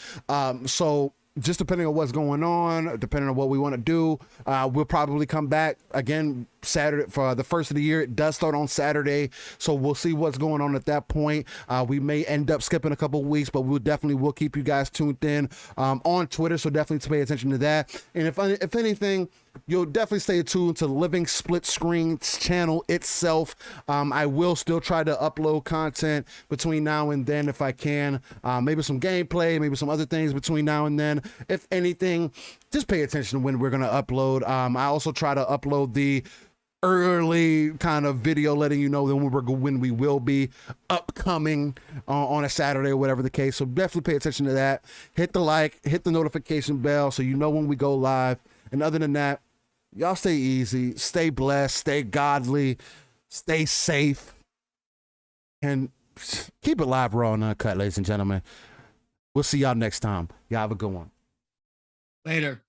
So just depending on what's going on, depending on what we want to do, we'll probably come back again Saturday for the first of the year. It does start on Saturday, so we'll see what's going on at that point. We may end up skipping a couple of weeks, but we'll keep you guys tuned in on Twitter, so definitely pay attention to that. And if anything, you'll definitely stay tuned to Living Splitscreen's channel itself. I will still try to upload content between now and then if I can. Maybe some gameplay, maybe some other things between now and then. If anything, just pay attention to when we're going to upload. I also try to upload the early kind of video letting you know when we will be upcoming on a Saturday or whatever the case. So definitely pay attention to that. Hit the like, hit the notification bell so you know when we go live. And other than that, y'all stay easy, stay blessed, stay godly, stay safe, and keep it live, raw, and uncut, ladies and gentlemen. We'll see y'all next time. Y'all have a good one. Later.